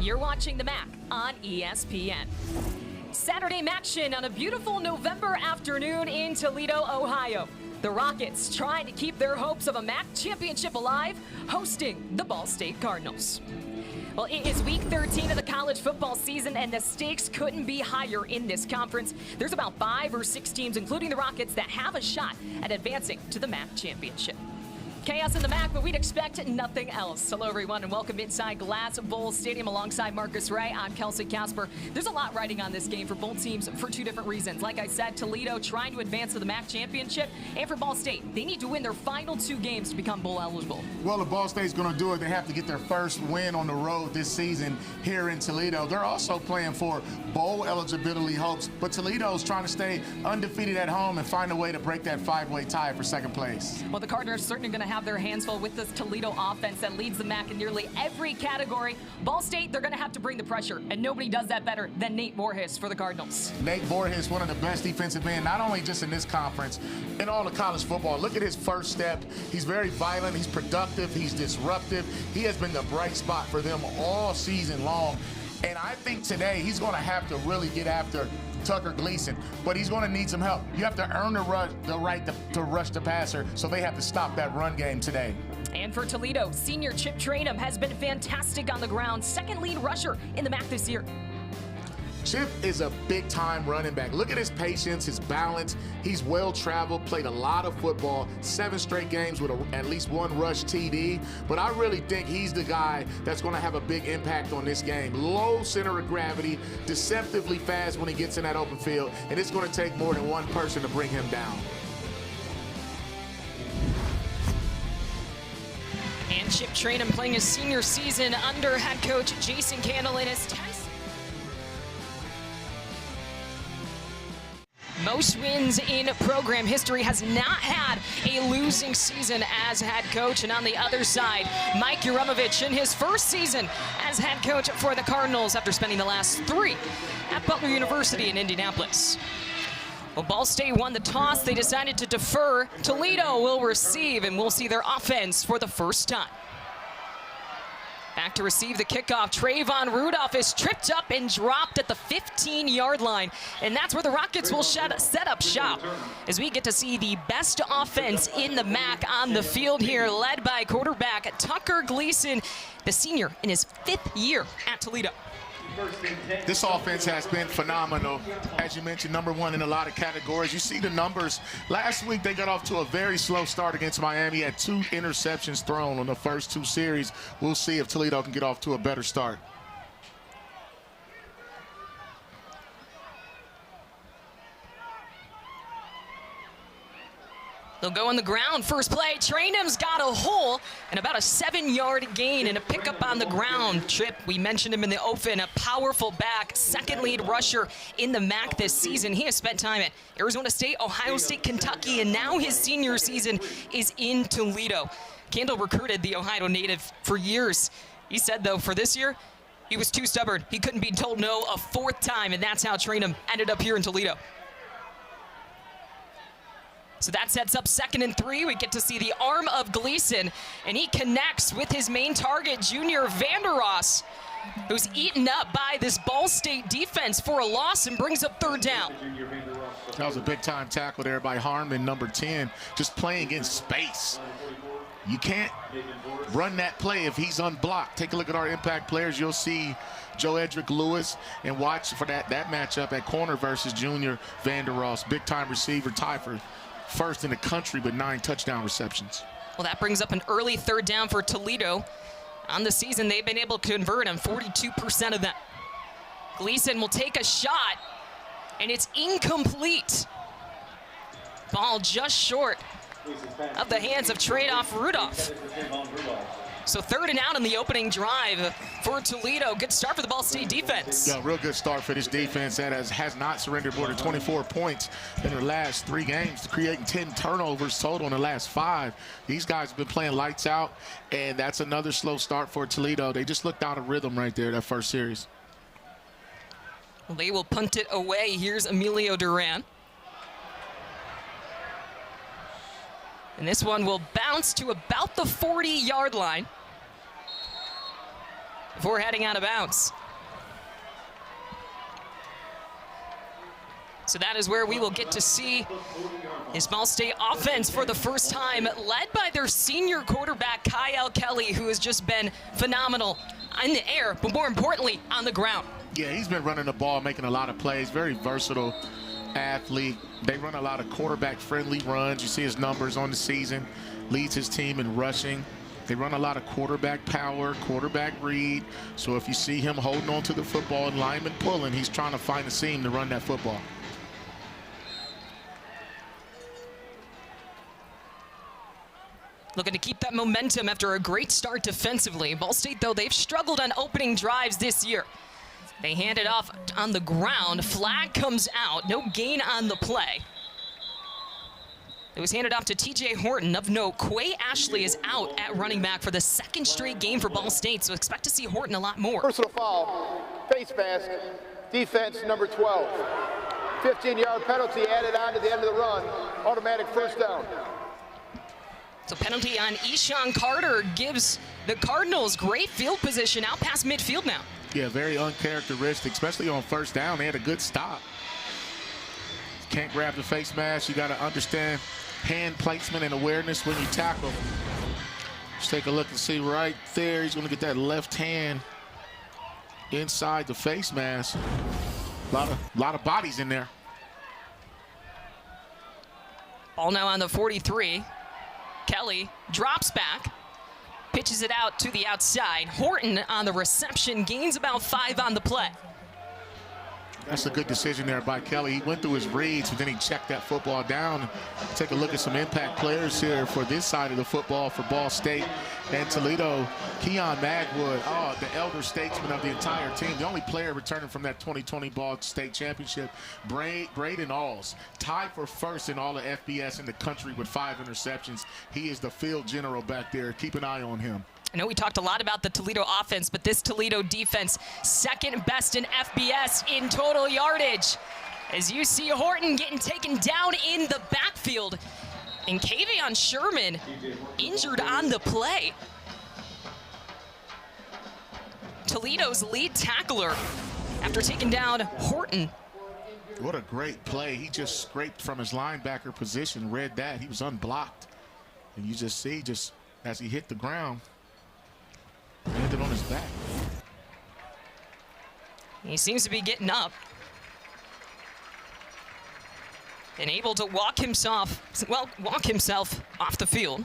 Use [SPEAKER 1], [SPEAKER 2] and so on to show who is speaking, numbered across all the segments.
[SPEAKER 1] You're watching the MAC on ESPN. Saturday action on a beautiful November afternoon in Toledo, Ohio. The Rockets trying to keep their hopes of a MAC championship alive, hosting the Ball State Cardinals. Well, it is week 13 of the college football season, and the stakes couldn't be higher in this conference. There's about 5 or 6 teams, including the Rockets, that have a shot at advancing to the MAC championship. Chaos in the MAC, but we'd expect nothing else. Hello, everyone, and welcome inside Glass Bowl Stadium alongside Marcus Ray. I'm Kelsey Casper. There's a lot riding on this game for both teams for 2 different reasons. Like I said, Toledo trying to advance to the MAC championship, and for Ball State, they need to win their final 2 games to become bowl eligible.
[SPEAKER 2] Well, if Ball State's going to do it, they have to get their first win on the road this season here in Toledo. They're also playing for bowl eligibility hopes, but Toledo's trying to stay undefeated at home and find a way to break that 5-way tie for second place.
[SPEAKER 1] Well, the Cardinals are certainly going to have their hands full with this Toledo offense that leads the MAC in nearly every category. Ball State, they're going to have to bring the pressure, and nobody does that better than Nate Voorhis for the Cardinals.
[SPEAKER 2] Nate Voorhis, one of the best defensive men, not only just in this conference, in all of college football. Look at his first step. He's very violent. He's productive. He's disruptive. He has been the bright spot for them all season long. And I think today he's going to have to really get after Tucker Gleason, but he's going to need some help. You have to earn the right to rush the passer, so they have to stop that run game today.
[SPEAKER 1] And for Toledo, senior Chip Trainum has been fantastic on the ground, second lead rusher in the MAC this year.
[SPEAKER 2] Chip is a big-time running back. Look at his patience, his balance. He's well-traveled, played a lot of football, 7 straight games with at least 1 rush TD. But I really think he's the guy that's going to have a big impact on this game. Low center of gravity, deceptively fast when he gets in that open field, and it's going to take more than one person to bring him down.
[SPEAKER 1] And Chip Trainum playing his senior season under head coach Jason Candle in his 10th. Most wins in program history, has not had a losing season as head coach. And on the other side, Mike Yuramovich in his first season as head coach for the Cardinals after spending the last 3 at Butler University in Indianapolis. Well, Ball State won the toss. They decided to defer. Toledo will receive, and we'll see their offense for the first time. Back to receive the kickoff. Trayvon Rudolph is tripped up and dropped at the 15-yard line. And that's where the Rockets will set up shop as we get to see the best offense in the MAC on the field here, led by quarterback Tucker Gleason, the senior in his 5th year at Toledo.
[SPEAKER 2] This offense has been phenomenal. As you mentioned, #1 in a lot of categories. You see the numbers. Last week, they got off to a very slow start against Miami. Had 2 interceptions thrown on the first 2 series. We'll see if Toledo can get off to a better start.
[SPEAKER 1] They'll go on the ground. First play, Trainum's got a hole and about a 7-yard gain and a pickup on the ground. Chip, we mentioned him in the open, a powerful back, second lead rusher in the MAC this season. He has spent time at Arizona State, Ohio State, Kentucky, and now his senior season is in Toledo. Candle recruited the Ohio native for years. He said, though, for this year, he was too stubborn. He couldn't be told no a 4th time, and that's how Trainum ended up here in Toledo. So that sets up 2nd and 3. We get to see the arm of Gleason, and he connects with his main target, junior Vandeross, who's eaten up by this Ball State defense for a loss and brings up 3rd down.
[SPEAKER 2] That was a big-time tackle there by Harmon, #10, just playing in space. You can't run that play if he's unblocked. Take a look at our impact players. You'll see Joe Edric Lewis, and watch for that matchup at corner versus junior Vandeross. Big-time receiver, tied for 1st in the country with 9 touchdown receptions.
[SPEAKER 1] Well, that brings up an early 3rd down for Toledo. On the season, they've been able to convert on 42% of that. Gleason will take a shot, and it's incomplete. Ball just short of the hands of Trayvon Rudolph. So 3rd and out on the opening drive for Toledo. Good start for the Ball State defense.
[SPEAKER 2] Yeah, real good start for this defense that has not surrendered more than 24 points in their last 3 games, creating 10 turnovers total in the last 5. These guys have been playing lights out, and that's another slow start for Toledo. They just looked out of rhythm right there, that first series.
[SPEAKER 1] Well, they will punt it away. Here's Emilio Duran. And this one will bounce to about the 40-yard line. before heading out of bounds. So that is where we will get to see his Ball State offense for the first time, led by their senior quarterback, Kyle Kelly, who has just been phenomenal in the air, but more importantly, on the ground.
[SPEAKER 2] Yeah, he's been running the ball, making a lot of plays, very versatile athlete. They run a lot of quarterback-friendly runs. You see his numbers on the season, leads his team in rushing. They run a lot of quarterback power, quarterback read. So if you see him holding on to the football and lineman pulling, he's trying to find a seam to run that football.
[SPEAKER 1] Looking to keep that momentum after a great start defensively. Ball State, though, they've struggled on opening drives this year. They hand it off on the ground. Flag comes out. No gain on the play. It was handed off to TJ Horton. Of note, Quay Ashley is out at running back for the second straight game for Ball State, so expect to see Horton a lot more.
[SPEAKER 3] Personal foul, face mask, defense number 12. 15-yard penalty added on to the end of the run. Automatic first down.
[SPEAKER 1] So penalty on Eshawn Carter gives the Cardinals great field position out past midfield now.
[SPEAKER 2] Yeah, very uncharacteristic, especially on first down. They had a good stop. Can't grab the face mask. You got to understand hand placement and awareness when you tackle. Let's take a look and see right there. He's going to get that left hand inside the face mask. A lot of bodies in there.
[SPEAKER 1] Ball now on the 43. Kelly drops back, pitches it out to the outside. Horton on the reception, gains about 5 on the play.
[SPEAKER 2] That's a good decision there by Kelly. He went through his reads, but then he checked that football down. Take a look at some impact players here for this side of the football for Ball State and Toledo. Keon Magwood, the elder statesman of the entire team. The only player returning from that 2020 Ball State Championship. Braden Alls, tied for first in all of FBS in the country with 5 interceptions. He is the field general back there. Keep an eye on him.
[SPEAKER 1] I know we talked a lot about the Toledo offense, but this Toledo defense, second best in FBS in total yardage. As you see Horton getting taken down in the backfield. And Kavion Sherman injured on the play. Toledo's lead tackler after taking down Horton.
[SPEAKER 2] What a great play. He just scraped from his linebacker position, read that. He was unblocked. And you just see, just as he hit the ground, landed on his back.
[SPEAKER 1] He seems to be getting up and able to walk himself off the field.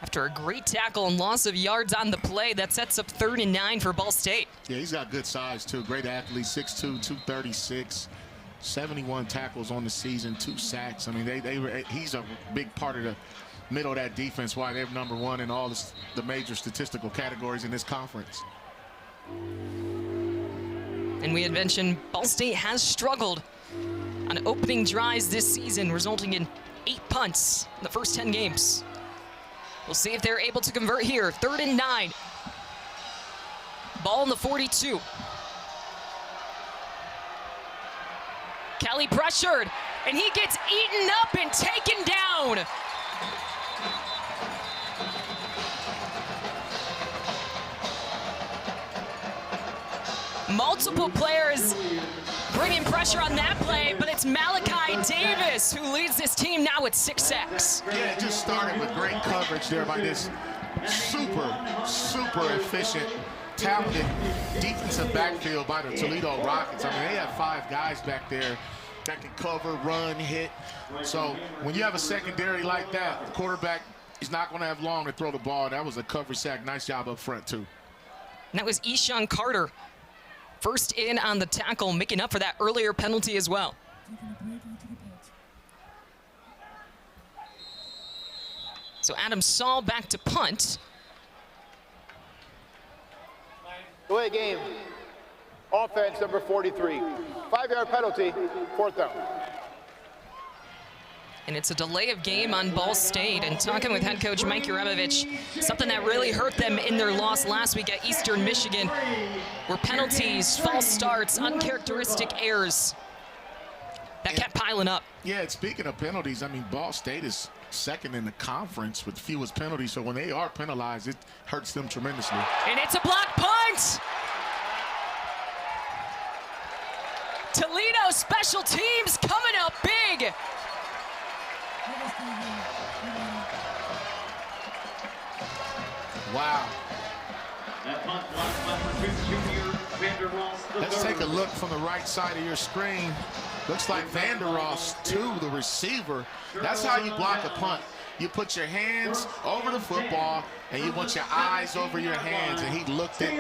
[SPEAKER 1] After a great tackle and loss of yards on the play, that sets up 3rd and 9 for Ball State.
[SPEAKER 2] Yeah, he's got good size too. Great athlete, 6'2", 236, 71 tackles on the season, 2 sacks. I mean, he's a big part of the middle of that defense, why they're #1 in all the major statistical categories in this conference.
[SPEAKER 1] And we had mentioned Ball State has struggled on opening drives this season, resulting in 8 punts in the first 10 games. We'll see if they're able to convert here. 3rd and 9. Ball in the 42. Kelly pressured, and he gets eaten up and taken down. Multiple players bringing pressure on that play, but it's Malachi Davis who leads this team now with 6 sacks.
[SPEAKER 2] Yeah, it just started with great coverage there by this super efficient, talented defensive backfield by the Toledo Rockets. I mean, they have 5 guys back there that can cover, run, hit. So when you have a secondary like that, the quarterback is not going to have long to throw the ball. That was a coverage sack. Nice job up front, too.
[SPEAKER 1] And that was Eshawn Carter. First in on the tackle, making up for that earlier penalty as well. So Adam Saul back to punt.
[SPEAKER 3] Delay game. Offense number 43. 5-yard penalty, 4th down.
[SPEAKER 1] And it's a delay of game on Ball State. And talking with head coach Mike Yuremovich, something that really hurt them in their loss last week at Eastern Michigan were penalties, false starts, uncharacteristic errors that kept piling up.
[SPEAKER 2] Yeah, and speaking of penalties, I mean, Ball State is second in the conference with fewest penalties, so when they are penalized, it hurts them tremendously.
[SPEAKER 1] And it's a block punt! Toledo special teams coming up big!
[SPEAKER 2] Wow. Let's take a look from the right side of your screen. Looks like Vandeross to the receiver. That's how you block a punt. You put your hands over the football, and you want your eyes over your hands, and he looked it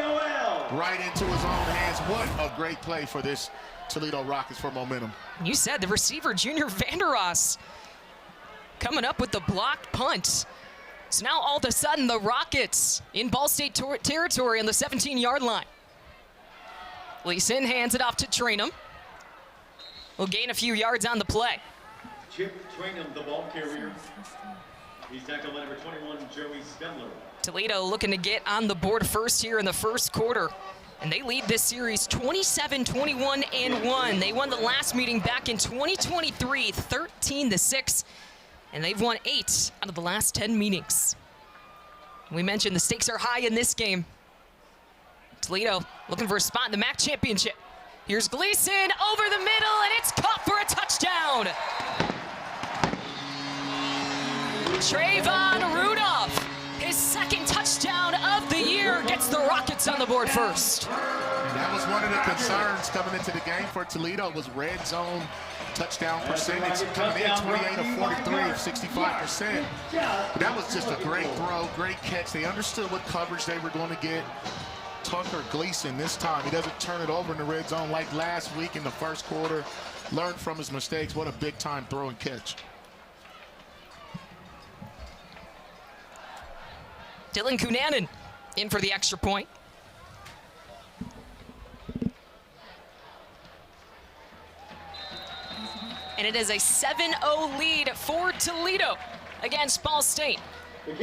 [SPEAKER 2] right into his own hands. What a great play for this Toledo Rockets for momentum.
[SPEAKER 1] You said the receiver, Junior Vandeross, coming up with the blocked punt. So now all of a sudden the Rockets in Ball State territory on the 17-yard line. Gleason hands it off to Trainum. Will gain a few yards on the play.
[SPEAKER 4] Chip Trainum, the ball carrier. He's tackled by number 21, Joey Stemler.
[SPEAKER 1] Toledo looking to get on the board first here in the first quarter. And they lead this series 27-21-1. They won the last meeting back in 2023, 13-6. And they've won 8 out of the last 10 meetings. We mentioned the stakes are high in this game. Toledo looking for a spot in the MAC championship. Here's Gleason over the middle, and it's caught for a touchdown. Trayvon Rudolph, his second touchdown of the year, gets the Rockets on the board first.
[SPEAKER 2] And that was one of the concerns coming into the game for Toledo was red zone touchdown percentage coming in 28 of 43, 65%. That was just a great throw, great catch. They understood what coverage they were going to get. Tucker Gleason this time, he doesn't turn it over in the red zone like last week in the first quarter. Learned from his mistakes. What a big time throw and catch.
[SPEAKER 1] Dylan Cunanan in for the extra point. And it is a 7-0 lead for Toledo against Ball State.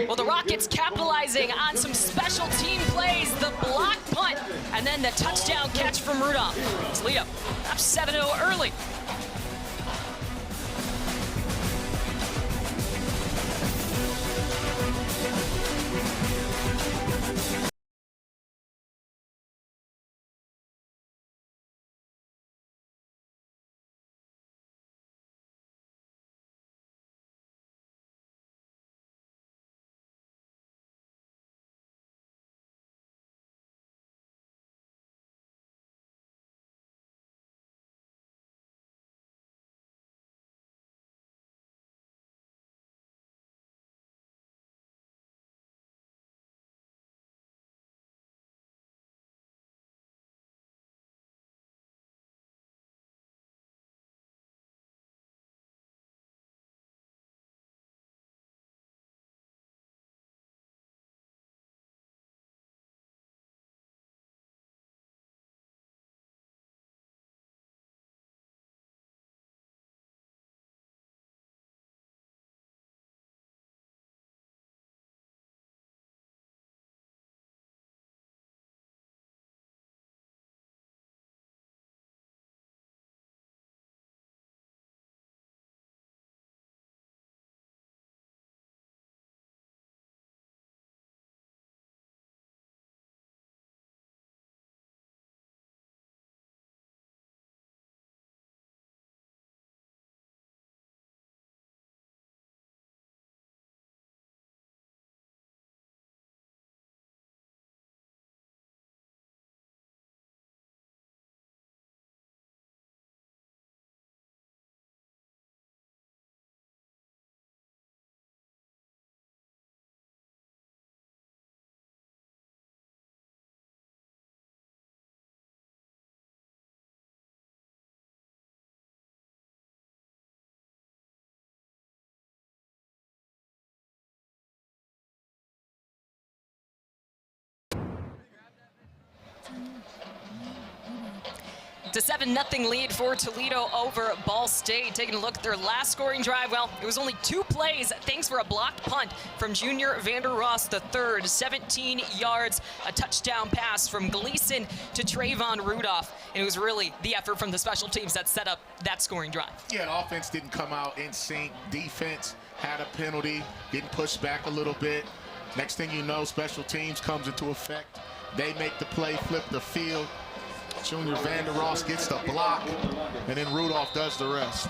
[SPEAKER 1] Well, the Rockets capitalizing on some special team plays, the block punt, and then the touchdown catch from Rudolph. Toledo up 7-0 early. It's a 7-0 lead for Toledo over Ball State. Taking a look at their last scoring drive, well, it was only 2 plays thanks for a blocked punt from junior Vander Ross III. 17 yards, a touchdown pass from Gleason to Trayvon Rudolph. And it was really the effort from the special teams that set up that scoring drive.
[SPEAKER 2] Yeah, the offense didn't come out in sync. Defense had a penalty, getting pushed back a little bit. Next thing you know, special teams comes into effect. They make the play, flip the field. Junior Vander Ross gets the block, and then Rudolph does the rest.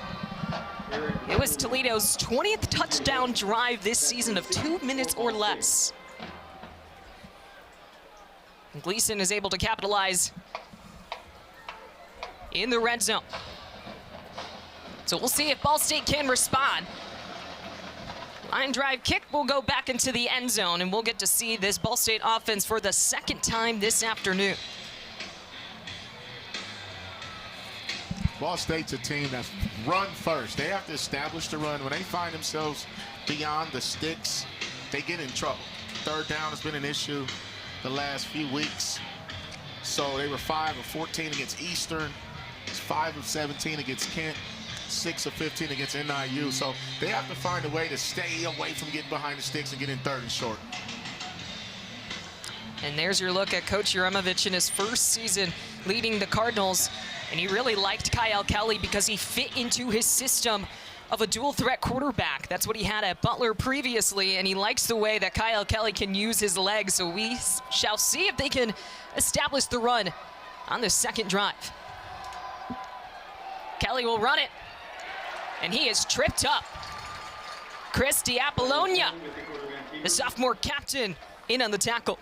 [SPEAKER 1] It was Toledo's 20th touchdown drive this season of 2 minutes or less. And Gleason is able to capitalize in the red zone. So we'll see if Ball State can respond. Line drive kick will go back into the end zone, and we'll get to see this Ball State offense for the second time this afternoon.
[SPEAKER 2] Ball State's a team that's run first. They have to establish the run. When they find themselves beyond the sticks, they get in trouble. Third down has been an issue the last few weeks. So they were 5 of 14 against Eastern, 5 of 17 against Kent, 6 of 15 against NIU. So they have to find a way to stay away from getting behind the sticks and get in third and short.
[SPEAKER 1] And there's your look at Coach Uremovich in his first season leading the Cardinals. And he really liked Kyle Kelly because he fit into his system of a dual threat quarterback. That's what he had at Butler previously, and he likes the way that Kyle Kelly can use his legs. So we shall see if they can establish the run on the second drive. Kelly will run it, and he is tripped up. Chris DiApollonia, the sophomore captain, in on the tackle.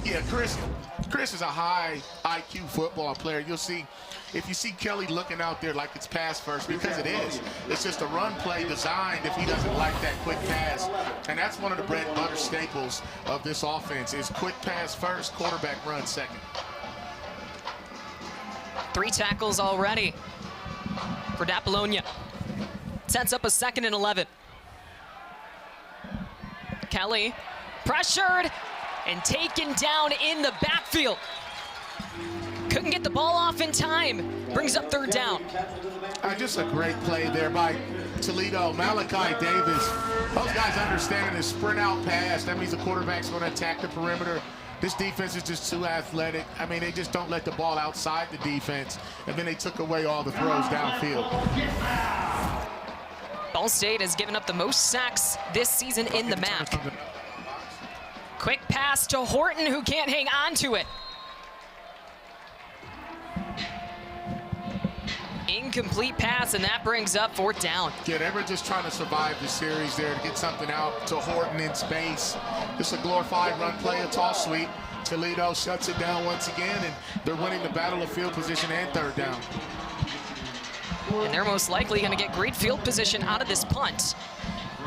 [SPEAKER 2] Yeah, Chris is a high IQ football player. You'll see, if you see Kelly looking out there like it's pass first, because it is. It's just a run play designed if he doesn't like that quick pass. And that's one of the bread and butter staples of this offense is quick pass first, quarterback run second.
[SPEAKER 1] 3 tackles already for DiApollonia. Sets up a 2nd and 11. Kelly pressured and taken down in the backfield. Couldn't get the ball off in time. Brings up 3rd down.
[SPEAKER 2] Just a great play there by Toledo. Malachi Davis. Those guys understanding the sprint out pass. That means the quarterback's going to attack the perimeter. This defense is just too athletic. I mean, they just don't let the ball outside the defense. And then they took away all the throws downfield.
[SPEAKER 1] Ball State has given up the most sacks this season in the MAC. Quick pass to Horton, who can't hang on to it. Incomplete pass, and that brings up 4th down.
[SPEAKER 2] Yeah, they were just trying to survive the series there to get something out to Horton in space. Just a glorified run play, a toss sweep. Toledo shuts it down once again, and they're winning the battle of field position and 3rd down.
[SPEAKER 1] And they're most likely going to get great field position out of this punt,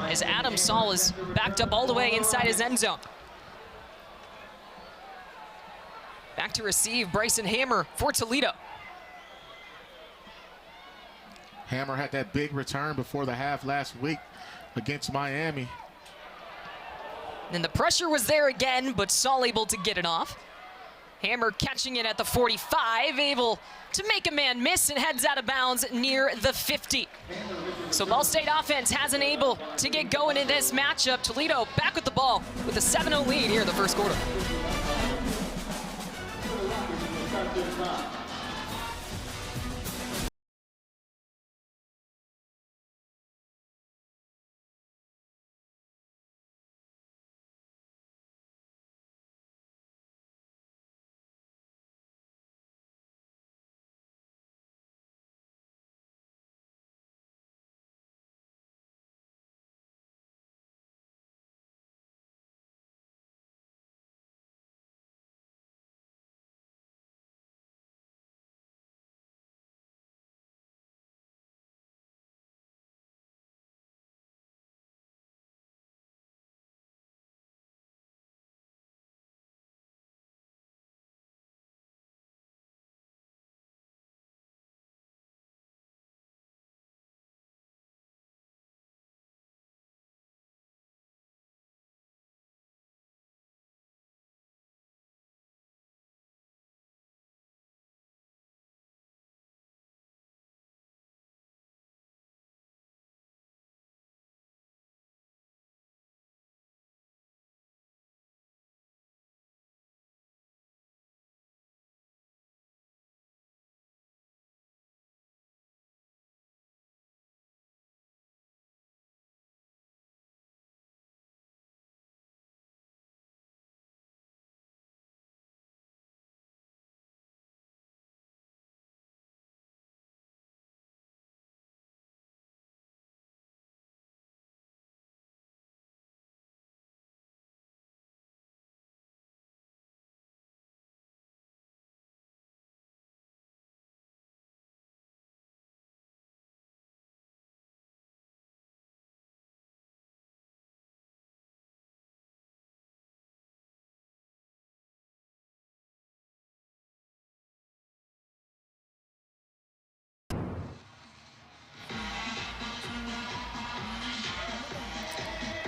[SPEAKER 1] as Adam Saul is backed up all the way inside his end zone. Back to receive, Bryson Hammer for Toledo.
[SPEAKER 2] Hammer had that big return before the half last week against Miami.
[SPEAKER 1] And the pressure was there again, but Saul able to get it off. Hammer catching it at the 45, able to make a man miss, and heads out of bounds near the 50. So Ball State offense hasn't able to get going in this matchup. Toledo back with the ball with a 7-0 lead here in the first quarter.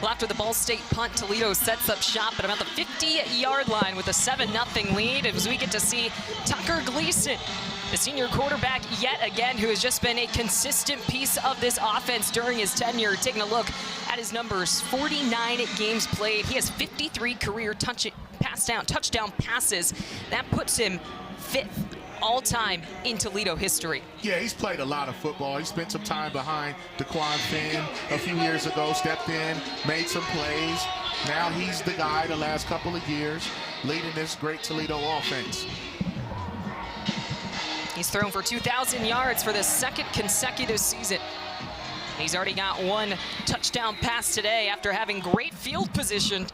[SPEAKER 1] Well, after the Ball State punt, Toledo sets up shop at about the 50-yard line with a 7-0 lead as we get to see Tucker Gleason, the senior quarterback yet again, who has just been a consistent piece of this offense during his tenure. Taking a look at his numbers, 49 games played. He has 53 career touchdown passes. That puts him 5th all-time in Toledo history.
[SPEAKER 2] Yeah, he's played a lot of football. He spent some time behind DeQuan Finn a few years ago, stepped in, made some plays. Now he's the guy the last couple of years leading this great Toledo offense.
[SPEAKER 1] He's thrown for 2,000 yards for the 2nd consecutive season. He's already got 1 touchdown pass today after having great field position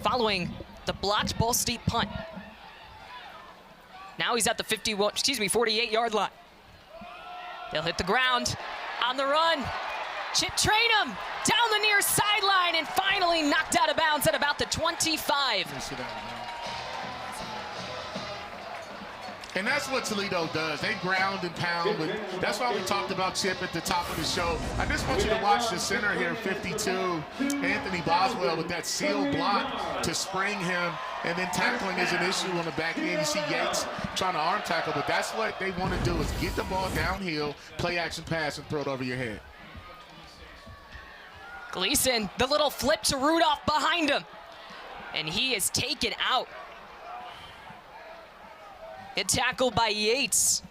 [SPEAKER 1] following the blocked Ball State punt. Now he's at the 48-yard line. They'll hit the ground on the run. Chip Trainum down the near sideline and finally knocked out of bounds at about the 25.
[SPEAKER 2] And that's what Toledo does. They ground and pound. That's why we talked about Chip at the top of the show. I just want you to watch the center here, 52, Anthony Boswell, with that seal block to spring him. And then tackling is an issue on the back end. You see Yates trying to arm tackle, but that's what they want to do, is get the ball downhill, play action pass, and throw it over your head.
[SPEAKER 1] Gleason, the little flip to Rudolph behind him. And he is taken out. Hit tackled by Yates.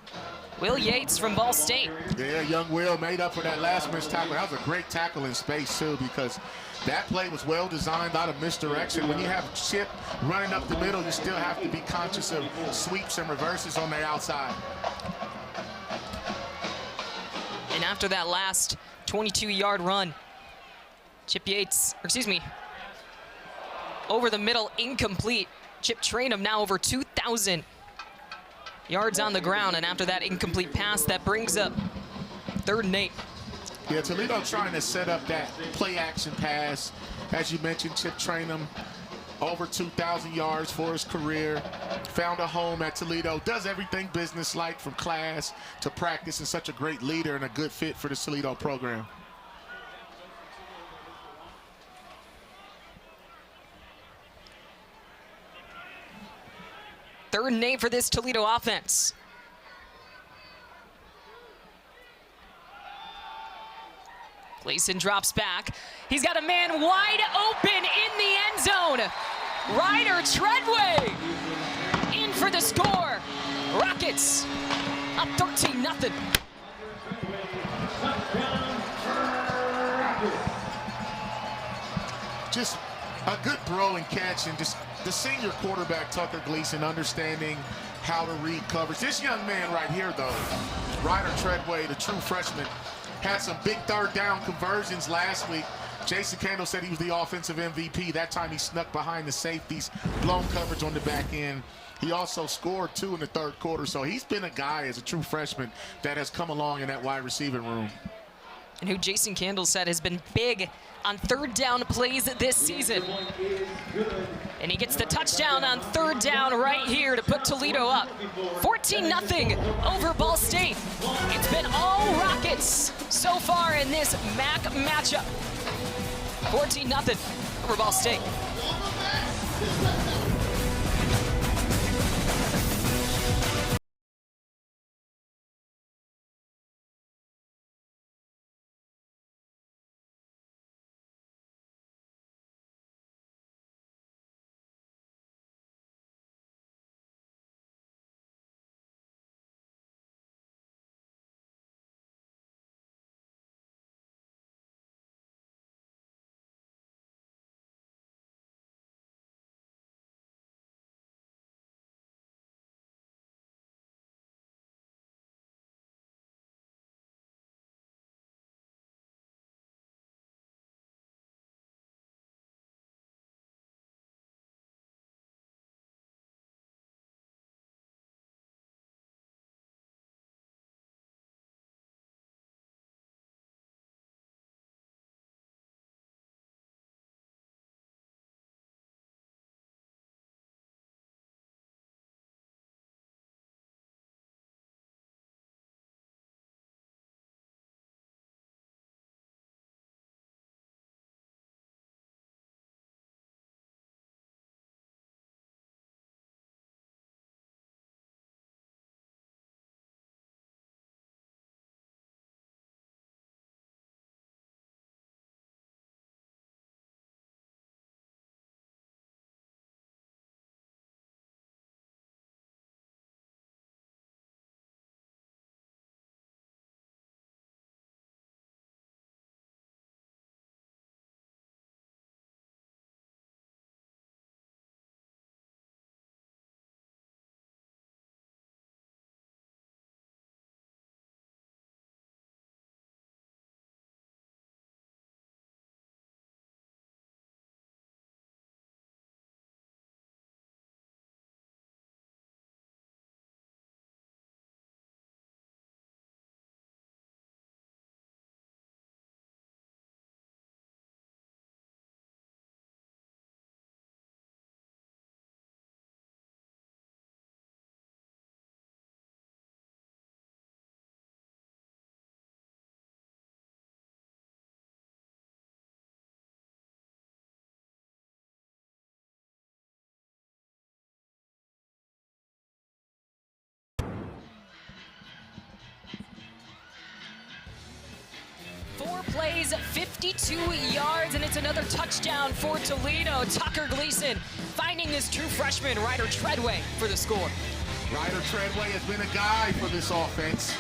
[SPEAKER 1] Will Yates from Ball State.
[SPEAKER 2] Yeah, young Will made up for that last missed tackle. That was a great tackle in space, too, because that play was well designed out of misdirection. When you have Chip running up the middle, you still have to be conscious of sweeps and reverses on the outside.
[SPEAKER 1] And after that last 22-yard run, Chip Yates, over the middle, incomplete. Chip Trainum now over 2,000 yards on the ground, and after that incomplete pass, that brings up 3rd and 8.
[SPEAKER 2] Yeah, Toledo trying to set up that play action pass. As you mentioned, Chip Trainum, over 2,000 yards for his career. Found a home at Toledo. Does everything business-like, from class to practice, and such a great leader and a good fit for the Toledo program.
[SPEAKER 1] Third and 8 for this Toledo offense. Gleason drops back. He's got a man wide open in the end zone. Ryder Treadway in for the score. Rockets up 13-0.
[SPEAKER 2] Just a good throw and catch, and just the senior quarterback, Tucker Gleason, understanding how to read coverage. This young man right here, though, Ryder Treadway, the true freshman, had some big 3rd down conversions last week. Jason Candle said he was the offensive MVP. That time he snuck behind the safeties, blown coverage on the back end. He also scored 2 in the 3rd quarter, so he's been a guy as a true freshman that has come along in that wide receiving room.
[SPEAKER 1] And who Jason Candle said has been big on 3rd down plays this season. And he gets the touchdown on 3rd down right here to put Toledo up. 14-0 over Ball State. It's been all Rockets so far in this MAC matchup. 14-0 over Ball State. plays, 52 yards, and it's another touchdown for Toledo. Tucker Gleason finding his true freshman, Ryder Treadway, for the score.
[SPEAKER 2] Ryder Treadway has been a guy for this offense.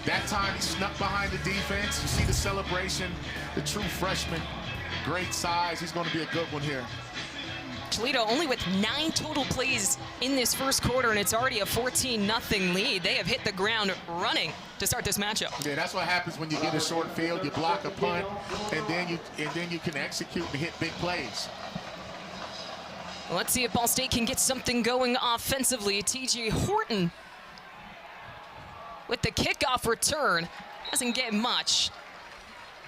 [SPEAKER 2] That time he snuck behind the defense. You see the celebration, the true freshman, great size. He's going to be a good one here.
[SPEAKER 1] Toledo only with 9 total plays in this first quarter, and it's already a 14-0 lead. They have hit the ground running to start this matchup.
[SPEAKER 2] Yeah, that's what happens when you get a short field. You block a punt, and then you can execute and hit big plays.
[SPEAKER 1] Let's see if Ball State can get something going offensively. TJ Horton with the kickoff return. Doesn't get much.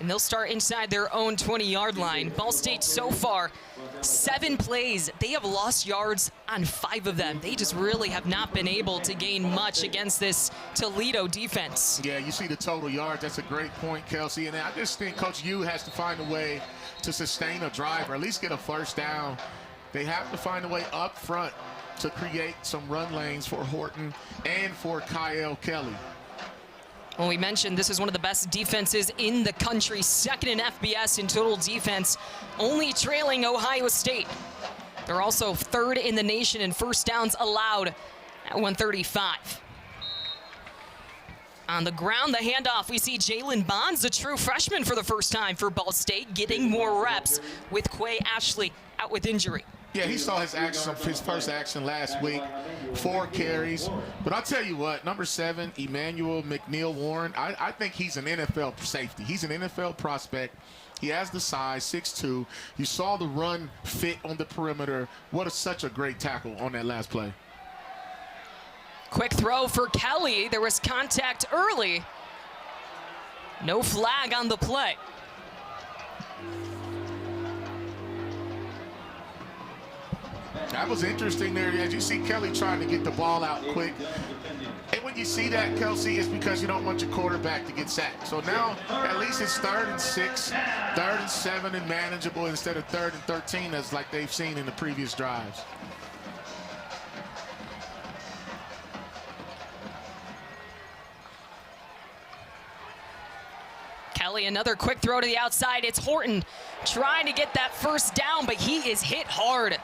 [SPEAKER 1] And they'll start inside their own 20-yard line. Ball State so far, 7 plays. They have lost yards on 5 of them. They just really have not been able to gain much against this Toledo defense.
[SPEAKER 2] Yeah, you see the total yards. That's a great point, Kelsey. And I just think Coach Yu has to find a way to sustain a drive or at least get a first down. They have to find a way up front to create some run lanes for Horton and for Kyle Kelly.
[SPEAKER 1] Well, we mentioned this is one of the best defenses in the country, second in FBS in total defense, only trailing Ohio State. They're also 3rd in the nation in first downs allowed at 135. On the ground, the handoff, we see Jalen Bonds, the true freshman for the first time for Ball State, getting more reps with Quay Ashley out with injury.
[SPEAKER 2] Yeah, he saw his first action last week, 4 carries. But I'll tell you what, number 7, Emmanuel McNeil Warren, I think he's an NFL safety. He's an NFL prospect. He has the size, 6'2". You saw the run fit on the perimeter. Such a great tackle on that last play.
[SPEAKER 1] Quick throw for Kelly. There was contact early. No flag on the play.
[SPEAKER 2] That was interesting there. As you see Kelly trying to get the ball out quick. And when you see that, Kelsey, it's because you don't want your quarterback to get sacked. So now at least it's 3rd and 6, 3rd and 7 and manageable instead of 3rd and 13 as like they've seen in the previous drives.
[SPEAKER 1] Kelly, another quick throw to the outside. It's Horton trying to get that first down, but he is hit hard.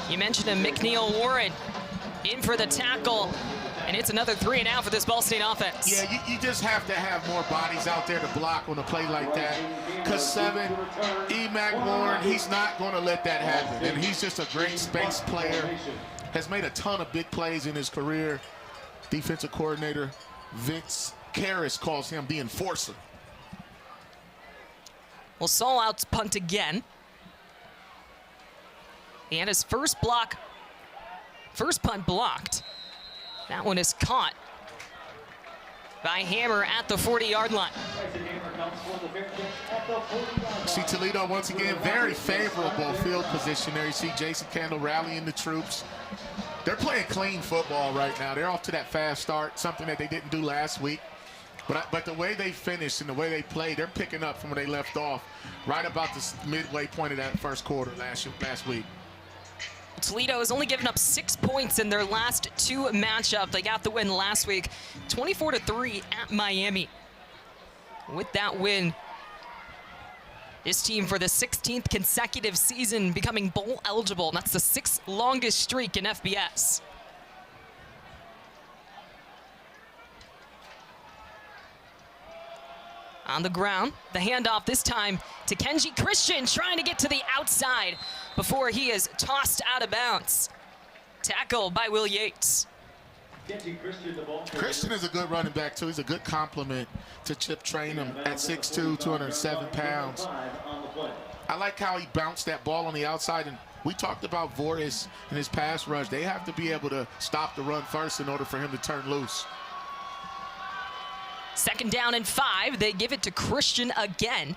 [SPEAKER 1] You mentioned him, McNeil Warren in for the tackle, and it's another 3 and out for this Ball State offense.
[SPEAKER 2] Yeah, you just have to have more bodies out there to block on a play like that. Because 7, Emac Warren, he's not going to let that happen. And he's just a great space player. Has made a ton of big plays in his career. Defensive coordinator Vince Karras calls him the enforcer.
[SPEAKER 1] Well, Saul out punt again. He had his first punt blocked. That one is caught by Hammer at the 40-yard line.
[SPEAKER 2] See Toledo once again, very favorable field position there. You see Jason Candle rallying the troops. They're playing clean football right now. They're off to that fast start, something that they didn't do last week. But the way they finished and the way they played, they're picking up from where they left off right about the midway point of that first quarter last week.
[SPEAKER 1] Toledo has only given up 6 points in their last 2 matchups. They got the win last week, 24-3 at Miami. With that win, this team for the 16th consecutive season becoming bowl eligible. That's the 6th longest streak in FBS. On the ground, the handoff this time to Kenji Christian, trying to get to the outside before he is tossed out of bounds. Tackled by Will Yates.
[SPEAKER 2] Christian is a good running back, too. He's a good complement to Chip Trainum at 6'2", 207 pounds. I like how he bounced that ball on the outside. And we talked about Voris in his pass rush. They have to be able to stop the run first in order for him to turn loose.
[SPEAKER 1] 2nd down and 5. They give it to Christian again.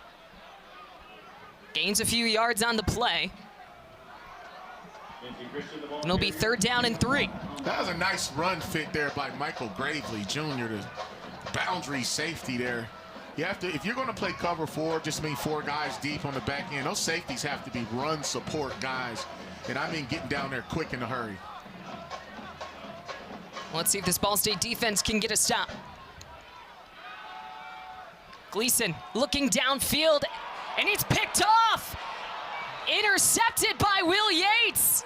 [SPEAKER 1] Gains a few yards on the play. And it'll be 3rd down and 3.
[SPEAKER 2] That was a nice run fit there by Michael Gravely Jr., the boundary safety there. You have to, if you're going to play cover 4, just mean 4 guys deep on the back end. Those safeties have to be run support guys. And I mean getting down there quick in a hurry.
[SPEAKER 1] Let's see if this Ball State defense can get a stop. Gleason looking downfield, and it's picked off. Intercepted by Will Yates.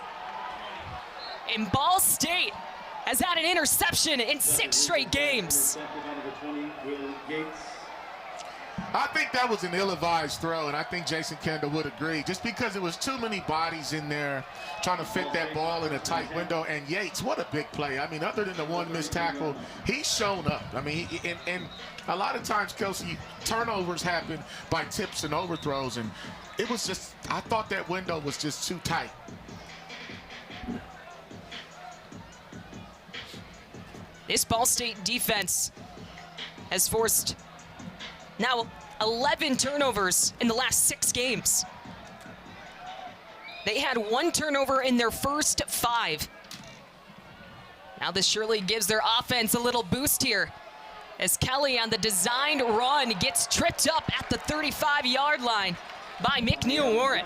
[SPEAKER 1] And Ball State has had an interception in 6 straight games.
[SPEAKER 2] I think that was an ill-advised throw, and I think Jason Kendall would agree. Just because it was too many bodies in there trying to fit that ball in a tight window. And Yates, what a big play. I mean, other than the one missed tackle, he's shown up. I mean, and a lot of times, Kelsey, turnovers happen by tips and overthrows, and it was just, I thought that window was just too tight.
[SPEAKER 1] This Ball State defense has forced now 11 turnovers in the last 6 games. They had 1 turnover in their first 5. Now this surely gives their offense a little boost here, as Kelly on the designed run gets tripped up at the 35-yard line by McNeil Warren.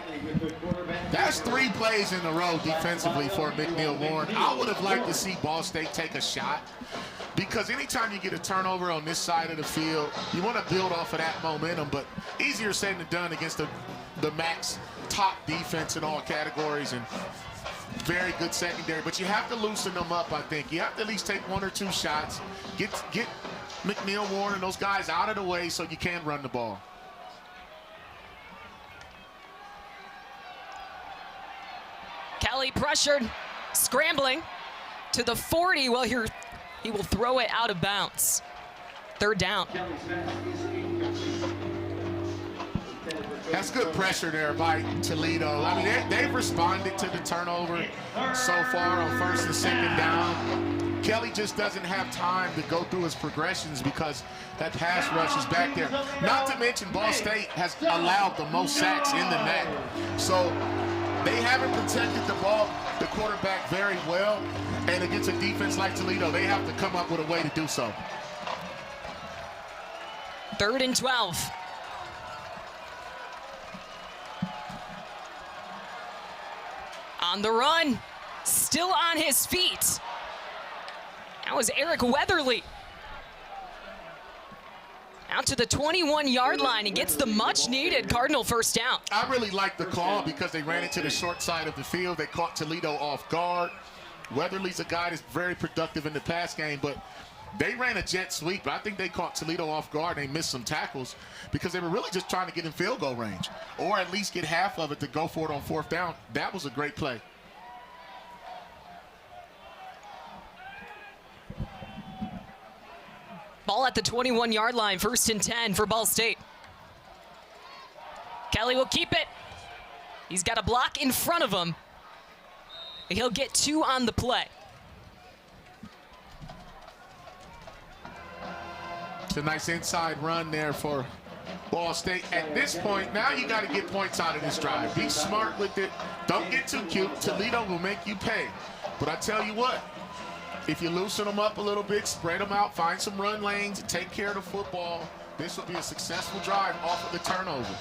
[SPEAKER 2] That's 3 plays in a row defensively for McNeil Warren. I would have liked to see Ball State take a shot, because anytime you get a turnover on this side of the field, you want to build off of that momentum, but easier said than done against the MAC's top defense in all categories, and very good secondary. But you have to loosen them up, I think. You have to at least take 1 or 2 shots, get McNeil Warren and those guys out of the way so you can run the ball.
[SPEAKER 1] Kelly pressured, scrambling to the 40. Well, here he will throw it out of bounds. 3rd down.
[SPEAKER 2] That's good pressure there by Toledo. I mean, they've responded to the turnover so far on 1st and 2nd down. Kelly just doesn't have time to go through his progressions because that pass rush is back there. Not to mention, Ball State has allowed the most sacks in the net. So they haven't protected the quarterback very well. And against a defense like Toledo, they have to come up with a way to do so.
[SPEAKER 1] 3rd and 12. On the run, still on his feet. That was Eric Weatherly. Out to the 21-yard line and gets the much-needed Cardinal 1st down.
[SPEAKER 2] I really like the call because they ran it to the short side of the field. They caught Toledo off guard. Weatherly's a guy that's very productive in the pass game, but they ran a jet sweep. I think they caught Toledo off guard. They missed some tackles because they were really just trying to get in field goal range, or at least get half of it to go for it on 4th down. That was a great play.
[SPEAKER 1] Ball at the 21-yard line, 1st and 10 for Ball State. Kelly will keep it. He's got a block in front of him. He'll get 2 on the play.
[SPEAKER 2] It's a nice inside run there for Ball State. At this point, now you got to get points out of this drive. Be smart with it. Don't get too cute. Toledo will make you pay. But I tell you what, if you loosen them up a little bit, spread them out, find some run lanes, and take care of the football, this will be a successful drive off of the turnover.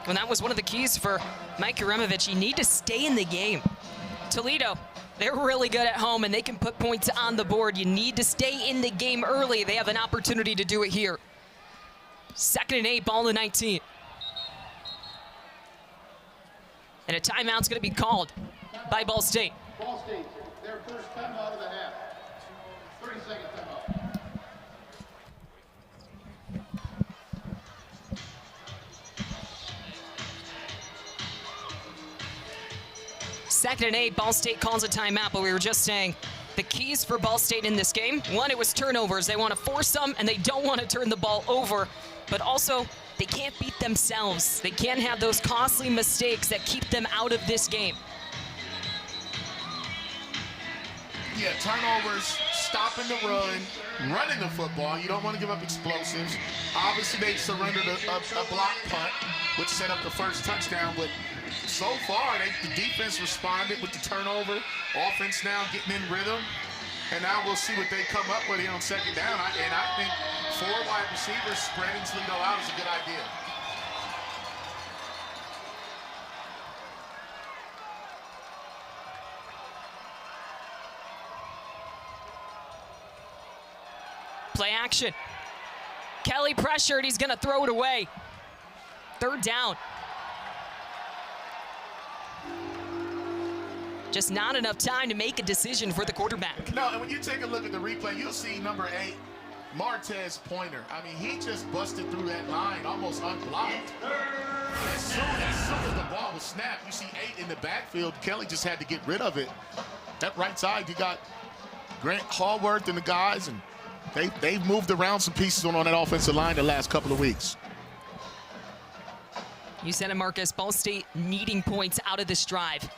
[SPEAKER 1] And that was one of the keys for Mike Uremovich. You need to stay in the game. Toledo, they're really good at home, and they can put points on the board. You need to stay in the game early. They have an opportunity to do it here. 2nd and 8, ball to 19. And a timeout's going to be called by Ball State.
[SPEAKER 3] Ball State, their first timeout of the half. 30-second timeout.
[SPEAKER 1] Second and 8, Ball State calls a timeout, but we were just saying the keys for Ball State in this game, 1, it was turnovers. They want to force them, and they don't want to turn the ball over, but also they can't beat themselves. They can't have those costly mistakes that keep them out of this game.
[SPEAKER 2] Yeah, turnovers, stopping the run, running the football. You don't want to give up explosives. Obviously, they surrendered a block punt, which set up the first touchdown, but so far, the defense responded with the turnover. Offense now getting in rhythm. And now we'll see what they come up with here on 2nd down. And I think 4 wide receivers spreading Toledo out is a good idea.
[SPEAKER 1] Play action. Kelly pressured. He's going to throw it away. 3rd down. Just not enough time to make a decision for the quarterback.
[SPEAKER 2] No, and when you take a look at the replay, you'll see number 8, Martez Pointer. I mean, he just busted through that line almost unblocked. As soon as the ball was snapped, you see 8 in the backfield. Kelly just had to get rid of it. That right side, you got Grant Hallworth and the guys, and they've moved around some pieces on that offensive line the last couple of weeks.
[SPEAKER 1] You said it, Marcus. Ball State needing points out of this drive.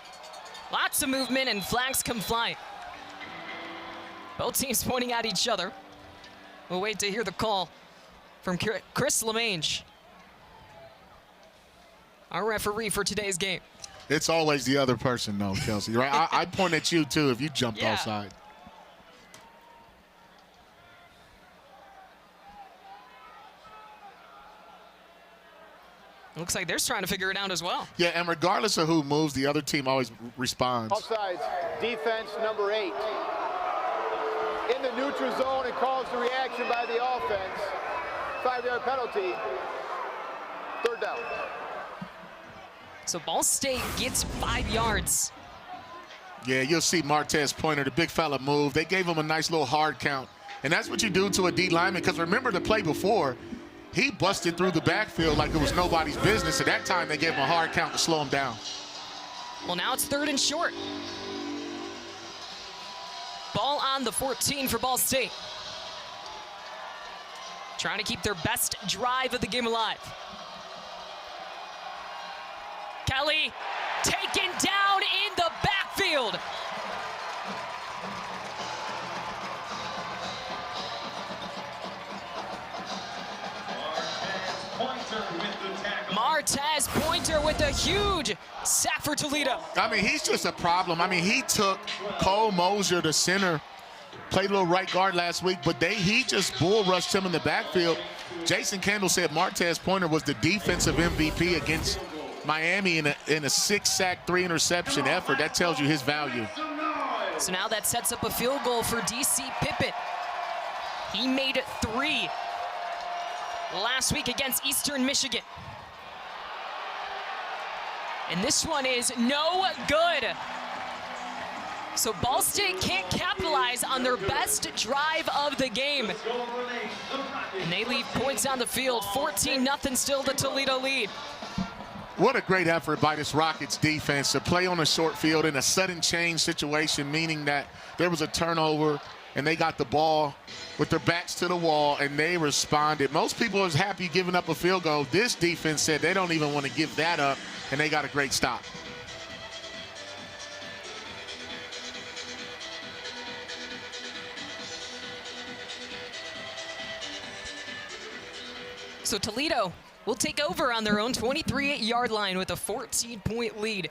[SPEAKER 1] Lots of movement and flags come flying. Both teams pointing at each other. We'll wait to hear the call from Chris LeMange, our referee for today's game.
[SPEAKER 2] It's always the other person, though, Kelsey, right? I'd point at you, too, if you jumped offside.
[SPEAKER 1] Looks like they're trying to figure it out as well.
[SPEAKER 2] Yeah, and regardless of who moves, the other team always responds.
[SPEAKER 3] Offsides, defense number 8. In the neutral zone, and calls the reaction by the offense. 5-yard penalty. 3rd down.
[SPEAKER 1] So Ball State gets 5 yards.
[SPEAKER 2] Yeah, you'll see Martez Pointer, the big fella, move. They gave him a nice little hard count. And that's what you do to a D lineman, because remember the play before, he busted through the backfield like it was nobody's business. At that time, they gave him a hard count to slow him down.
[SPEAKER 1] Well, now it's 3rd and short. Ball on the 14 for Ball State. Trying to keep their best drive of the game alive. Kelly taken down in the backfield. Martez Pointer with a huge sack for Toledo.
[SPEAKER 2] I mean, he's just a problem. I mean, he took Cole Mosier, the center, played a little right guard last week, but he just bull rushed him in the backfield. Jason Kendall said Martez Pointer was the defensive MVP against Miami in a 6-sack, 3-interception effort. That tells you his value.
[SPEAKER 1] So now that sets up a field goal for DC Pippin. He made it 3 last week against Eastern Michigan. And this one is no good. So Ball State can't capitalize on their best drive of the game. And they leave points on the field. 14-0 still the Toledo lead.
[SPEAKER 2] What a great effort by this Rockets defense to play on a short field in a sudden change situation, meaning that there was a turnover and they got the ball with their backs to the wall and they responded. Most people was happy giving up a field goal. This defense said they don't even want to give that up, and they got a great stop.
[SPEAKER 1] So Toledo will take over on their own 23-yard line with a 14-point lead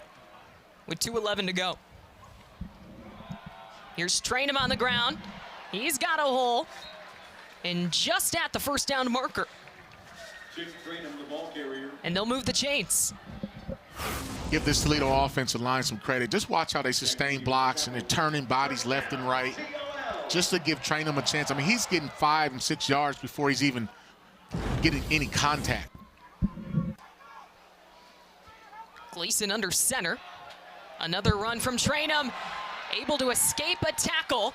[SPEAKER 1] with 2:11 to go. Here's Trainham on the ground. He's got a hole, and just at the 1st down marker. And they'll move the chains.
[SPEAKER 2] Give this Toledo offensive line some credit. Just watch how they sustain blocks and they're turning bodies left and right just to give Trainham a chance. I mean, he's getting 5 and 6 yards before he's even getting any contact.
[SPEAKER 1] Gleason under center. Another run from Trainham, able to escape a tackle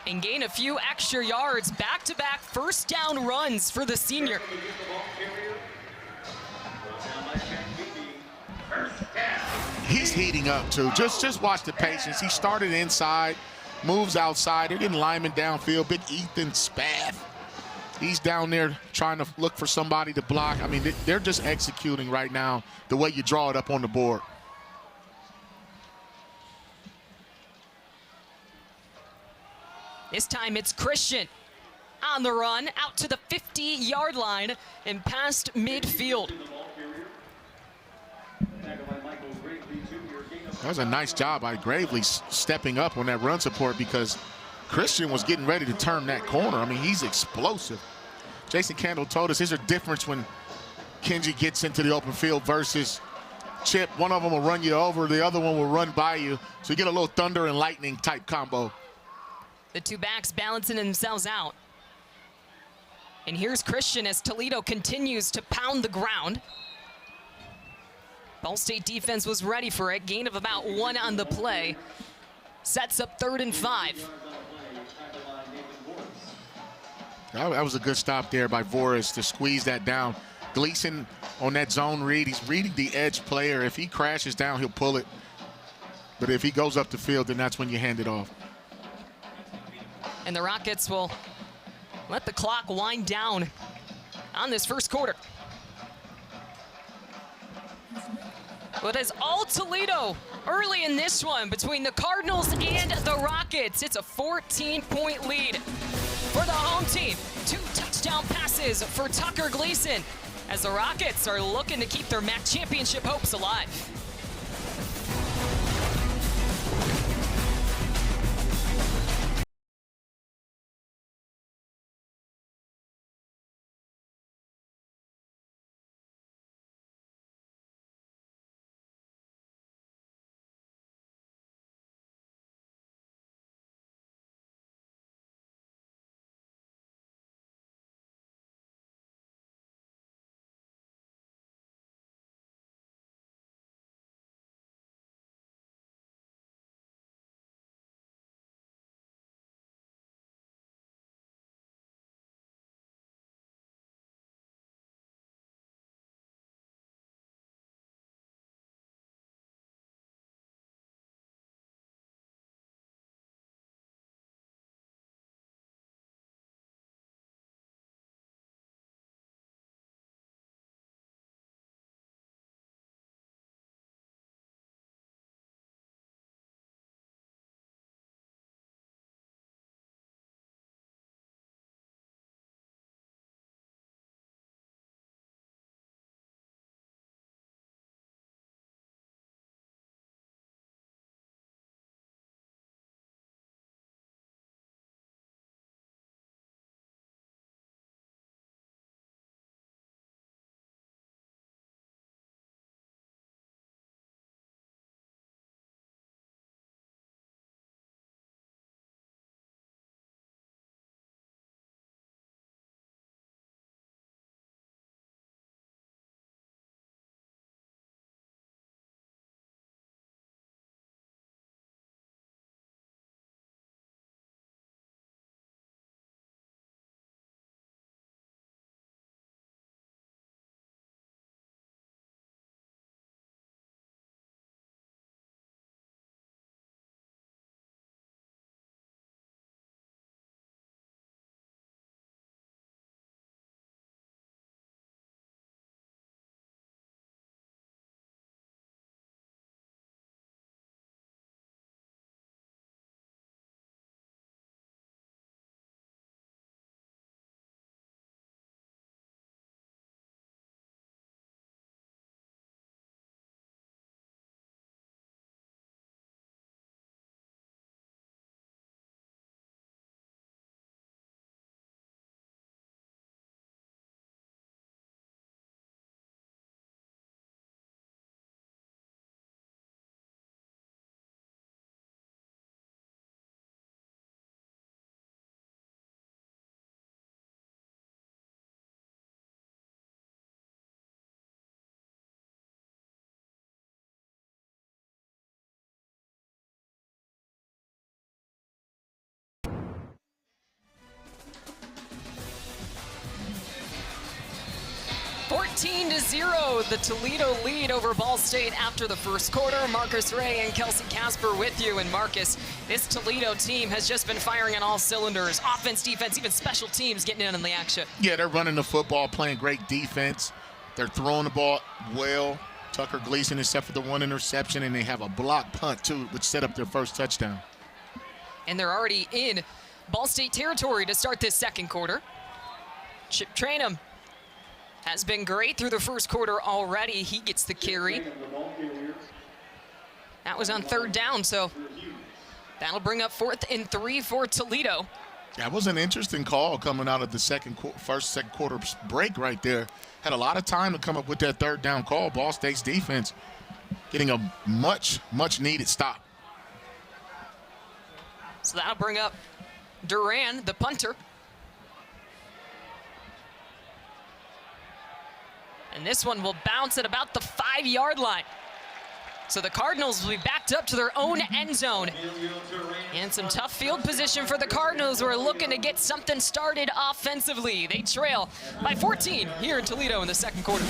[SPEAKER 1] and gain a few extra yards. Back-to-back 1st down runs for the senior.
[SPEAKER 2] He's heating up too. Just watch the patience. He started inside, moves outside. They're getting linemen downfield. Big Ethan Spath. He's down there trying to look for somebody to block. I mean, they're just executing right now the way you draw it up on the board.
[SPEAKER 1] This time it's Christian on the run, out to the 50-yard line and past midfield.
[SPEAKER 2] That was a nice job by Gravely stepping up on that run support, because Christian was getting ready to turn that corner. I mean, he's explosive. Jason Kendall told us there's a difference when Kenji gets into the open field versus Chip. One of them will run you over, the other one will run by you. So you get a little thunder and lightning type combo.
[SPEAKER 1] The two backs balancing themselves out. And here's Christian as Toledo continues to pound the ground. Ball State defense was ready for it. Gain of about 1 on the play. Sets up 3rd and 5.
[SPEAKER 2] That was a good stop there by Voris to squeeze that down. Gleason on that zone read, he's reading the edge player. If he crashes down, he'll pull it. But if he goes up the field, then that's when you hand it off.
[SPEAKER 1] And the Rockets will let the clock wind down on this first quarter. But it's all Toledo early in this one between the Cardinals and the Rockets. It's a 14-point lead for the home team. 2 touchdown passes for Tucker Gleason as the Rockets are looking to keep their MAC championship hopes alive. (14-0), the Toledo lead over Ball State after the first quarter. Marcus Ray and Kelsey Casper with you. And Marcus, this Toledo team has just been firing on all cylinders. Offense, defense, even special teams getting in on the action.
[SPEAKER 2] Yeah, they're running the football, playing great defense. They're throwing the ball well. Tucker Gleason, except for the 1 interception, and they have a block punt, too, which set up their first touchdown.
[SPEAKER 1] And they're already in Ball State territory to start this second quarter. Chip Trainum has been great through the first quarter already. He gets the carry. That was on 3rd down, so that'll bring up 4th and 3 for Toledo.
[SPEAKER 2] That was an interesting call coming out of the second quarter break right there. Had a lot of time to come up with that 3rd down call. Ball State's defense getting a much needed stop.
[SPEAKER 1] So that'll bring up Duran, the punter. And this one will bounce at about the 5-yard line. So the Cardinals will be backed up to their own end zone. And some tough field position for the Cardinals who are looking to get something started offensively. They trail by 14 here in Toledo in the second quarter.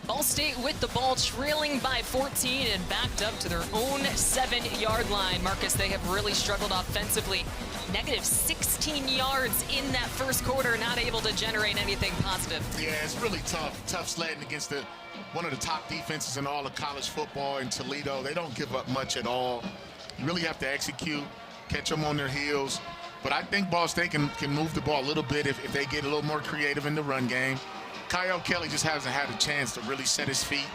[SPEAKER 1] Ball State with the ball, trailing by 14 and backed up to their own 7-yard line. Marcus, they have really struggled offensively. Negative 16 yards in that first quarter, not able to generate anything positive.
[SPEAKER 2] Yeah, it's really tough sledding against one of the top defenses in all of college football in Toledo. They don't give up much at all. You really have to execute, catch them on their heels. But I think Ball State can move the ball a little bit if they get a little more creative in the run game. Kyle Kelly just hasn't had a chance to really set his feet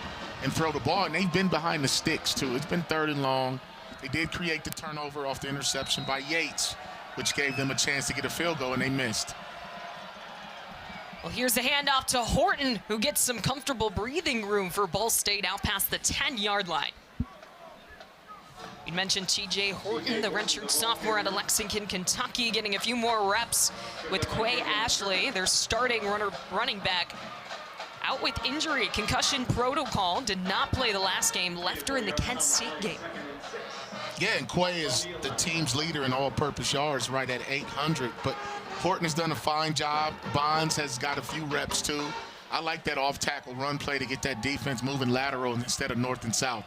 [SPEAKER 2] and throw the ball, and they've been behind the sticks, too. It's been 3rd and long. They did create the turnover off the interception by Yates, which gave them a chance to get a field goal, and they missed.
[SPEAKER 1] Well, here's the handoff to Horton, who gets some comfortable breathing room for Ball State out past the 10-yard line. You mentioned T.J. Horton, the redshirt sophomore out of Lexington, Kentucky, getting a few more reps with Quay Ashley, their starting running back, out with injury, concussion protocol, did not play the last game, left her in the Kent State game.
[SPEAKER 2] Yeah, and Quay is the team's leader in all-purpose yards, right at 800. But Horton has done a fine job. Bonds has got a few reps, too. I like that off-tackle run play to get that defense moving lateral instead of north and south.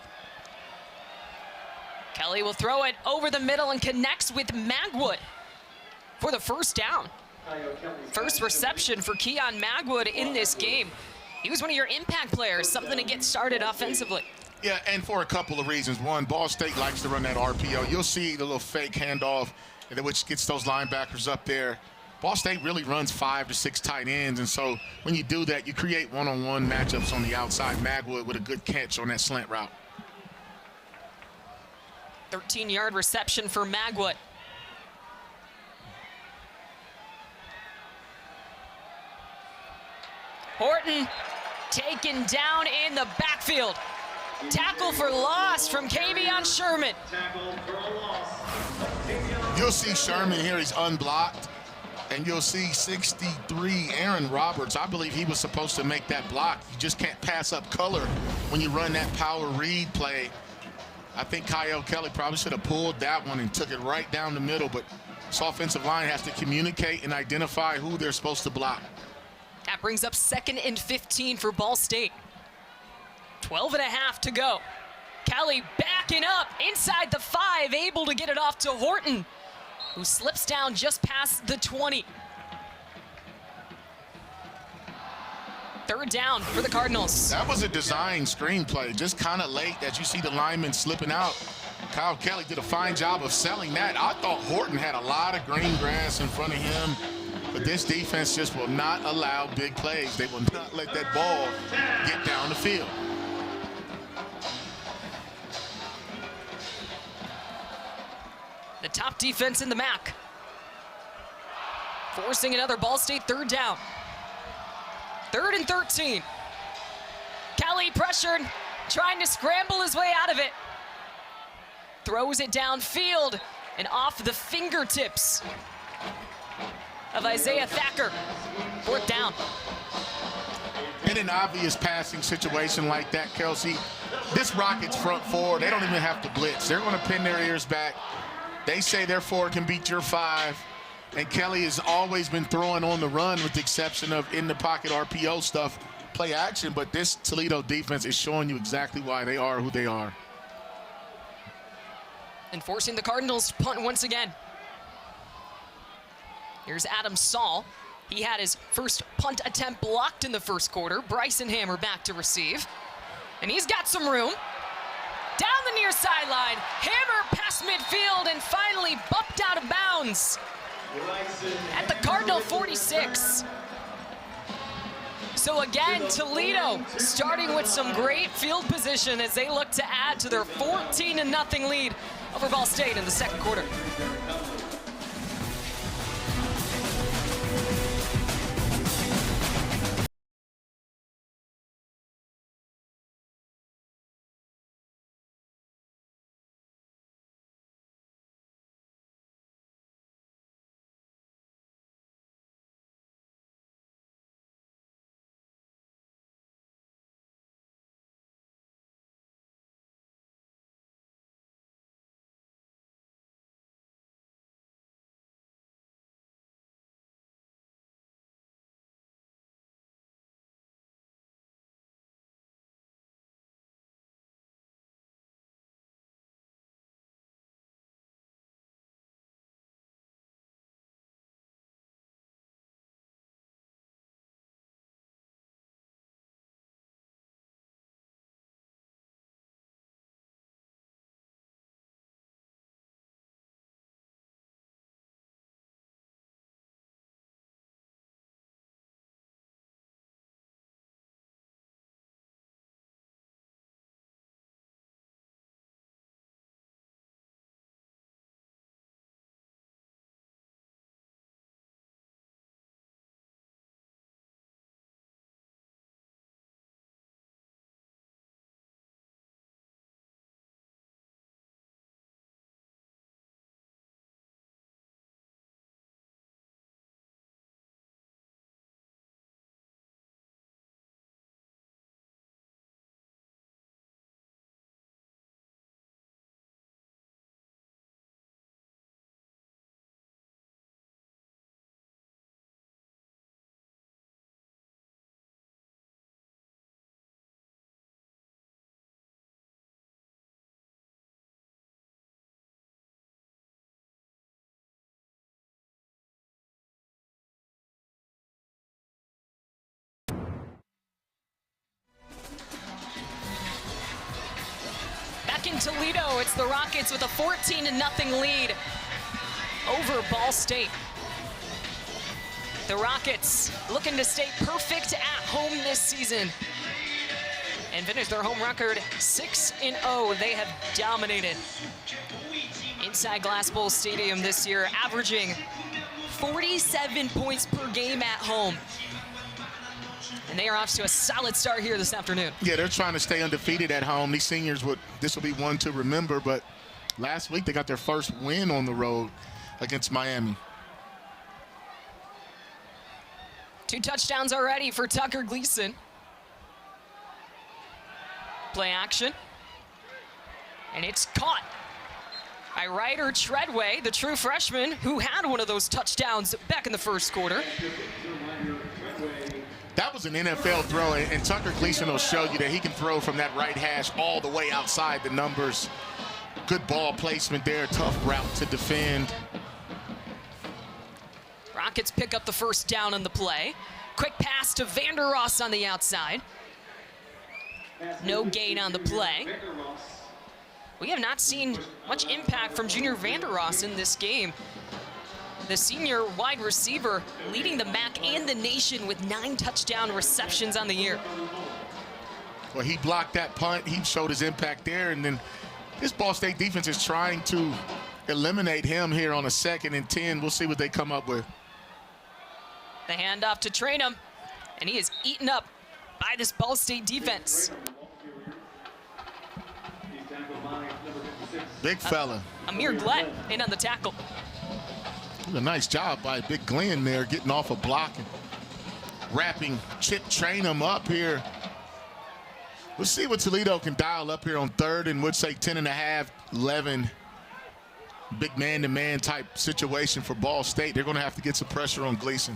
[SPEAKER 1] Kelly will throw it over the middle and connects with Magwood for the first down. First reception for Keon Magwood in this game. He was one of your impact players, something to get started offensively.
[SPEAKER 2] Yeah, and for a couple of reasons. One, Ball State likes to run that RPO. You'll see the little fake handoff, which gets those linebackers up there. Ball State really runs 5 to 6 tight ends, and so when you do that, you create one-on-one matchups on the outside. Magwood with a good catch on that slant route.
[SPEAKER 1] 13-yard reception for Magwood. Horton taken down in the backfield. Tackle for loss from Kavion Sherman.
[SPEAKER 2] You'll see Sherman here, he's unblocked. And you'll see 63, Aaron Roberts. I believe he was supposed to make that block. You just can't pass up color when you run that power read play. I think Kyle Kelly probably should have pulled that one and took it right down the middle, but this offensive line has to communicate and identify who they're supposed to block.
[SPEAKER 1] That brings up 2nd and 15 for Ball State. 12 and a half to go. Kelly back backing up inside the 5, able to get it off to Horton, who slips down just past the 20. Third down for the Cardinals.
[SPEAKER 2] That was a design screenplay, just kind of late that you see the lineman slipping out. Kyle Kelly did a fine job of selling that. I thought Horton had a lot of green grass in front of him, but this defense just will not allow big plays. They will not let that ball get down the field.
[SPEAKER 1] The top defense in the MAC, forcing another Ball State third down. 3rd and 13. Kelly pressured, trying to scramble his way out of it. Throws it downfield and off the fingertips of Isaiah Thacker. 4th down.
[SPEAKER 2] In an obvious passing situation like that, Kelsey, this Rockets front four, they don't even have to blitz. They're going to pin their ears back. They say their 4 can beat your 5. And Kelly has always been throwing on the run with the exception of in the pocket RPO stuff, play action. But this Toledo defense is showing you exactly why they are who they are.
[SPEAKER 1] And forcing the Cardinals to punt once again. Here's Adam Saul. He had his first punt attempt blocked in the first quarter. Bryson Hammer back to receive. And he's got some room. Down the near sideline. Hammer past midfield and finally bumped out of bounds at the Cardinal 46. So again, Toledo starting with some great field position as they look to add to their 14-0 lead over Ball State in the second quarter. In Toledo, it's the Rockets with a 14-0 lead over Ball State. The Rockets looking to stay perfect at home this season and finish their home record 6-0. They have dominated inside Glass Bowl Stadium this year, averaging 47 points per game at home. And they are off to a solid start here this afternoon.
[SPEAKER 2] Yeah, they're trying to stay undefeated at home. These seniors, this will be one to remember, but last week they got their first win on the road against Miami.
[SPEAKER 1] 2 touchdowns already for Tucker Gleason. Play action. And it's caught by Ryder Treadway, the true freshman who had one of those touchdowns back in the first quarter.
[SPEAKER 2] That was an NFL throw, and Tucker Gleason will show you that he can throw from that right hash all the way outside the numbers. Good ball placement there, tough route to defend.
[SPEAKER 1] Rockets pick up the first down on the play. Quick pass to Vander Ross on the outside. No gain on the play. We have not seen much impact from junior Vander Ross in this game. The senior wide receiver leading the MAC and the nation with 9 touchdown receptions on the year.
[SPEAKER 2] Well, he blocked that punt. He showed his impact there. And then this Ball State defense is trying to eliminate him here on a 2nd and 10. We'll see what they come up with.
[SPEAKER 1] The handoff to Trainum, and he is eaten up by this Ball State defense.
[SPEAKER 2] Big fella.
[SPEAKER 1] Amir Glenn in on the tackle.
[SPEAKER 2] A nice job by Big Glenn there, getting off a block and wrapping Chip Trainum up here. We'll see what Toledo can dial up here on 3rd and would say 10.5, 11. Big man-to-man type situation for Ball State. They're going to have to get some pressure on Gleason.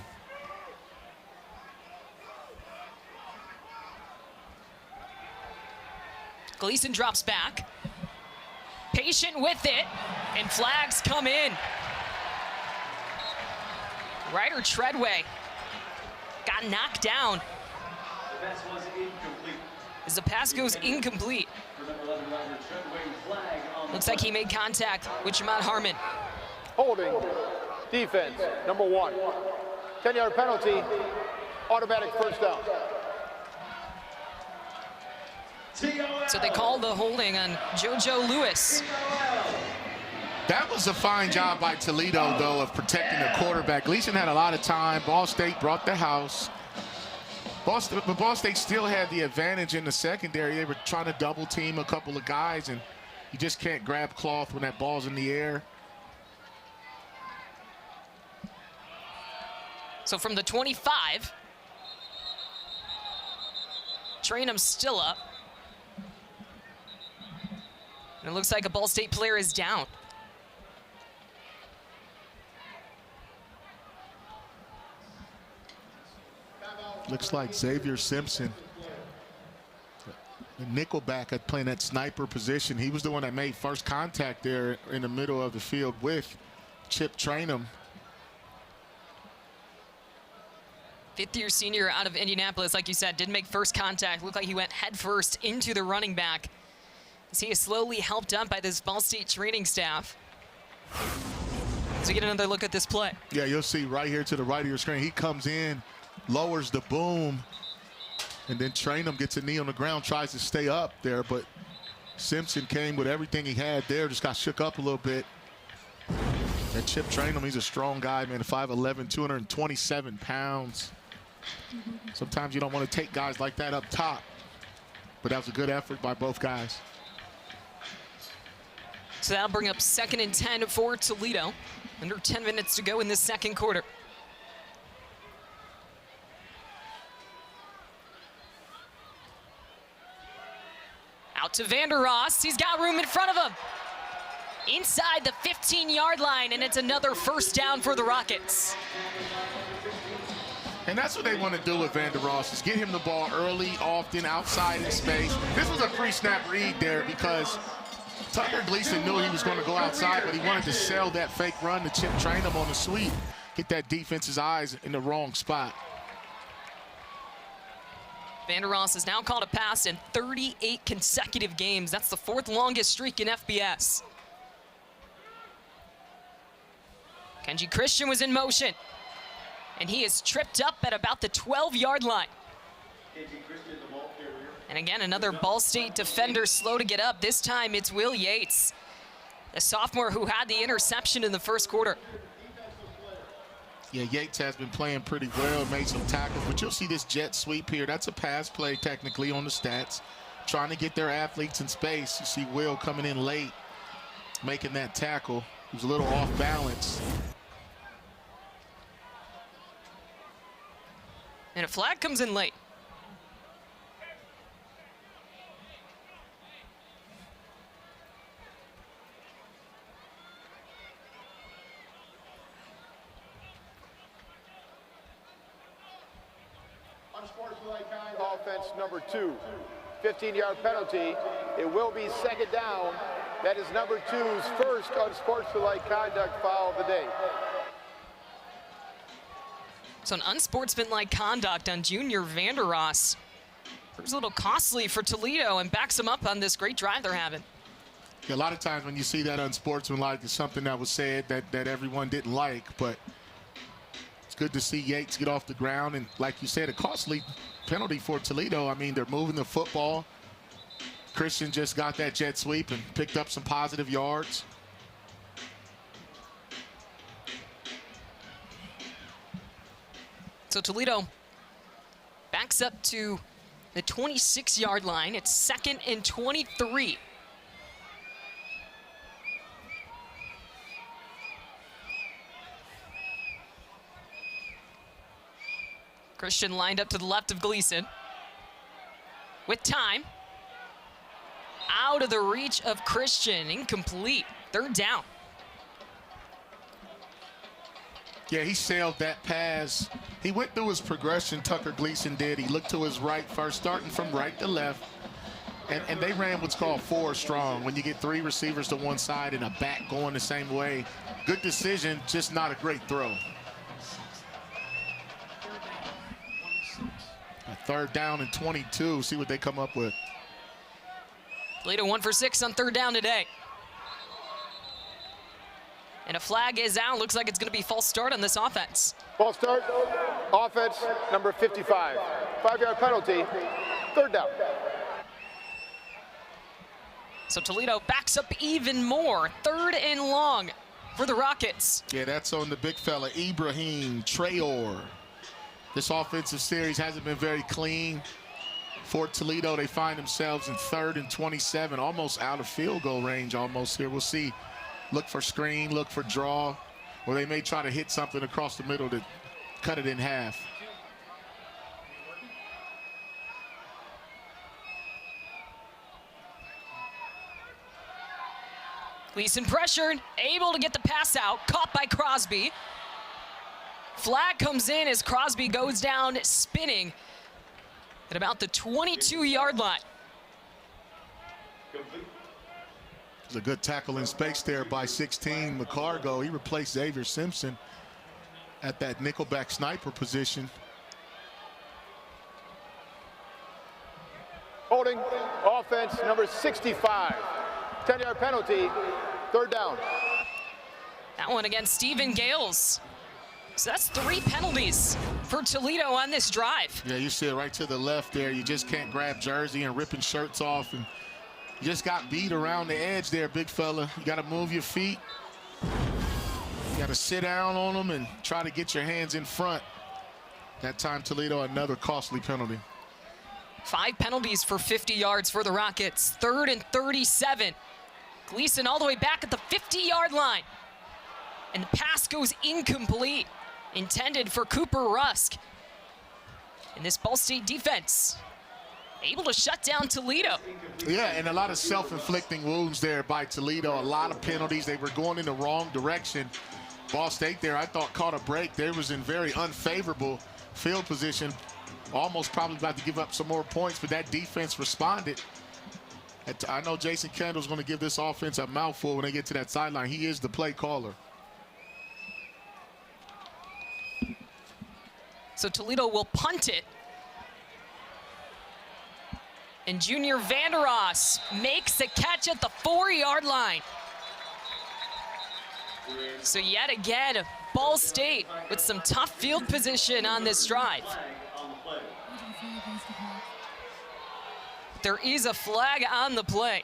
[SPEAKER 1] Gleason drops back. Patient with it, and flags come in. Ryder Treadway got knocked down as the pass goes incomplete. Looks like he made contact with Jamon Harmon.
[SPEAKER 3] Holding defense, number 1. 10-yard penalty, automatic first down.
[SPEAKER 1] So they call the holding on JoJo Lewis.
[SPEAKER 2] That was a fine job by Toledo, though, of protecting the quarterback. Gleason had a lot of time. Ball State brought the house. But Ball State still had the advantage in the secondary. They were trying to double team a couple of guys, and you just can't grab cloth when that ball's in the air.
[SPEAKER 1] So from the 25, Trainum's still up. And it looks like a Ball State player is down.
[SPEAKER 2] Looks like Xavier Simpson, the nickelback, playing that sniper position. He was the one that made first contact there in the middle of the field with Chip Trainum.
[SPEAKER 1] 5th-year senior out of Indianapolis, like you said, did make first contact. Looked like he went head first into the running back, as he is slowly helped up by this Ball State training staff. As we get another look at this play.
[SPEAKER 2] Yeah, you'll see right here to the right of your screen. He comes in, lowers the boom, and then Trainum gets a knee on the ground, tries to stay up there, but Simpson came with everything he had there, just got shook up a little bit. And Chip Trainum, he's a strong guy, man, 5'11", 227 pounds. Sometimes you don't want to take guys like that up top, but that was a good effort by both guys.
[SPEAKER 1] So that'll bring up 2nd and 10 for Toledo. Under 10 minutes to go in this second quarter. Out to Vander Ross. He's got room in front of him. Inside the 15-yard line, and it's another first down for the Rockets.
[SPEAKER 2] And that's what they want to do with Vander Ross, is get him the ball early, often, outside in space. This was a pre-snap read there because Tucker Gleason knew he was going to go outside, but he wanted to sell that fake run to Chip Trainum on the sweep, get that defense's eyes in the wrong spot.
[SPEAKER 1] Vander Ross has now called a pass in 38 consecutive games. That's the 4th longest streak in FBS. Kenji Christian was in motion, and he is tripped up at about the 12-yard line. And again, another Ball State defender slow to get up. This time it's Will Yates, the sophomore who had the interception in the first quarter.
[SPEAKER 2] Yeah, Yates has been playing pretty well, made some tackles, but you'll see this jet sweep here. That's a pass play technically on the stats, trying to get their athletes in space. You see Will coming in late, making that tackle. He was a little off balance.
[SPEAKER 1] And a flag comes in late.
[SPEAKER 3] Offense number 2, 15-yard penalty. It will be second down. That is number 2's first unsportsmanlike conduct foul of the day.
[SPEAKER 1] So an unsportsmanlike conduct on Junior Vander Ross. It was a little costly for Toledo and backs them up on this great drive they're having.
[SPEAKER 2] Yeah, a lot of times when you see that unsportsmanlike, it's something that was said that everyone didn't like, but it's good to see Yates get off the ground. And like you said, a costly penalty for Toledo. I mean, they're moving the football. Christian just got that jet sweep and picked up some positive yards.
[SPEAKER 1] So Toledo backs up to the 26-yard line. It's 2nd and 23. Christian lined up to the left of Gleason. With time. Out of the reach of Christian. Incomplete. 3rd down.
[SPEAKER 2] Yeah, he sailed that pass. He went through his progression, Tucker Gleason did. He looked to his right first, starting from right to left. And they ran what's called 4 strong. When you get 3 receivers to one side and a back going the same way. Good decision, just not a great throw. A 3rd down and 22. See what they come up with.
[SPEAKER 1] Toledo 1 for 6 on 3rd down today. And a flag is out. Looks like it's going to be false start on this offense.
[SPEAKER 3] False start. Offense number 55. 5-yard penalty. 3rd down.
[SPEAKER 1] So Toledo backs up even more. 3rd and long for the Rockets.
[SPEAKER 2] Yeah, that's on the big fella, Ibrahim Traore. This offensive series hasn't been very clean. For Toledo, they find themselves in 3rd and 27, almost out of field goal range almost here. We'll see. Look for screen, look for draw, or they may try to hit something across the middle to cut it in half.
[SPEAKER 1] Gleason pressured, able to get the pass out, caught by Crosby. Flag comes in as Crosby goes down spinning at about the 22-yard line.
[SPEAKER 2] It's a good tackle in space there by 16, McCargo. He replaced Xavier Simpson at that nickelback sniper position.
[SPEAKER 3] Holding. Offense number 65. 10-yard penalty. 3rd down.
[SPEAKER 1] That one against Stephen Gales. So that's 3 penalties for Toledo on this drive.
[SPEAKER 2] Yeah, you see it right to the left there. You just can't grab jersey and ripping shirts off. And you just got beat around the edge there, big fella. You got to move your feet. You got to sit down on them and try to get your hands in front. That time, Toledo, another costly penalty.
[SPEAKER 1] 5 penalties for 50 yards for the Rockets. 3rd and 37. Gleason all the way back at the 50-yard line. And the pass goes incomplete. Intended for Cooper Rusk. And this Ball State defense able to shut down Toledo.
[SPEAKER 2] Yeah, and a lot of self-inflicting wounds there by Toledo. A lot of penalties. They were going in the wrong direction. Ball State there, I thought, caught a break. They was in very unfavorable field position. Almost probably about to give up some more points, but that defense responded. I know Jason Kendall's going to give this offense a mouthful when they get to that sideline. He is the play caller.
[SPEAKER 1] So Toledo will punt it. And Junior Vander Ross makes the catch at the 4-yard line. So yet again, Ball State with some tough field position on this drive. There is a flag on the play.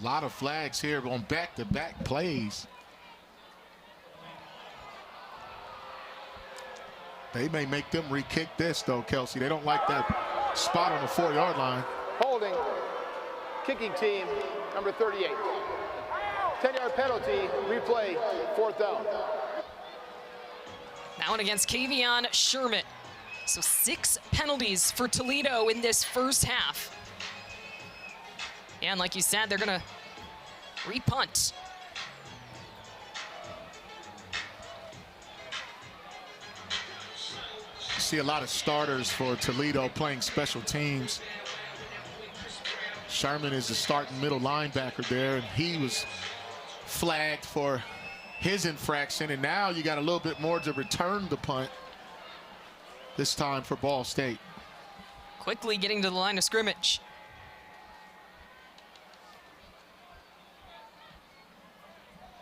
[SPEAKER 2] A lot of flags here going back-to-back plays. They may make them re-kick this, though, Kelsey. They don't like that spot on the 4-yard line.
[SPEAKER 3] Holding. Kicking team, number 38. 10-yard penalty, replay, 4th down.
[SPEAKER 1] That one against Kavion Sherman. So 6 penalties for Toledo in this first half. And like you said, they're going to re-punt.
[SPEAKER 2] see a lot of starters for Toledo playing special teams. Sherman is the starting middle linebacker there, and he was flagged for his infraction, and now you got a little bit more to return the punt this time for Ball State.
[SPEAKER 1] Quickly getting to the line of scrimmage.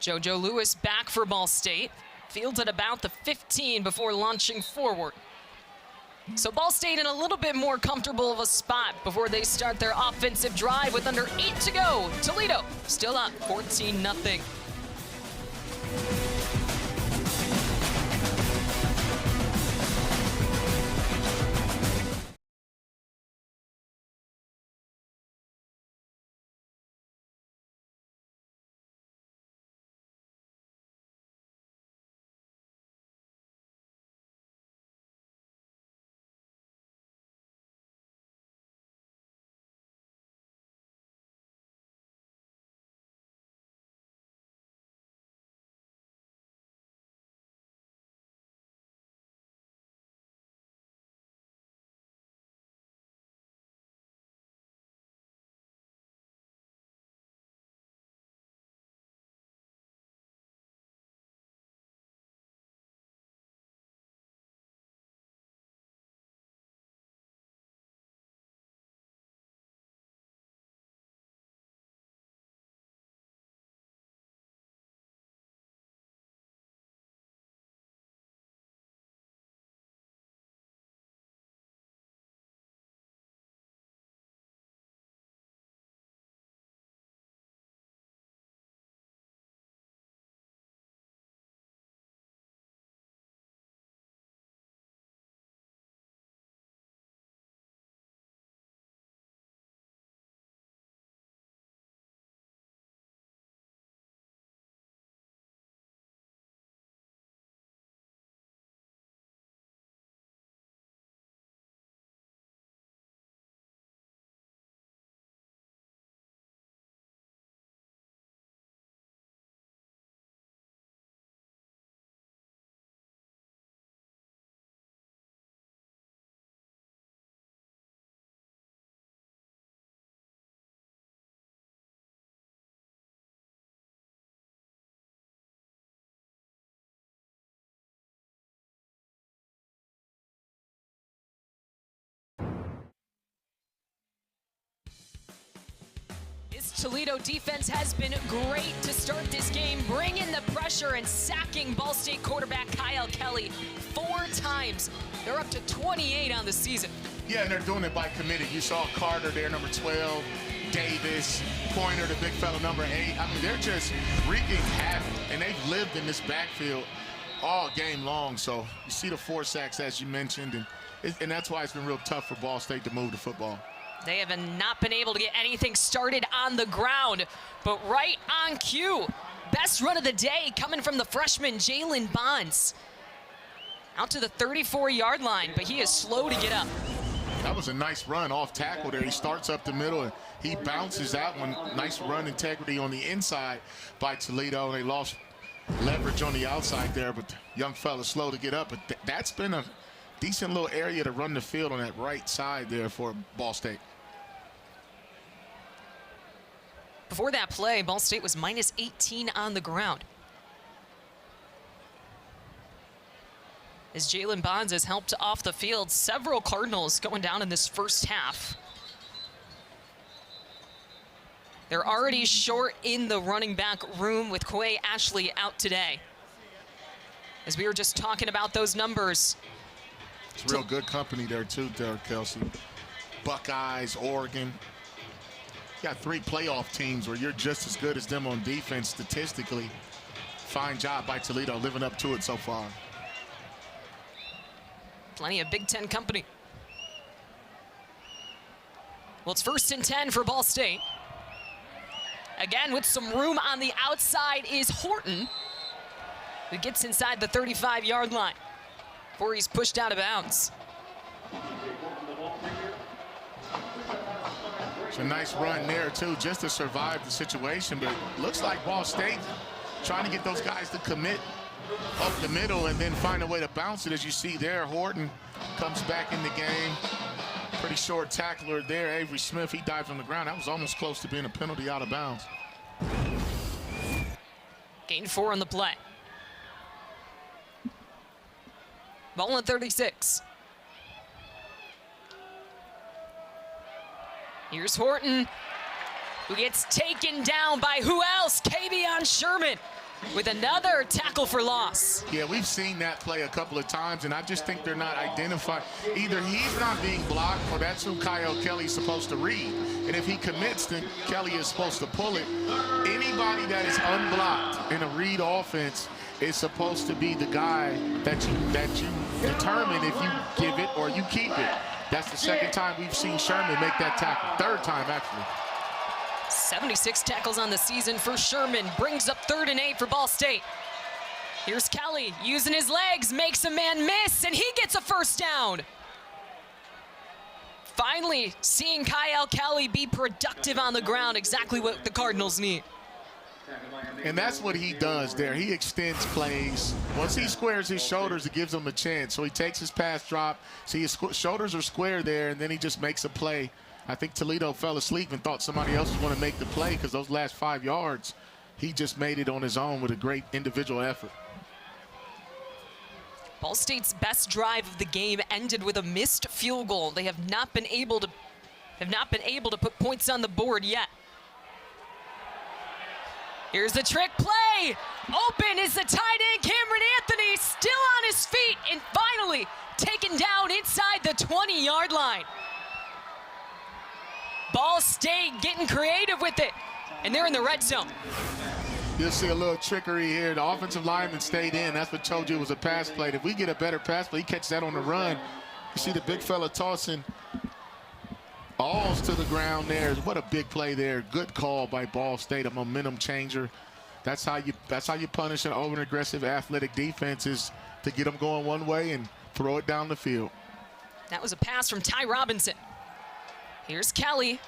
[SPEAKER 1] JoJo Lewis back for Ball State. Fields at about the 15 before launching forward. So Ball State in a little bit more comfortable of a spot before they start their offensive drive with under 8 to go. Toledo still up 14-0. Toledo defense has been great to start this game, bringing the pressure and sacking Ball State quarterback Kyle Kelly 4 times. They're up to 28 on the season.
[SPEAKER 2] Yeah, and they're doing it by committee. You saw Carter there, number 12, Davis, Pointer, the big fellow, number 8. I mean, they're just wreaking havoc, and they've lived in this backfield all game long. So you see the 4 sacks, as you mentioned, and that's why it's been real tough for Ball State to move the football.
[SPEAKER 1] They have not been able to get anything started on the ground, but right on cue. Best run of the day coming from the freshman, Jalen Bonds. Out to the 34-yard line, but he is slow to get up.
[SPEAKER 2] That was a nice run off tackle there. He starts up the middle, and he bounces that one. Nice run integrity on the inside by Toledo. They lost leverage on the outside there, but the young fella slow to get up. But that's been a decent little area to run the field on that right side there for Ball State.
[SPEAKER 1] Before that play, Ball State was minus 18 on the ground. As Jalen Bonds has helped off the field several Cardinals going down in this first half. They're already short in the running back room with Quay Ashley out today. As we were just talking about those numbers.
[SPEAKER 2] It's real good company there too, Derek Kelsey. Buckeyes, Oregon. You got 3 playoff teams where you're just as good as them on defense statistically. Fine job by Toledo living up to it so far.
[SPEAKER 1] Plenty of Big Ten company. Well, it's 1st and 10 for Ball State. Again, with some room on the outside is Horton, who gets inside the 35-yard line before he's pushed out of bounds.
[SPEAKER 2] It's a nice run there, too, just to survive the situation. But it looks like Ball State trying to get those guys to commit up the middle and then find a way to bounce it. As you see there, Horton comes back in the game. Pretty short tackler there, Avery Smith. He dives on the ground. That was almost close to being a penalty out of bounds.
[SPEAKER 1] Gain 4 on the play. Ball at 36. Here's Horton, who gets taken down by who else? Kavion Sherman with another tackle for loss.
[SPEAKER 2] Yeah, we've seen that play a couple of times, and I just think they're not identified. Either he's not being blocked, or that's who Kyle Kelly's supposed to read. And if he commits, then Kelly is supposed to pull it. Anybody that is unblocked in a read offense is supposed to be the guy that you determine if you give it or you keep it. That's the second time we've seen Sherman make that tackle. Third time, actually.
[SPEAKER 1] 76 tackles on the season for Sherman. Brings up 3rd and 8 for Ball State. Here's Kelly using his legs, makes a man miss, and he gets a first down. Finally, seeing Kyle Kelly be productive on the ground, exactly what the Cardinals need.
[SPEAKER 2] And that's what he does there. He extends plays. Once he squares his shoulders, it gives him a chance. So he takes his pass drop. See, his shoulders are square there, and then he just makes a play. I think Toledo fell asleep and thought somebody else was going to make the play, because those last 5 yards, he just made it on his own with a great individual effort.
[SPEAKER 1] Ball State's best drive of the game ended with a missed field goal. They have not been able to put points on the board yet. Here's the trick play. Open is the tight end, Cameron Anthony, still on his feet, and finally taken down inside the 20-yard line. Ball State getting creative with it, and they're in the red zone.
[SPEAKER 2] You'll see a little trickery here. The offensive lineman stayed in. That's what told you it was a pass play. If we get a better pass play, he catches that on the run. You see the big fella tossing Alls to the ground there. What a big play there. Good call by Ball State, a momentum changer. That's how you punish an over-aggressive athletic defense, is to get them going one way and throw it down the field.
[SPEAKER 1] That was a pass from Ty Robinson. Here's Kelly.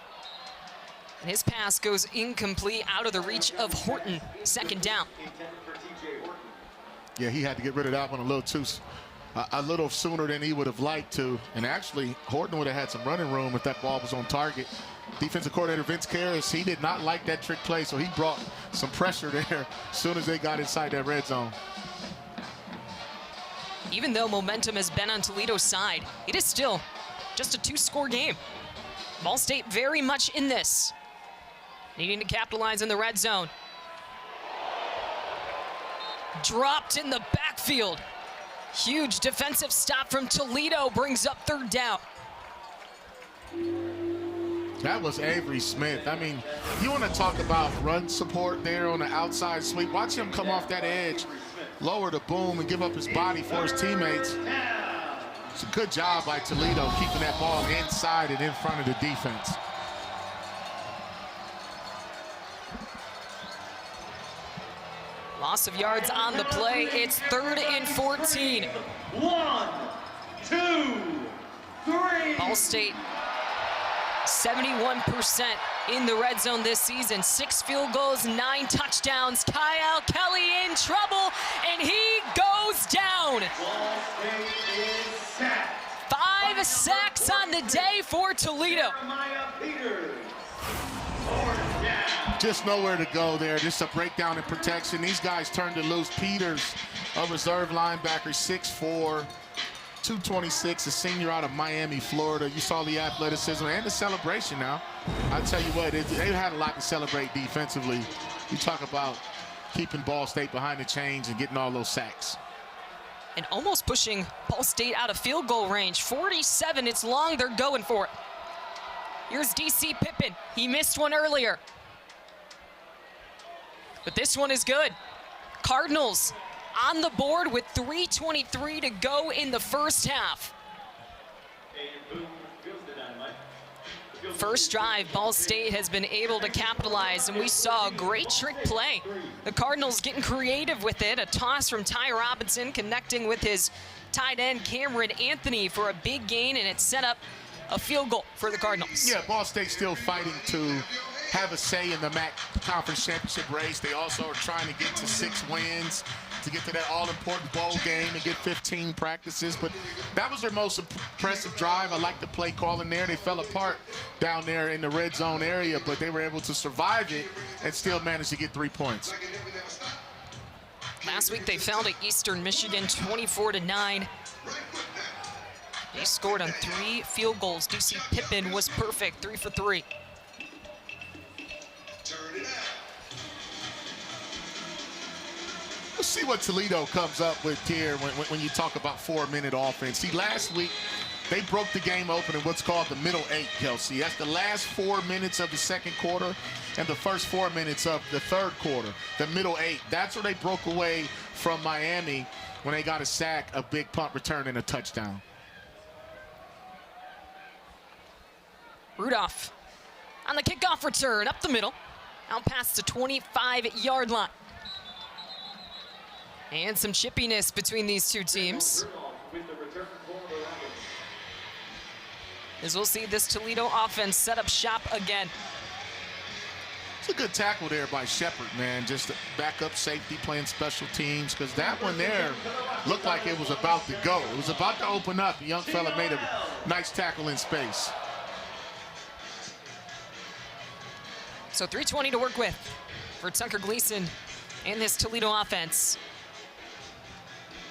[SPEAKER 1] And his pass goes incomplete, out of the reach of Horton. 2nd down.
[SPEAKER 2] Yeah, he had to get rid of that one a little sooner than he would have liked to. And actually, Horton would have had some running room if that ball was on target. Defensive coordinator Vince Karras, he did not like that trick play, so he brought some pressure there as soon as they got inside that red zone.
[SPEAKER 1] Even though momentum has been on Toledo's side, it is still just a 2-score game. Ball State very much in this, needing to capitalize in the red zone. Dropped in the backfield. Huge defensive stop from Toledo brings up 3rd down.
[SPEAKER 2] That was Avery Smith. I mean, you want to talk about run support there on the outside sweep. Watch him come off that edge, lower the boom, and give up his body for his teammates. It's a good job by Toledo keeping that ball inside and in front of the defense.
[SPEAKER 1] Loss of yards on the play. It's 3rd and 14.
[SPEAKER 4] 1, 2, 3.
[SPEAKER 1] Ball State 71% in the red zone this season. 6 field goals, 9 touchdowns. Kyle Kelly in trouble, and he goes down. 5 sacks on the day for Toledo.
[SPEAKER 2] Just nowhere to go there. Just a breakdown in protection. These guys turned it loose. Peters, a reserve linebacker, 6'4", 226, a senior out of Miami, Florida. You saw the athleticism and the celebration now. I tell you what, they had a lot to celebrate defensively. You talk about keeping Ball State behind the chains and getting all those sacks.
[SPEAKER 1] And almost pushing Ball State out of field goal range. 47, it's long, they're going for it. Here's DC Pippin. He missed one earlier. But this one is good. Cardinals on the board with 3:23 to go in the first half. First drive, Ball State has been able to capitalize, and we saw a great trick play. The Cardinals getting creative with it. A toss from Ty Robinson connecting with his tight end Cameron Anthony for a big gain, and it set up a field goal for the Cardinals.
[SPEAKER 2] Yeah, Ball State still fighting to have a say in the MAC Conference Championship race. They also are trying to get to 6 wins to get to that all-important bowl game and get 15 practices. But that was their most impressive drive. I like the play calling there. They fell apart down there in the red zone area, but they were able to survive it and still manage to get 3 points.
[SPEAKER 1] Last week they fell to Eastern Michigan 24-9. They scored on 3 field goals. DC Pippin was perfect, 3 for 3.
[SPEAKER 2] Let's see what Toledo comes up with here when you talk about 4-minute offense. See, last week they broke the game open in what's called the middle 8, Kelsey. That's the last 4 minutes of the second quarter and the first 4 minutes of the third quarter, the middle 8. That's where they broke away from Miami when they got a sack, a big punt return, and a touchdown.
[SPEAKER 1] Rudolph on the kickoff return, up the middle, out past the 25-yard line. And some chippiness between these two teams, as we'll see this Toledo offense set up shop again.
[SPEAKER 2] It's a good tackle there by Shepard, man. Just a backup safety playing special teams, because that one there looked like it was about to go. It was about to open up. The young fella made a nice tackle in space.
[SPEAKER 1] So 3:20 to work with for Tucker Gleason and this Toledo offense.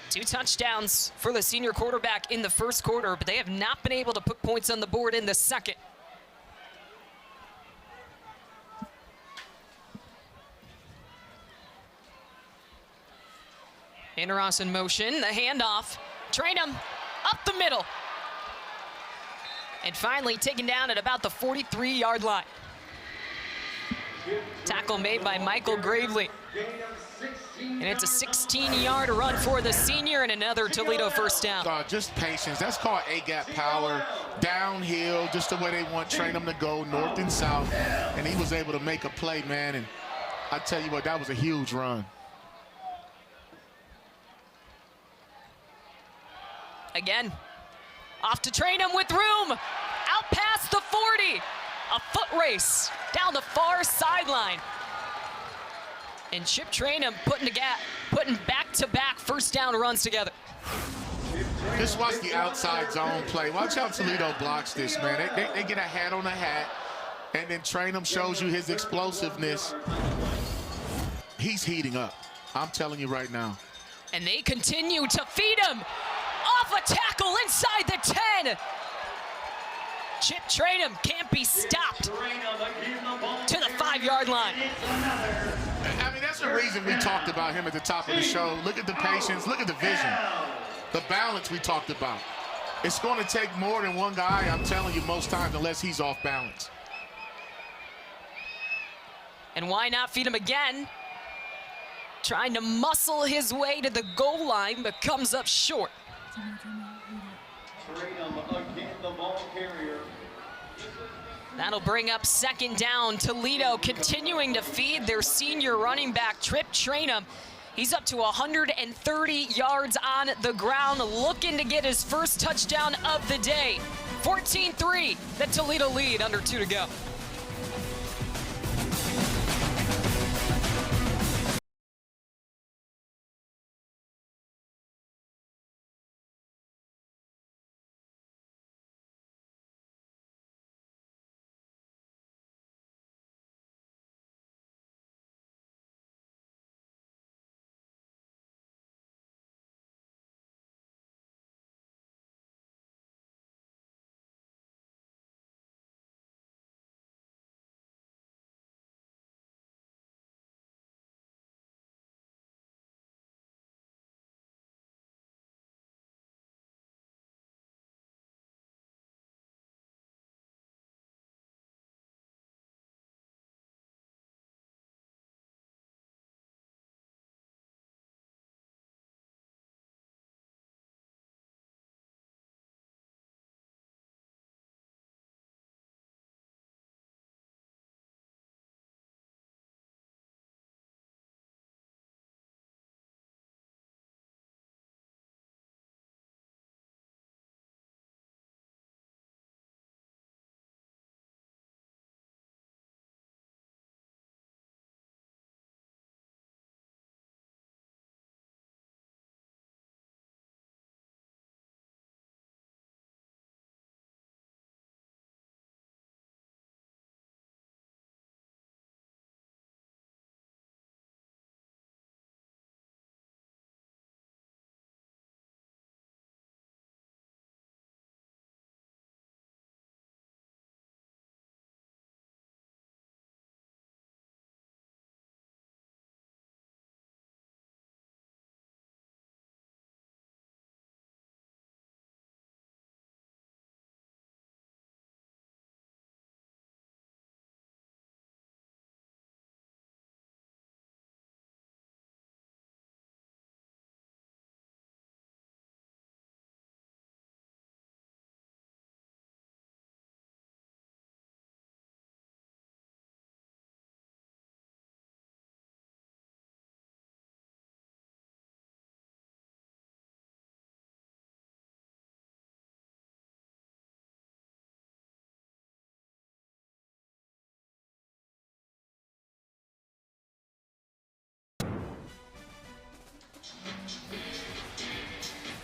[SPEAKER 1] 2 touchdowns for the senior quarterback in the first quarter, but they have not been able to put points on the board in the second. Interos in motion, the handoff, train him up the middle. And finally taken down at about the 43-yard line. Tackle made by Michael Gravely. And it's a 16-yard run for the senior and another Toledo first down.
[SPEAKER 2] Just patience. That's called A-gap power. Downhill, just the way they want train them to go, north and south. And he was able to make a play, man. And I tell you what, that was a huge run.
[SPEAKER 1] Again, off to train him with room. Out past the 40. A foot race down the far sideline. And Chip Trainham putting back-to-back first down runs together.
[SPEAKER 2] Just watch the outside zone play. Watch how Toledo blocks this, man. They get a hat on a hat, and then Trainham shows you his explosiveness. He's heating up. I'm telling you right now.
[SPEAKER 1] And they continue to feed him. Off a tackle inside the 10. Chip Trainham can't be stopped to the 5-yard line.
[SPEAKER 2] I mean, that's the reason we talked about him at the top of the show. Look at the patience, look at the vision, the balance we talked about. It's going to take more than one guy, I'm telling you, most times, unless he's off balance.
[SPEAKER 1] And why not feed him again? Trying to muscle his way to the goal line, but comes up short. That'll bring up second down. Toledo continuing to feed their senior running back, Trip Trainham. He's up to 130 yards on the ground, looking to get his first touchdown of the day. 14-3, the Toledo lead, under 2 to go.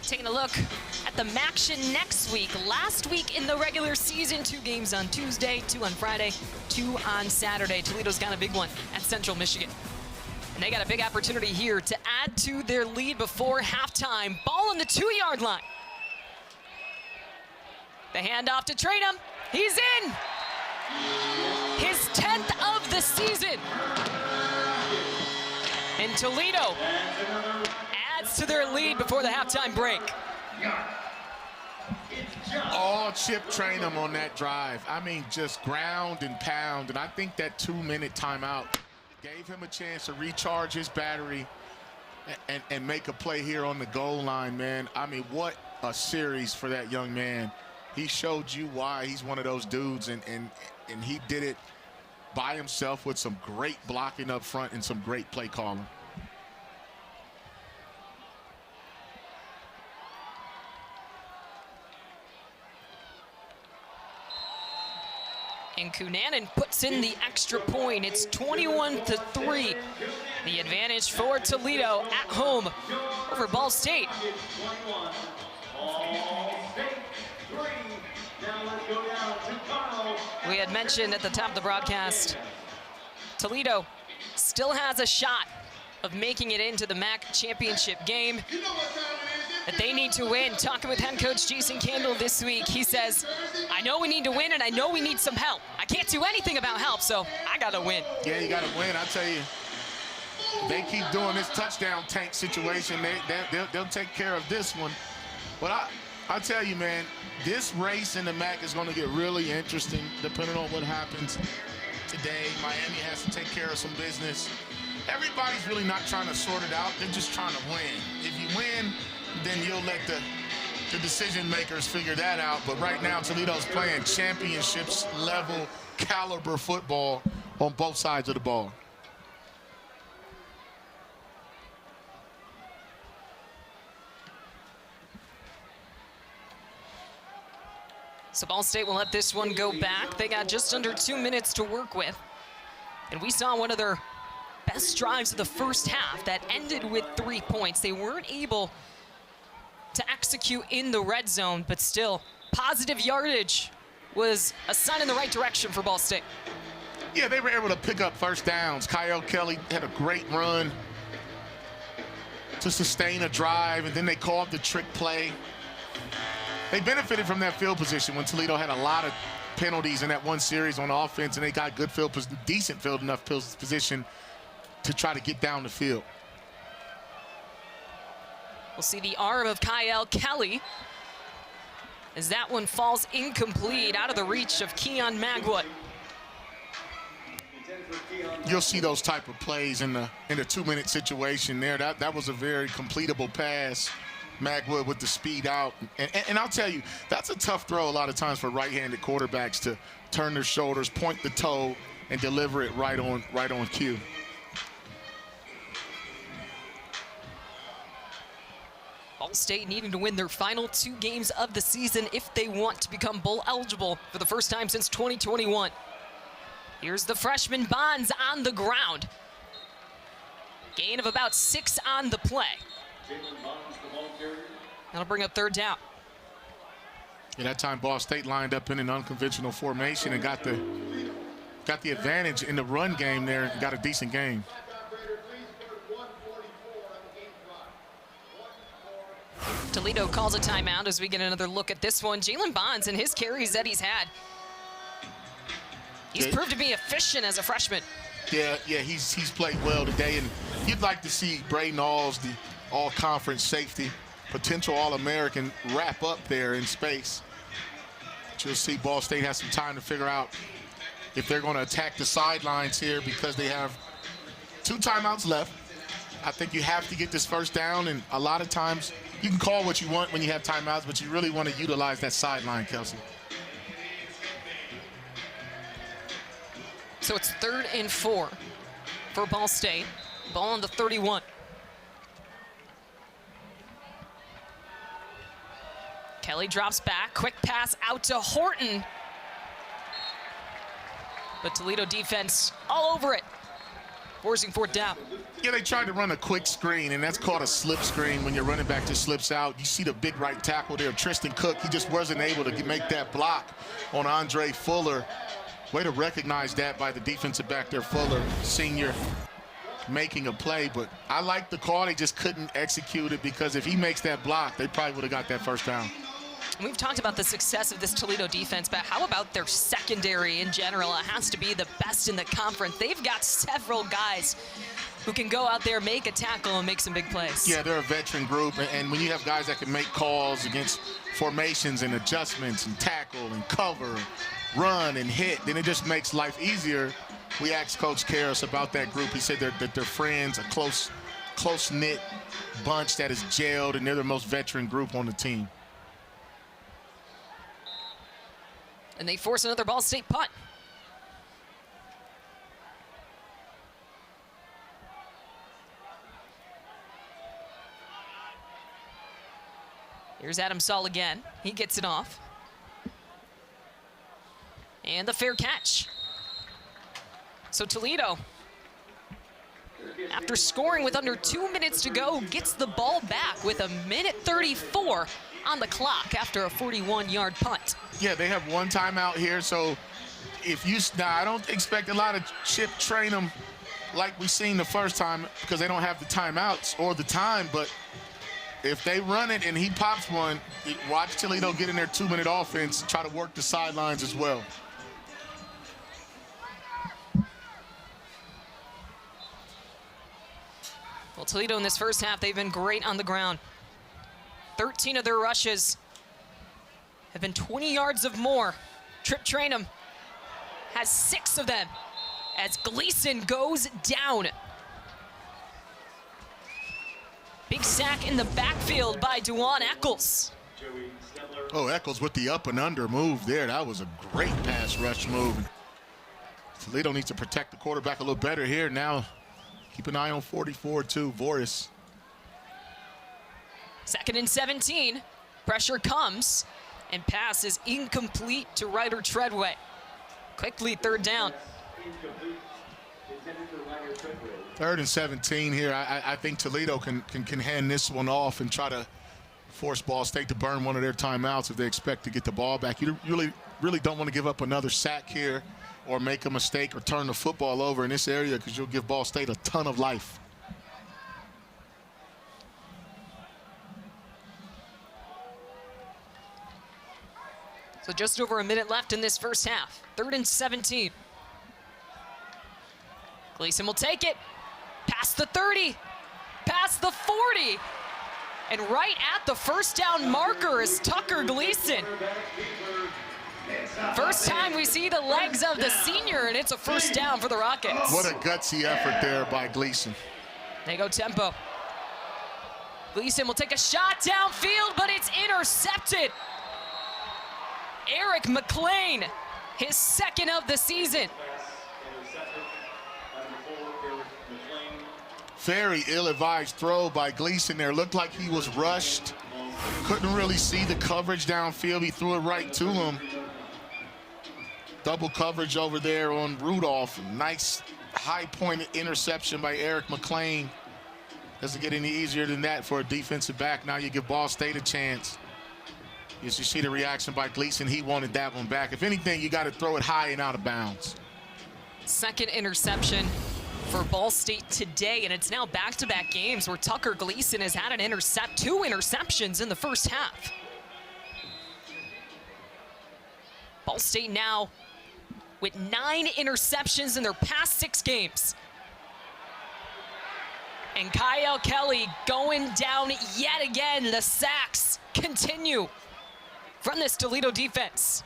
[SPEAKER 1] Taking a look at the MACtion next week. Last week in the regular season, 2 games on Tuesday, 2 on Friday, 2 on Saturday. Toledo's got a big one at Central Michigan. And they got a big opportunity here to add to their lead before halftime. Ball on the 2-yard line. The handoff to Trainum. He's in. His 10th of the season. And Toledo adds to their lead before the halftime break.
[SPEAKER 2] All Chip Trainum on that drive. I mean, just ground and pound. And I think that 2-minute timeout gave him a chance to recharge his battery and make a play here on the goal line, man. I mean, what a series for that young man. He showed you why he's one of those dudes, and he did it by himself with some great blocking up front and some great play calling.
[SPEAKER 1] And Cunanan puts in the extra point. It's 21-3. The advantage for Toledo at home over Ball State. We had mentioned at the top of the broadcast, Toledo still has a shot of making it into the MAC championship game that they need to win. Talking with head coach Jason Candle this week, he says, I know we need to win and I know we need some help. I can't do anything about help, so I gotta win.
[SPEAKER 2] Yeah, you gotta win. I tell you, they keep doing this touchdown tank situation. They'll take care of this one. But I tell you, man, this race in the MAC is going to get really interesting depending on what happens today. Miami has to take care of some business. Everybody's really not trying to sort it out. They're just trying to win. If you win, then you'll let the decision makers figure that out. But right now, Toledo's playing championships level caliber football on both sides of the ball.
[SPEAKER 1] So Ball State will let this one go back. They got just under 2 minutes to work with. And we saw one of their best drives of the first half that ended with 3 points. They weren't able to execute in the red zone, but still, positive yardage was a sign in the right direction for Ball State.
[SPEAKER 2] Yeah, they were able to pick up first downs. Kyle Kelly had a great run to sustain a drive, and then they called the trick play. They benefited from that field position when Toledo had a lot of penalties in that one series on offense, and they got good decent field enough position to try to get down the field.
[SPEAKER 1] We'll see the arm of Kyle Kelly as that one falls incomplete, out of the reach of Keon Magwood.
[SPEAKER 2] You'll see those type of plays in the 2-minute situation there. That was a very completable pass. Magwood with the speed out. And I'll tell you, that's a tough throw a lot of times for right-handed quarterbacks to turn their shoulders, point the toe, and deliver it right on cue.
[SPEAKER 1] Ball State needing to win their final 2 games of the season if they want to become bowl eligible for the first time since 2021. Here's the freshman Bonds on the ground. Gain of about 6 on the play. That'll bring up 3rd down.
[SPEAKER 2] Yeah, that time Ball State lined up in an unconventional formation and got the advantage in the run game there and got a decent game.
[SPEAKER 1] Toledo calls a timeout as we get another look at this one. Jalen Bonds and his carries that he's had. He's proved to be efficient as a freshman.
[SPEAKER 2] Yeah, he's played well today, and you'd like to see Braden Alls, the all-conference safety, potential All-American, wrap up there in space. But you'll see Ball State has some time to figure out if they're going to attack the sidelines here because they have 2 timeouts left. I think you have to get this first down, and a lot of times you can call what you want when you have timeouts, but you really want to utilize that sideline, Kelsey.
[SPEAKER 1] So it's 3rd and 4 for Ball State. Ball on the 31. Kelly drops back, quick pass out to Horton. But Toledo defense all over it. forcing fourth down.
[SPEAKER 2] Yeah, they tried to run a quick screen, and that's called a slip screen when your running back just slips out. You see the big right tackle there, Tristan Cook. He just wasn't able to make that block on Andre Fuller. Way to recognize that by the defensive back there, Fuller, senior, making a play. But I like the call. They just couldn't execute it, because if he makes that block, they probably would have got that first down.
[SPEAKER 1] We've talked about the success of this Toledo defense, but how about their secondary in general? It has to be the best in the conference. They've got several guys who can go out there, make a tackle, and make some big plays.
[SPEAKER 2] Yeah, they're a veteran group, and when you have guys that can make calls against formations and adjustments and tackle and cover, run and hit, then it just makes life easier. We asked Coach Karras about that group. He said that they're friends, a close-knit bunch that is gelled, and they're the most veteran group on the team.
[SPEAKER 1] And they force another Ball State punt. Here's Adam Saul again. He gets it off. And the fair catch. So Toledo, after scoring with under 2 minutes to go, gets the ball back with 1:34 on the clock after a 41-yard punt.
[SPEAKER 2] Yeah, they have one timeout here, so if you now, I don't expect a lot of Chip train them like we seen the first time, because they don't have the timeouts or the time, but if they run it and he pops one, watch Toledo get in their 2-minute offense, try to work the sidelines as well.
[SPEAKER 1] Well, Toledo in this first half, they've been great on the ground. 13 of their rushes have been 20 yards or more. Trip Trainum has 6 of them as Gleason goes down. Big sack in the backfield by Duan Eccles.
[SPEAKER 2] Oh, Eccles with the up and under move there. That was a great pass rush move. Toledo needs to protect the quarterback a little better here. Now, keep an eye on 44 too, Voris.
[SPEAKER 1] 2nd and 17. Pressure comes, and pass is incomplete to Ryder Treadway. Quickly, 3rd down.
[SPEAKER 2] 3rd and 17 here. I think Toledo can hand this one off and try to force Ball State to burn one of their timeouts if they expect to get the ball back. You really don't want to give up another sack here or make a mistake or turn the football over in this area, because you'll give Ball State a ton of life.
[SPEAKER 1] So just over a minute left in this first half. 3rd and 17. Gleason will take it. Past the 30. Past the 40. And right at the first down marker is Tucker Gleason. First time we see the legs of the senior, and it's a first down for the Rockets.
[SPEAKER 2] What a gutsy effort there by Gleason.
[SPEAKER 1] They go tempo. Gleason will take a shot downfield, but it's intercepted. Eric McLean, his 2nd of the season.
[SPEAKER 2] Very ill-advised throw by Gleason there. Looked like he was rushed. Couldn't really see the coverage downfield. He threw it right to him. Double coverage over there on Rudolph. Nice high-pointed interception by Eric McLean. Doesn't get any easier than that for a defensive back. Now you give Ball State a chance. As you see the reaction by Gleason, he wanted that one back. If anything, you got to throw it high and out of bounds.
[SPEAKER 1] 2nd interception for Ball State today, and it's now back-to-back games where Tucker Gleason has had 2 interceptions in the first half. Ball State now with 9 interceptions in their past 6 games. And Kyle Kelly going down yet again. The sacks continue from this Toledo defense.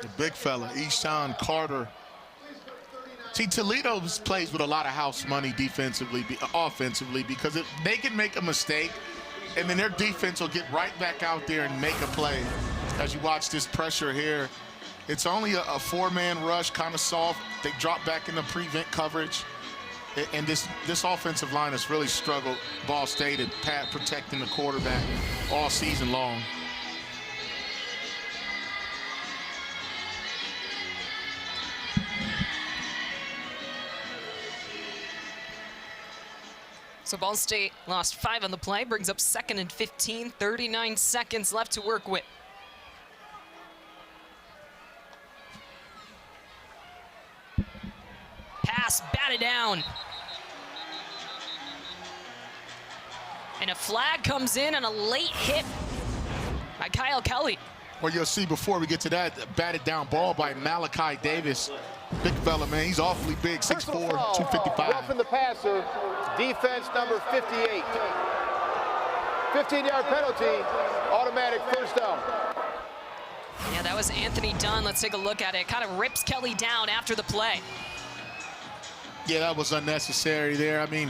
[SPEAKER 2] The big fella, Eshawn Carter. See, Toledo plays with a lot of house money defensively, offensively, because they can make a mistake, and then their defense will get right back out there and make a play. As you watch this pressure here, it's only a 4-man rush, kind of soft. They drop back in the prevent coverage. And this offensive line has really struggled, Ball State, at protecting the quarterback all season long.
[SPEAKER 1] So Ball State lost 5 on the play, brings up 2nd and 15, 39 seconds left to work with. Pass batted down. And a flag comes in on a late hit by Kyle Kelly.
[SPEAKER 2] Well, you'll see before we get to that, batted down ball by Malachi Davis. Big fella, man. He's awfully big, 6'4", 255.
[SPEAKER 3] Roughing the passer, defense number 58. 15-yard penalty, automatic first down.
[SPEAKER 1] Yeah, that was Anthony Dunn. Let's take a look at it. Kind of rips Kelly down after the play.
[SPEAKER 2] Yeah, that was unnecessary there. I mean,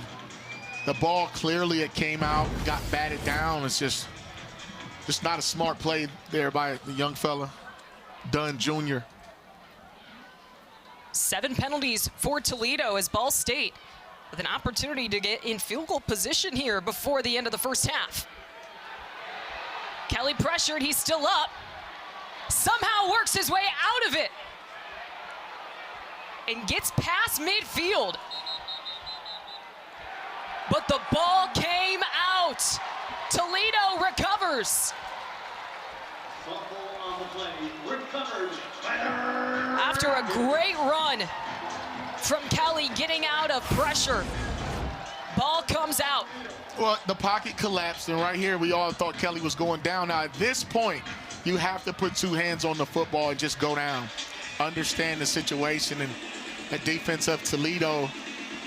[SPEAKER 2] the ball clearly it came out, got batted down. It's just not a smart play there by the young fella, Dunn Jr.
[SPEAKER 1] 7 penalties for Toledo as Ball State with an opportunity to get in field goal position here before the end of the first half. Kelly pressured, he's still up. Somehow works his way out of it and gets past midfield. But the ball came out. Toledo recovers.
[SPEAKER 4] Fumble on the play, recovered.
[SPEAKER 1] After a great run from Kelly getting out of pressure, ball comes out.
[SPEAKER 2] Well, the pocket collapsed, and right here we all thought Kelly was going down. Now at this point, you have to put 2 hands on the football and just go down. Understand the situation, and the defense of Toledo,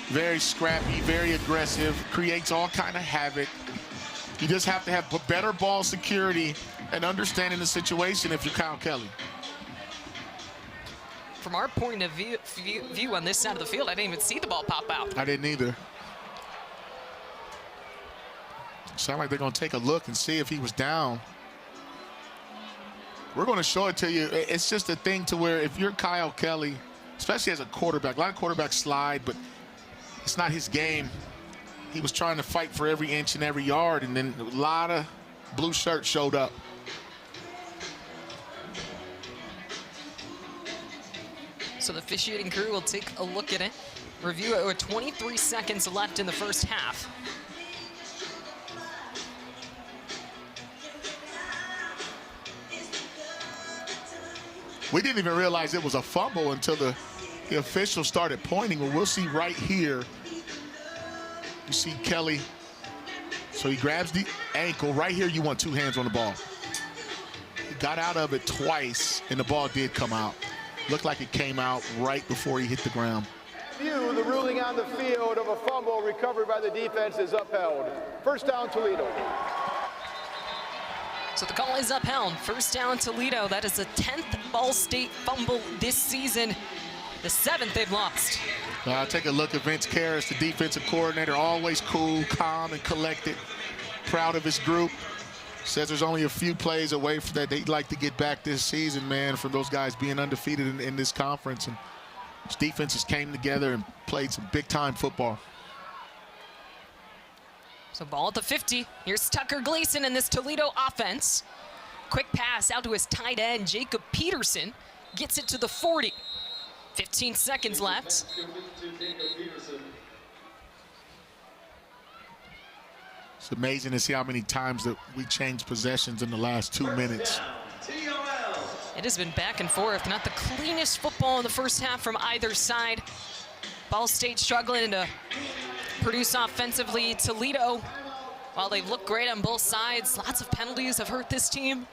[SPEAKER 2] very scrappy, very aggressive, creates all kind of havoc. You just have to have better ball security and understanding the situation if you're Kyle Kelly.
[SPEAKER 1] From our point of view on this side of the field, I didn't even see the ball pop out.
[SPEAKER 2] I didn't either. Sound like they're going to take a look and see if he was down. We're going to show it to you. It's just a thing to where if you're Kyle Kelly, especially as a quarterback, a lot of quarterbacks slide, but it's not his game. He was trying to fight for every inch and every yard, and then a lot of blue shirts showed up.
[SPEAKER 1] So the officiating crew will take a look at it, review it with 23 seconds left in the first half.
[SPEAKER 2] We didn't even realize it was a fumble until the official started pointing. Well, we'll see right here. You see Kelly. So he grabs the ankle. Right here, you want 2 hands on the ball. He got out of it twice, and the ball did come out. Looked like it came out right before he hit the ground.
[SPEAKER 3] The ruling on the field of a fumble recovered by the defense is upheld. First down, Toledo.
[SPEAKER 1] So the call is upheld. First down, Toledo. That is the 10th Ball State fumble this season. The 7th they've lost.
[SPEAKER 2] Take a look at Vince Karras, the defensive coordinator, always cool, calm, and collected. Proud of his group. Says there's only a few plays away from that they'd like to get back this season, man, from those guys being undefeated in this conference. And his defenses came together and played some big-time football.
[SPEAKER 1] So ball at the 50. Here's Tucker Gleason in this Toledo offense. Quick pass out to his tight end, Jacob Peterson. Gets it to the 40. 15 seconds left.
[SPEAKER 2] It's amazing to see how many times that we changed possessions in the last 2 minutes.
[SPEAKER 1] It has been back and forth. Not the cleanest football in the first half from either side. Ball State struggling to produce offensively. Toledo, while they've looked great on both sides, lots of penalties have hurt this team.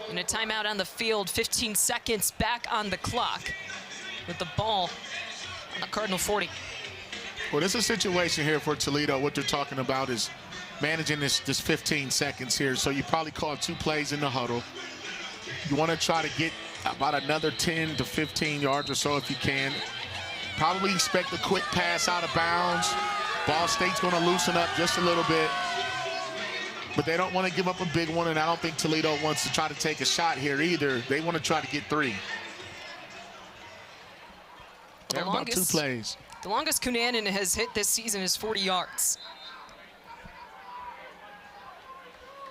[SPEAKER 1] And a timeout on the field, 15 seconds back on the clock with the ball on the Cardinal 40.
[SPEAKER 2] Well, there's a situation here for Toledo. What they're talking about is managing this 15 seconds here. So you probably call 2 plays in the huddle. You want to try to get about another 10 to 15 yards or so if you can. Probably expect a quick pass out of bounds. Ball State's going to loosen up just a little bit. But they don't want to give up a big one, and I don't think Toledo wants to try to take a shot here either. They want to try to get 3. They're about 2 plays.
[SPEAKER 1] The longest Cunanan has hit this season is 40 yards.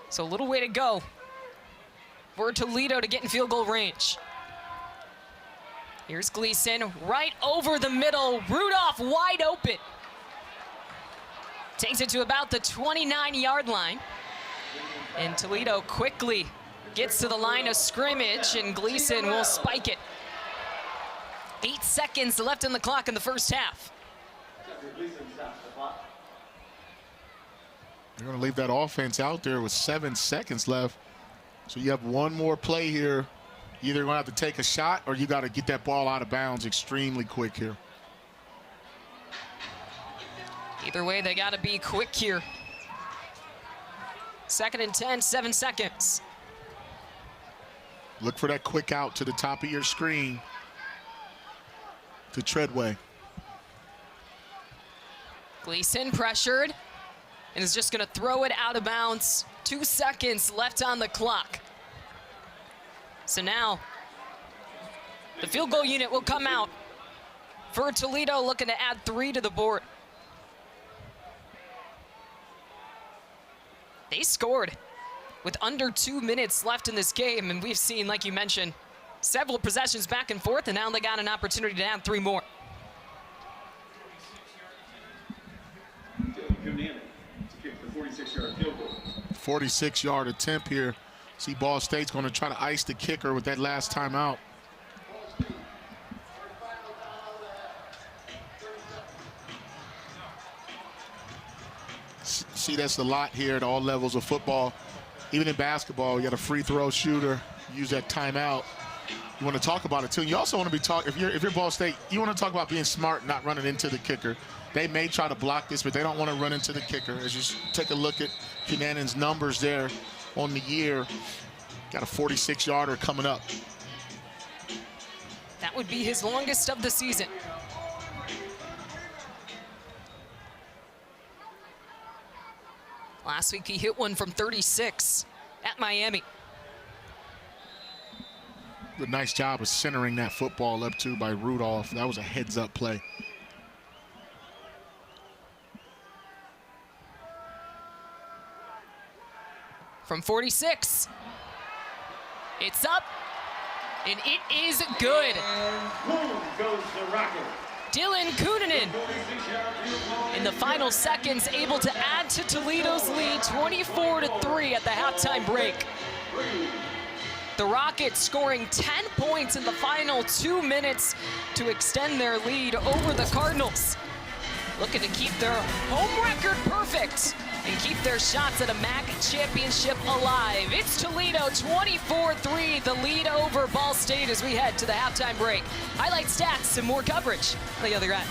[SPEAKER 1] So a little way to go for Toledo to get in field goal range. Here's Gleason right over the middle. Rudolph wide open. Takes it to about the 29-yard line. And Toledo quickly gets to the line of scrimmage, and Gleason will spike it. 8 seconds left in the clock in the first half.
[SPEAKER 2] They're going to leave that offense out there with 7 seconds left. So you have one more play here. You're either going to have to take a shot or you got to get that ball out of bounds extremely quick here.
[SPEAKER 1] Either way, they got to be quick here. 2nd and 10, 7 seconds.
[SPEAKER 2] Look for that quick out to the top of your screen to Treadway.
[SPEAKER 1] Gleason pressured and is just going to throw it out of bounds. 2 seconds left on the clock. So now the field goal unit will come out for Toledo, looking to add 3 to the board. They scored with under 2 minutes left in this game, and we've seen, like you mentioned, several possessions back and forth, and now they got an opportunity to add 3 more.
[SPEAKER 2] 46-yard attempt here. See, Ball State's going to try to ice the kicker with that last time out. See, that's a lot here at all levels of football. Even in basketball, you got a free throw shooter, use that timeout. You want to talk about it too. You also want to be talking, if you're Ball State, you want to talk about being smart, not running into the kicker. They may try to block this, but they don't want to run into the kicker. As you take a look at Cunanan's numbers there on the year, got a 46-yarder coming up.
[SPEAKER 1] That would be his longest of the season. Last week he hit one from 36 at Miami.
[SPEAKER 2] Good, nice job of centering that football up too by Rudolph. That was a heads-up play.
[SPEAKER 1] From 46, it's up, and it is good.
[SPEAKER 4] Boom goes the Rocket.
[SPEAKER 1] Dylan Kunanen in the final seconds able to add to Toledo's lead 24-3 at the halftime break. The Rockets scoring 10 points in the final 2 minutes to extend their lead over the Cardinals. Looking to keep their home record perfect and keep their shots at a MAC championship alive. It's Toledo 24-3, the lead over Ball State as we head to the halftime break. Highlight stats and more coverage on the other end.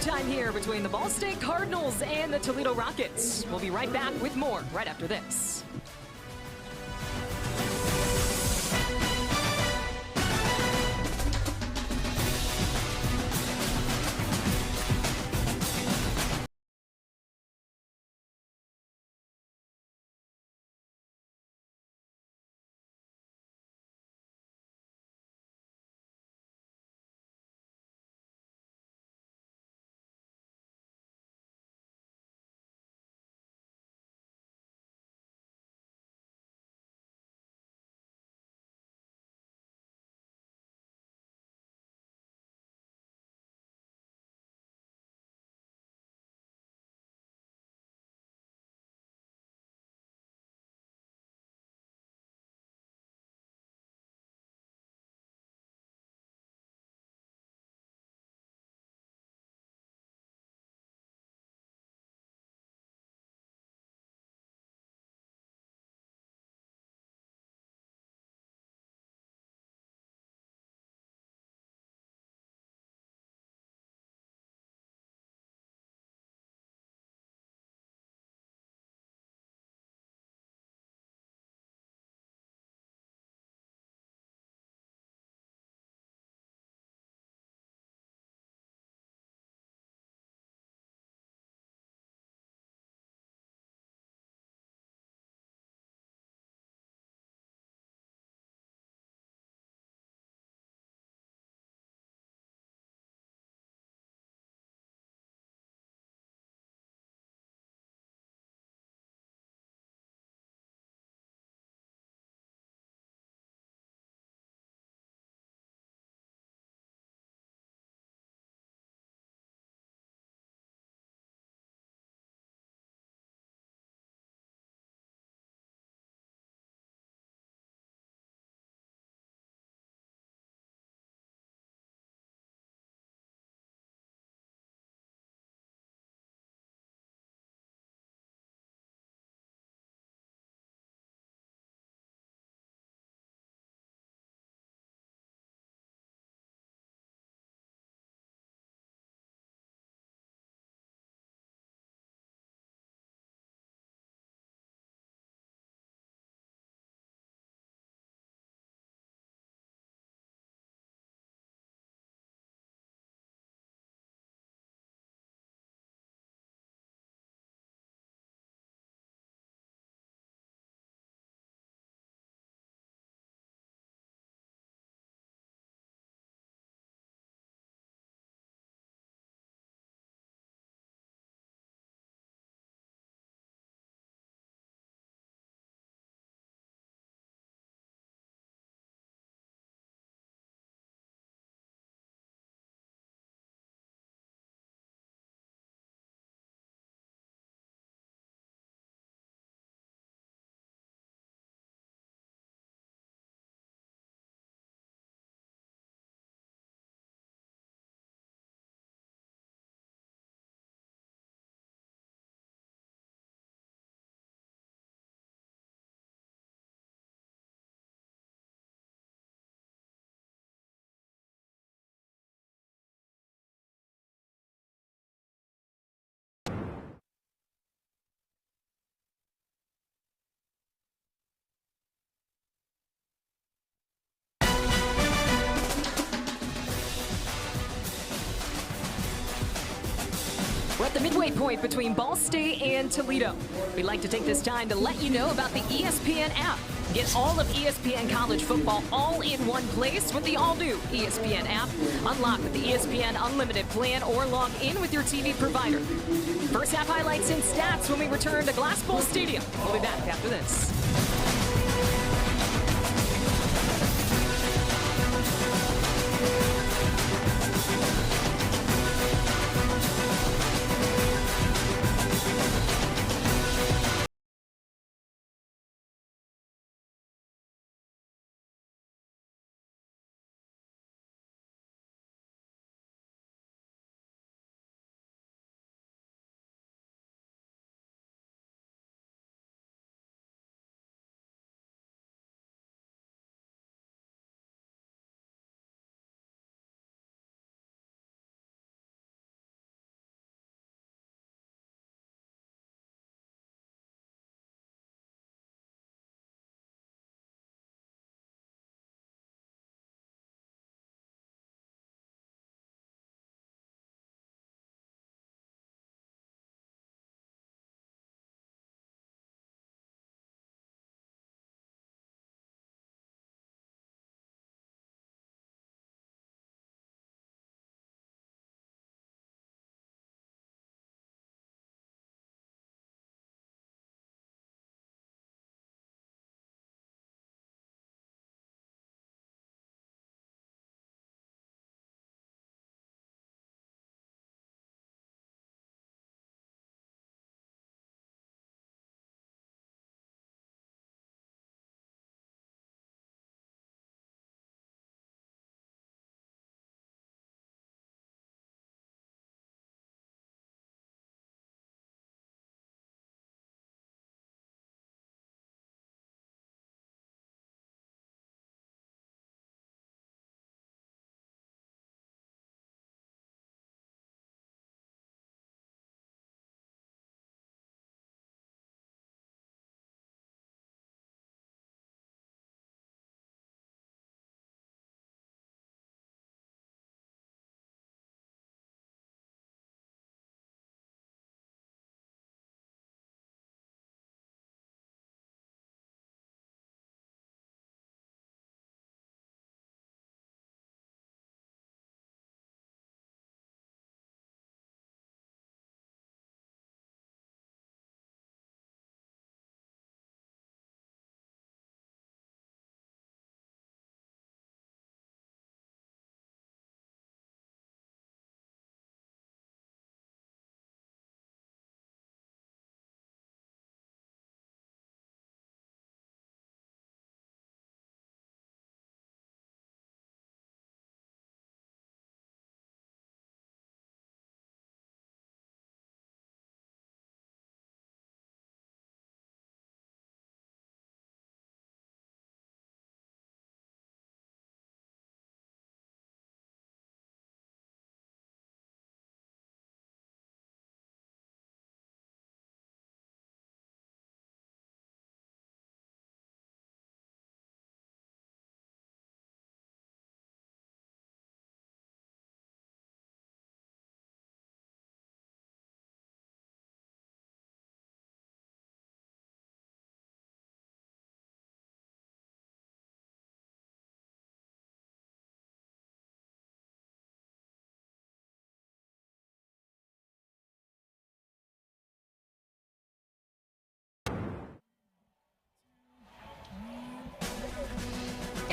[SPEAKER 1] halftime here between the Ball State Cardinals and the Toledo Rockets. We'll be right back with more right after this. We're at the midway point between Ball State and Toledo. We'd like to take this time to let you know about the ESPN app. Get all of ESPN college football all in one place with the all-new ESPN app. Unlock with the ESPN Unlimited plan or log in with your TV provider. First half highlights and stats when we return to Glass Bowl Stadium. We'll be back after this.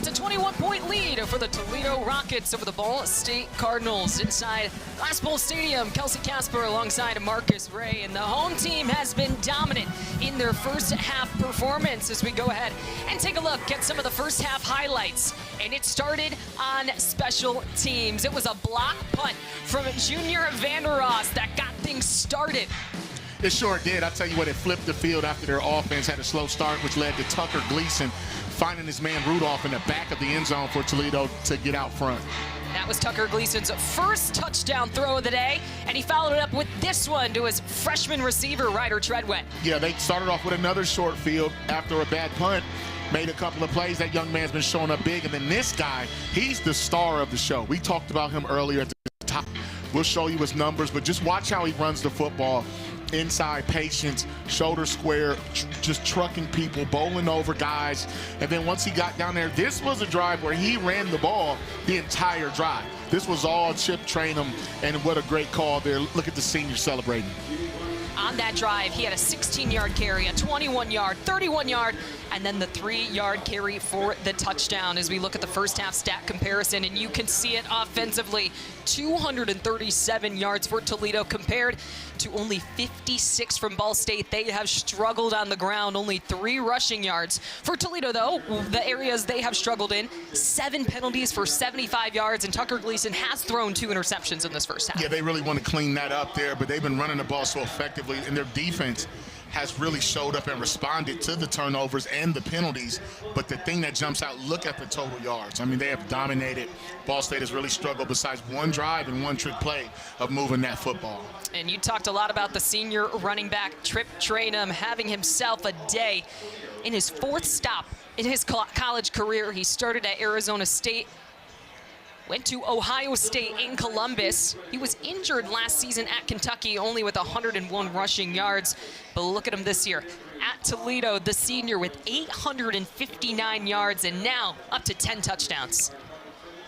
[SPEAKER 1] It's a 21-point lead for the Toledo Rockets over the Ball State Cardinals inside Last Bowl Stadium. Kelsey Casper alongside Marcus Ray, and the home team has been dominant in their first half performance. As we go ahead and take a look at some of the first half highlights, and it started on special teams. It was a block punt from Junior Vandeross that got things started.
[SPEAKER 2] It sure did. I tell you what, it flipped the field after their offense had a slow start, which led to Tucker Gleason finding his man Rudolph in the back of the end zone for Toledo to get out front.
[SPEAKER 1] That was Tucker Gleason's first touchdown throw of the day, and he followed it up with this one to his freshman receiver, Ryder Treadway.
[SPEAKER 2] Yeah, they started off with another short field after a bad punt, made a couple of plays. That young man's been showing up big, and then this guy, he's the star of the show. We talked about him earlier at the top. We'll show you his numbers, but just watch how he runs the football. Inside patience, shoulder square, just trucking people, bowling over guys. And then once he got down there, this was a drive where he ran the ball the entire drive. This was all Chip Trainum, and what a great call there. Look at the senior celebrating.
[SPEAKER 1] On that drive, he had a 16-yard carry, a 21-yard, 31-yard, and then the 3-yard carry for the touchdown. As we look at the first half stat comparison, and you can see it offensively, 237 yards for Toledo compared to only 56 from Ball State. They have struggled on the ground, only 3 rushing yards. For Toledo, though, the areas they have struggled in, 7 penalties for 75 yards, and Tucker Gleason has thrown 2 interceptions in this first half.
[SPEAKER 2] Yeah, they really want to clean that up there, but they've been running the ball so effectively, and their defense has really showed up and responded to the turnovers and the penalties. But the thing that jumps out, look at the total yards. I mean, they have dominated. Ball State has really struggled besides one drive and one trick play of moving that football.
[SPEAKER 1] And you talked a lot about the senior running back, Chip Trainum, having himself a day in his 4th stop in his college career. He started at Arizona State, went to Ohio State in Columbus. He was injured last season at Kentucky, only with 101 rushing yards. But look at him this year. At Toledo, the senior with 859 yards and now up to 10 touchdowns.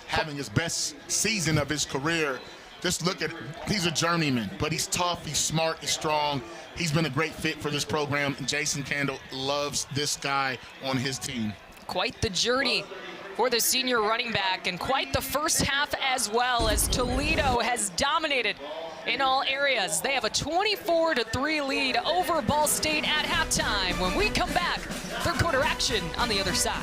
[SPEAKER 2] Having his best season of his career. Just look at, he's a journeyman, but he's tough, he's smart, he's strong. He's been a great fit for this program. Jason Candle loves this guy on his team.
[SPEAKER 1] Quite the journey for the senior running back, and quite the first half as well, as Toledo has dominated in all areas. They have a 24-3 lead over Ball State at halftime. When we come back, third quarter action on the other side.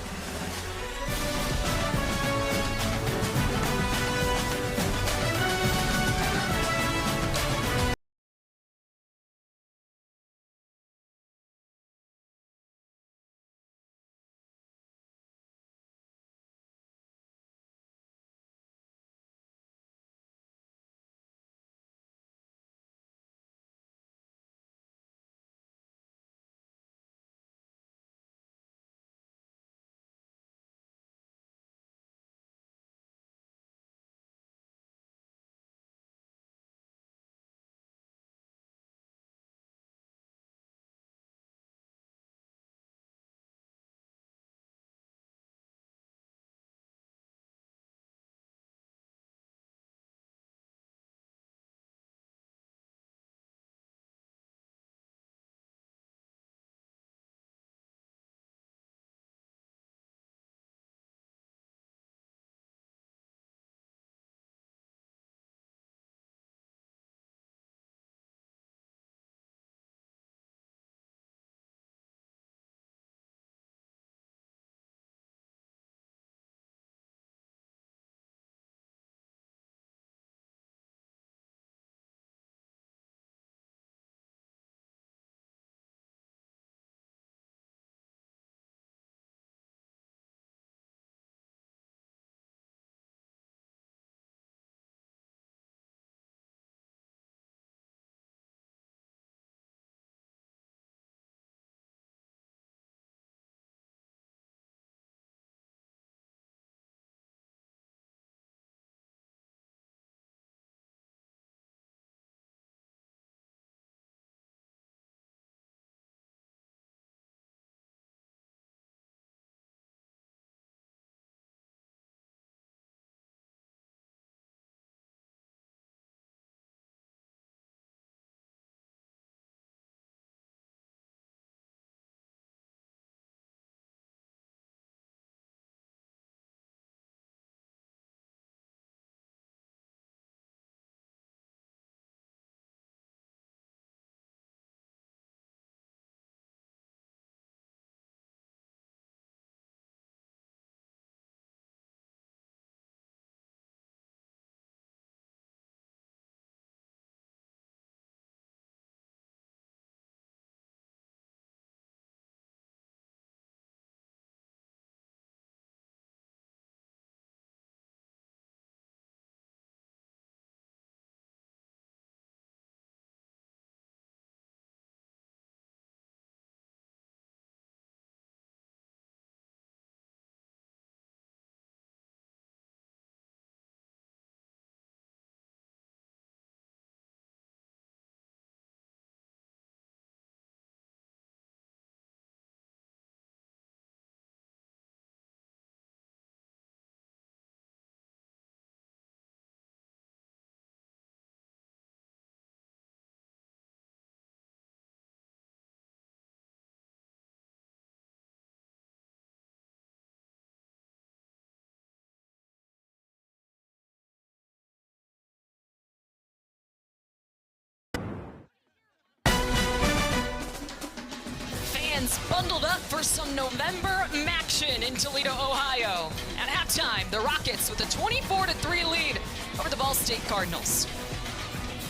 [SPEAKER 1] fans bundled up for some November action in Toledo, Ohio. At halftime, the Rockets with a 24-3 lead over the Ball State Cardinals.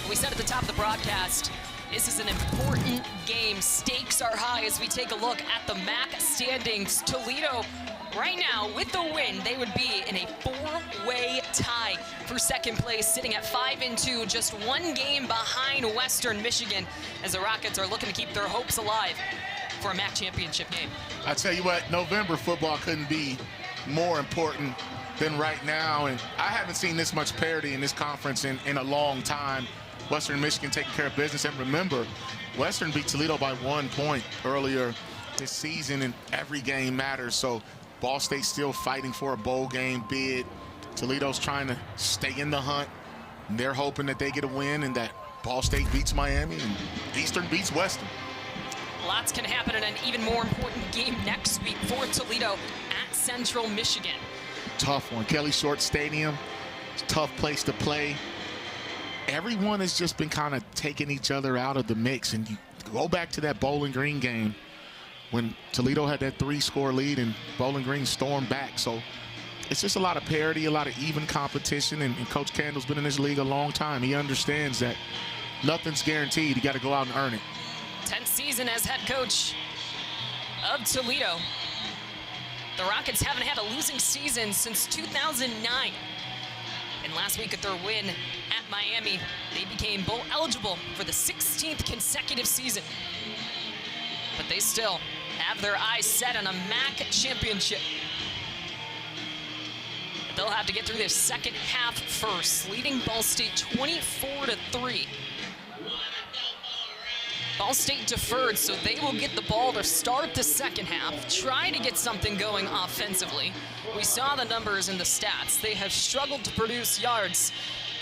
[SPEAKER 1] We said at the top of the broadcast, this is an important game. Stakes are high as we take a look at the MAC standings. Toledo, right now, with the win, they would be in a four-way tie for second place, sitting at 5-2, just one game behind Western Michigan, as the Rockets are looking to keep their hopes alive for a MAC championship game.
[SPEAKER 2] I tell you what, November football couldn't be more important than right now, and I haven't seen this much parity in this conference in a long time. Western Michigan taking care of business, and remember, Western beat Toledo by 1 point earlier this season, and every game matters. So Ball State's still fighting for a bowl game bid. Toledo's trying to stay in the hunt, and they're hoping that they get a win and that Ball State beats Miami and Eastern beats Western.
[SPEAKER 1] Lots can happen in an even more important game next week for Toledo at Central Michigan.
[SPEAKER 2] Tough one. Kelly Short Stadium, it's a tough place to play. Everyone has just been kind of taking each other out of the mix, and you go back to that Bowling Green game when Toledo had that 3-score lead and Bowling Green stormed back. So it's just a lot of parity, a lot of even competition, and Coach Candle's been in this league a long time. He understands that nothing's guaranteed. You got to go out and earn it.
[SPEAKER 1] 10th season as head coach of Toledo. The Rockets haven't had a losing season since 2009. And last week at their win at Miami, they became bowl eligible for the 16th consecutive season. But they still have their eyes set on a MAC championship. But they'll have to get through this second half first, leading Ball State 24-3. Ball State deferred, so they will get the ball to start the second half, try to get something going offensively. We saw the numbers in the stats. They have struggled to produce yards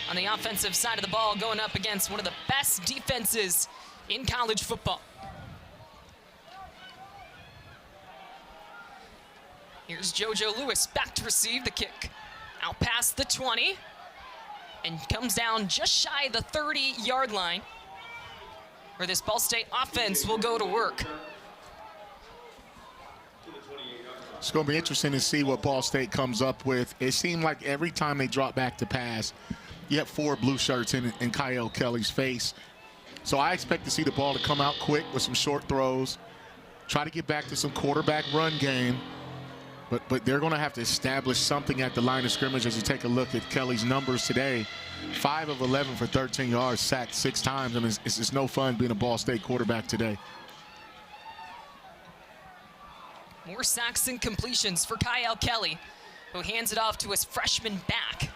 [SPEAKER 1] on the offensive side of the ball, going up against one of the best defenses in college football. Here's JoJo Lewis back to receive the kick. Out past the 20, and comes down just shy of the 30-yard line, where this Ball State offense will go to work.
[SPEAKER 2] It's going to be interesting to see what Ball State comes up with. It seemed like every time they drop back to pass, you have 4 blue shirts in Kyle Kelly's face. So I expect to see the ball to come out quick with some short throws, try to get back to some quarterback run game. But they're going to have to establish something at the line of scrimmage. As you take a look at Kelly's numbers today, 5 of 11 for 13 yards, sacked 6 times. I mean, it's just no fun being a Ball State quarterback today.
[SPEAKER 1] More sacks and completions for Kyle Kelly, who hands it off to his freshman back.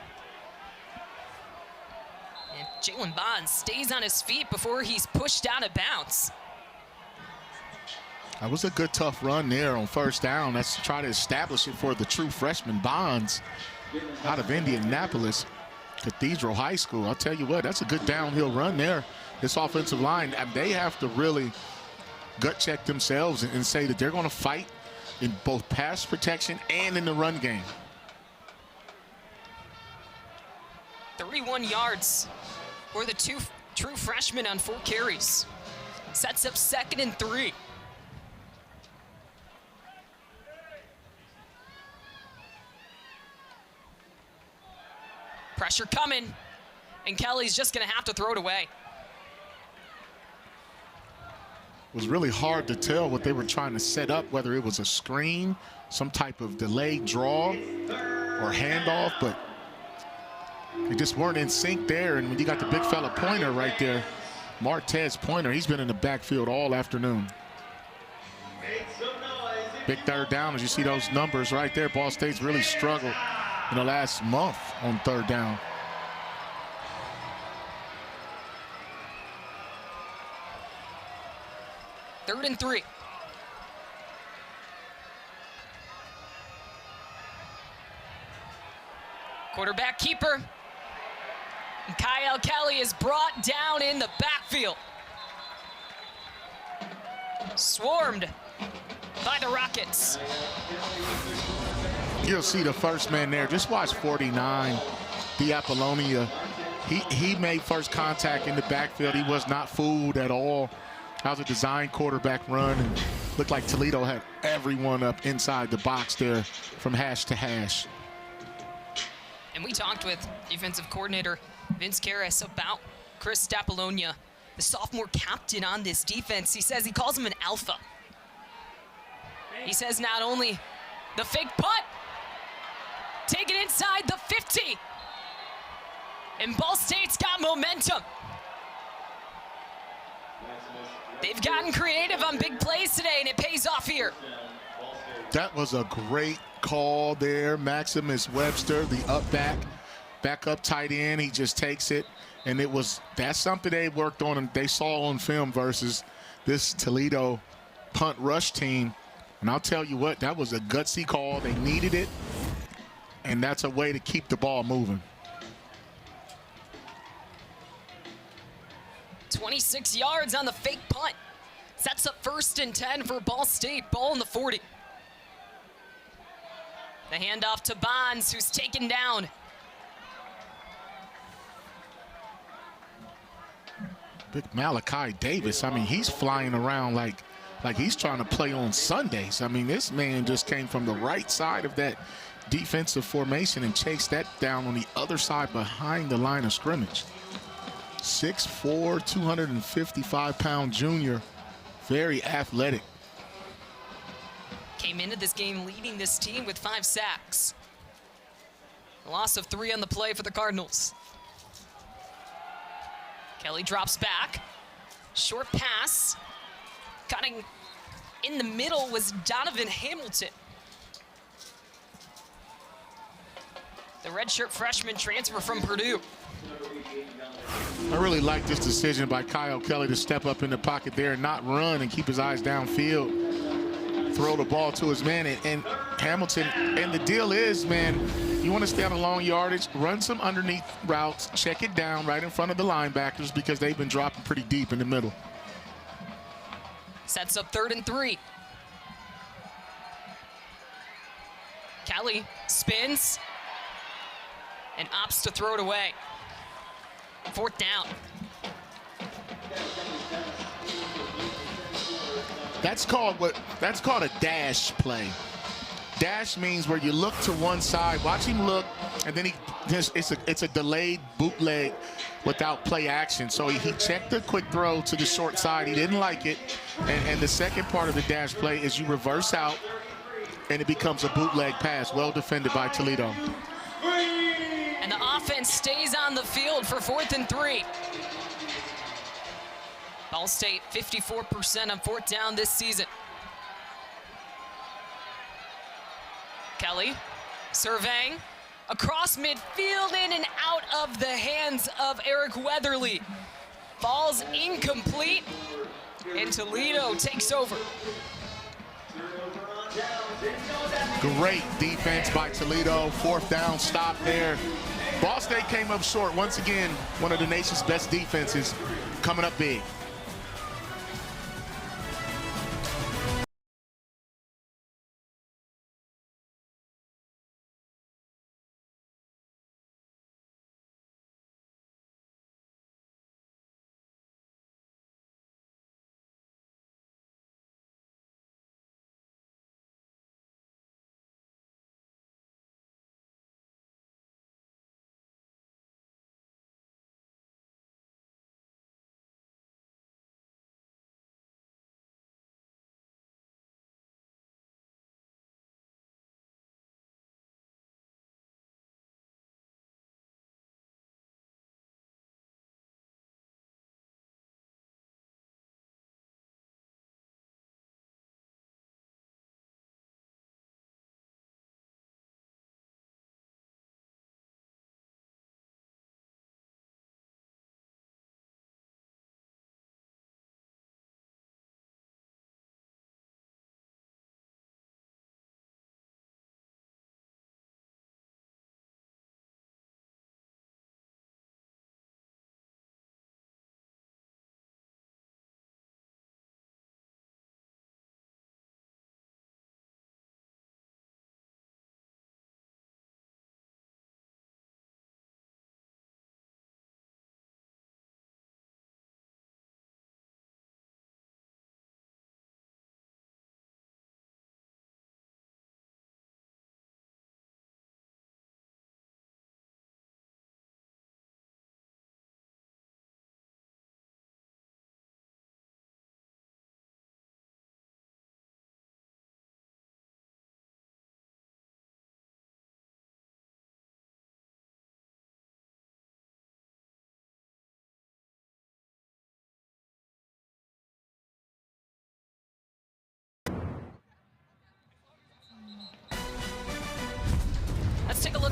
[SPEAKER 1] And Jalen Bond stays on his feet before he's pushed out of bounds.
[SPEAKER 2] That was a good, tough run there on first down. That's to try to establish it for the true freshman Bonds out of Indianapolis Cathedral High School. I'll tell you what, that's a good downhill run there. This offensive line, they have to really gut check themselves and say that they're going to fight in both pass protection and in the run game.
[SPEAKER 1] 31 yards for the two true freshmen on 4 carries. Sets up 2nd and 3. Pressure coming, and Kelly's just going to have to throw it away.
[SPEAKER 2] It was really hard to tell what they were trying to set up, whether it was a screen, some type of delayed draw, or handoff, but they just weren't in sync there. And when you got the big fella Pointer right there, Martez Pointer, he's been in the backfield all afternoon. Big third down, as you see those numbers right there. Ball State's really struggled in the last month on third down.
[SPEAKER 1] Third and 3. Quarterback keeper. And Kyle Kelly is brought down in the backfield. Swarmed by the Rockets.
[SPEAKER 2] You'll see the first man there. Just watch 49, Apollonia. He made first contact in the backfield. He was not fooled at all. That was a design quarterback run, and looked like Toledo had everyone up inside the box there from hash to hash.
[SPEAKER 1] And we talked with defensive coordinator Vince Karras about Chris Stapolonia, the sophomore captain on this defense. He says he calls him an alpha. He says not only the fake punt, take it inside the 50. And Ball State's got momentum. They've gotten creative on big plays today, and it pays off here.
[SPEAKER 2] That was a great call there. Maximus Webster, the backup tight end. He just takes it, and that's something they worked on and they saw on film versus this Toledo punt rush team. And I'll tell you what, that was a gutsy call. They needed it, and that's a way to keep the ball moving.
[SPEAKER 1] 26 yards on the fake punt. Sets up 1st and 10 for Ball State. Ball in the 40. The handoff to Bonds, who's taken down.
[SPEAKER 2] Big Malachi Davis, I mean, he's flying around like he's trying to play on Sundays. I mean, this man just came from the right side of that defensive formation and chased that down on the other side behind the line of scrimmage. 6'4", 255-pound junior, very athletic.
[SPEAKER 1] Came into this game leading this team with 5 sacks. A loss of 3 on the play for the Cardinals. Kelly drops back. Short pass. Cutting in the middle was Donovan Hamilton. The redshirt freshman transfer from Purdue.
[SPEAKER 2] I really like this decision by Kyle Kelly to step up in the pocket there and not run and keep his eyes downfield. Throw the ball to his man and Hamilton. And the deal is, man, you want to stay on a long yardage, run some underneath routes, check it down right in front of the linebackers because they've been dropping pretty deep in the middle.
[SPEAKER 1] Sets up 3rd and 3. Kelly spins and opts to throw it away. 4th down.
[SPEAKER 2] That's called a dash play. Dash means where you look to one side, watch him look, and then it's a delayed bootleg without play action. So he checked the quick throw to the short side. He didn't like it. And the second part of the dash play is you reverse out, and it becomes a bootleg pass. Well defended by Toledo.
[SPEAKER 1] And the offense stays on the field for 4th and 3. Ball State 54% on 4th down this season. Kelly surveying across midfield, in and out of the hands of Eric Weatherly. Ball's incomplete, and Toledo takes over.
[SPEAKER 2] Great defense by Toledo. 4th down stop there. Ball State came up short. Once again, one of the nation's best defenses coming up big.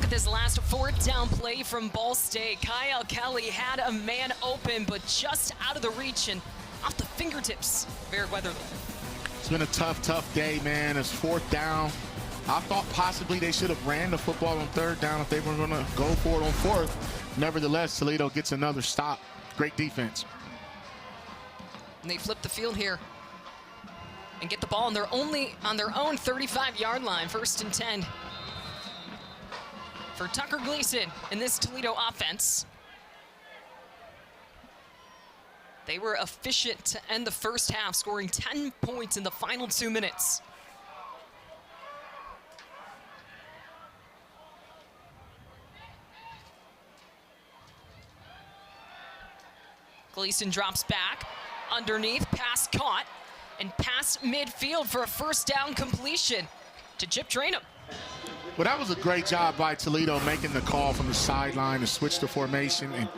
[SPEAKER 1] with this last fourth down play from Ball State. Kyle Kelly had a man open, but just out of the reach and off the fingertips of Eric Weatherly.
[SPEAKER 2] It's been a tough day, man. It's fourth down. I thought possibly they should have ran the football on third down if they were going to go for it on fourth. Nevertheless, Toledo gets another stop. Great defense.
[SPEAKER 1] And they flip the field here and get the ball on their own 35-yard line, 1st and 10. For Tucker Gleason in this Toledo offense. They were efficient to end the first half, scoring 10 points in the final 2 minutes. Gleason drops back, underneath, pass caught, and past midfield for a first down completion to Chip Trainum.
[SPEAKER 2] Well, that was a great job by Toledo making the call from the sideline to switch the formation, and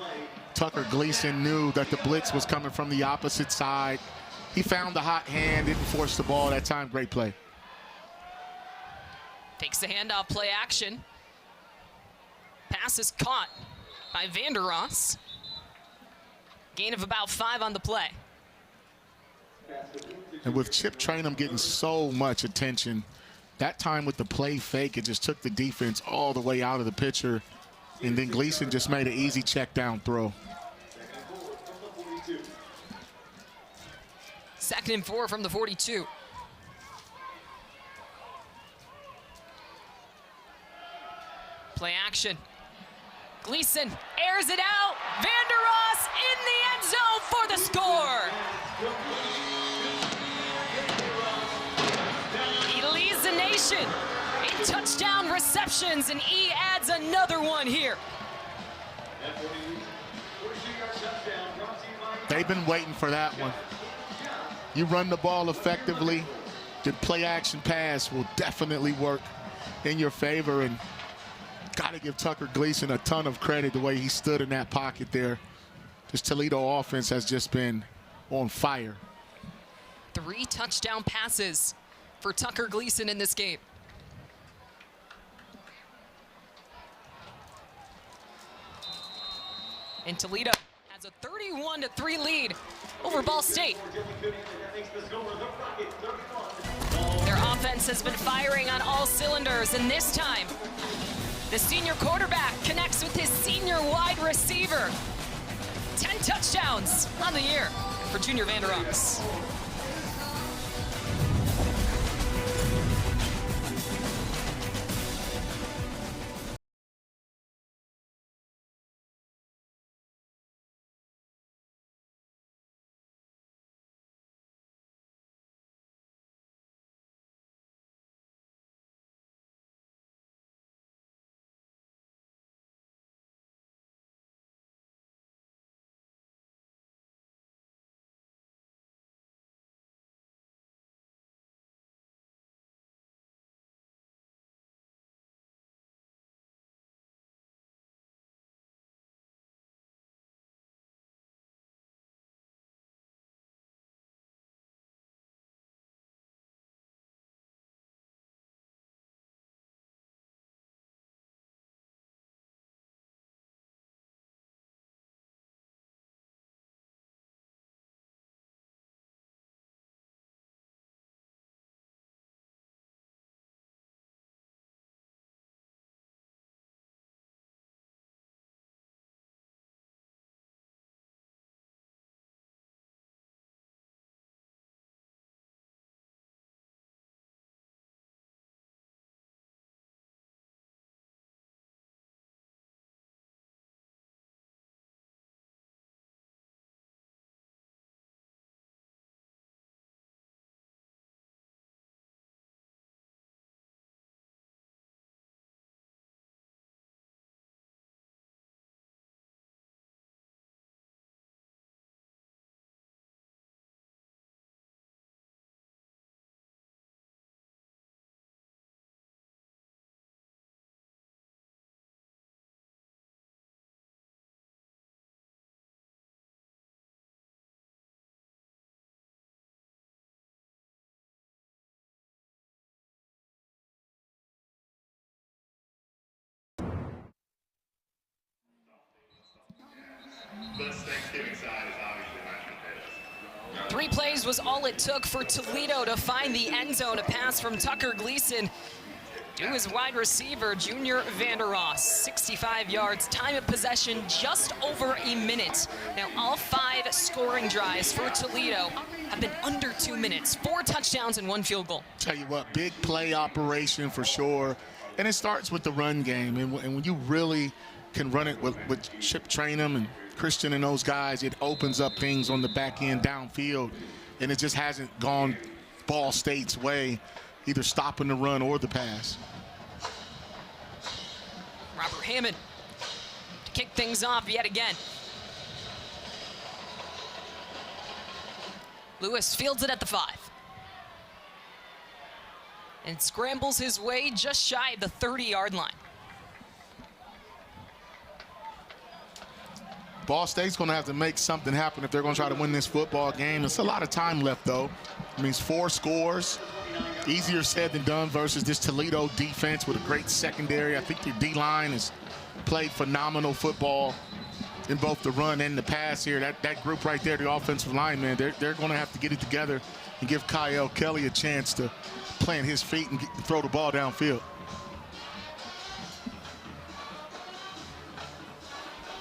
[SPEAKER 2] Tucker Gleason knew that the blitz was coming from the opposite side. He found the hot hand, didn't force the ball that time. Great play.
[SPEAKER 1] Takes the handoff, play action. Pass is caught by Vander Ross. Gain of about 5 on the play.
[SPEAKER 2] And with Chip Trainum getting so much attention, that time with the play fake, it just took the defense all the way out of the picture. And then Gleason just made an easy check down throw.
[SPEAKER 1] 2nd and 4 from the 42. Play action. Gleason airs it out. Vander Ross in the end zone for the score. He leads the nation in touchdown receptions, and he adds another one here.
[SPEAKER 2] They've been waiting for that one. You run the ball effectively, the play action pass will definitely work in your favor, and got to give Tucker Gleason a ton of credit the way he stood in that pocket there. This Toledo offense has just been on fire.
[SPEAKER 1] 3 touchdown passes for Tucker Gleason in this game. And Toledo has a 31-3 lead over Ball State. Their offense has been firing on all cylinders, and this time, the senior quarterback connects with his senior wide receiver. 10 touchdowns on the year for junior Vander Ross.
[SPEAKER 2] This Thanksgiving side is obviously not competitive.
[SPEAKER 1] 3 plays was all it took for Toledo to find the end zone. A pass from Tucker Gleason to his wide receiver, Junior Vandeross. 65 yards, time of possession just over a minute. Now all 5 scoring drives for Toledo have been under 2 minutes. 4 touchdowns and 1 field goal.
[SPEAKER 2] Tell you what, big play operation for sure. And it starts with the run game. And when you really can run it with Chip Trainum and Christian and those guys, it opens up things on the back end downfield. And it just hasn't gone Ball State's way, either stopping the run or the pass.
[SPEAKER 1] Robert Hammond to kick things off yet again. Lewis fields it at the 5. And scrambles his way just shy of the 30-yard line.
[SPEAKER 2] Ball State's going to have to make something happen if they're going to try to win this football game. It's a lot of time left, though. It means 4 scores. Easier said than done versus this Toledo defense with a great secondary. I think their D-line has played phenomenal football in both the run and the pass here. That group right there, the offensive line, man, they're going to have to get it together and give Kyle Kelly a chance to plant his feet and throw the ball downfield.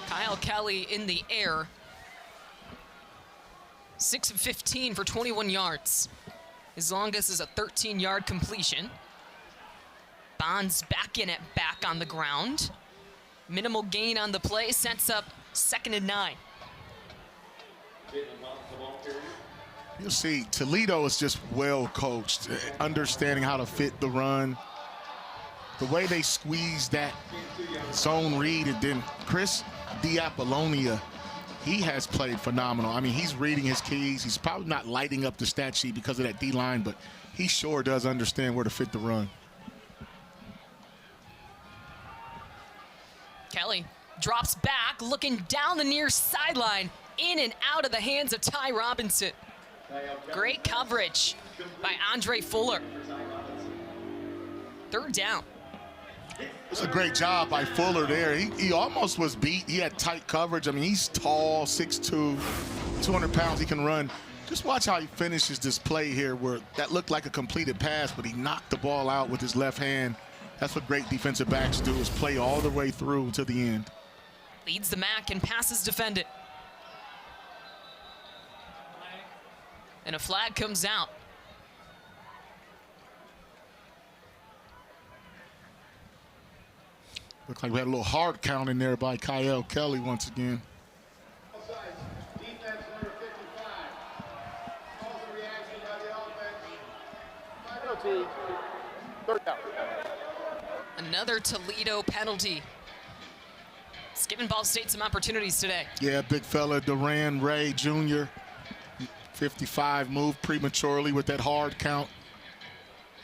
[SPEAKER 1] Kyle Kelly in the air. 6 of 15 for 21 yards. His longest is a 13-yard completion. Bonds back on the ground. Minimal gain on the play, sets up 2nd and 9.
[SPEAKER 2] You'll see Toledo is just well coached, understanding how to fit the run. The way they squeeze that zone read, and then Chris D'Apollonia, he has played phenomenal. I mean, he's reading his keys. He's probably not lighting up the stat sheet because of that D-line, but he sure does understand where to fit the run.
[SPEAKER 1] Kelly drops back, looking down the near sideline, in and out of the hands of Ty Robinson. Great coverage by Andre Fuller. 3rd down.
[SPEAKER 2] It's a great job by Fuller there. He almost was beat. He had tight coverage. I mean, he's tall, 6'2", 200 pounds. He can run. Just watch how he finishes this play here where that looked like a completed pass, but he knocked the ball out with his left hand. That's what great defensive backs do, is play all the way through to the end.
[SPEAKER 1] Leads the MAC and passes defended. And a flag comes out.
[SPEAKER 2] Looks like we had a little hard count in there by Kyle Kelly once again.
[SPEAKER 3] Defense number 55. Calls the reaction by the offense. Penalty. 3rd down.
[SPEAKER 1] Another Toledo penalty. It's given Ball State some opportunities today.
[SPEAKER 2] Yeah, big fella Duran Ray Jr., 55, moved prematurely with that hard count.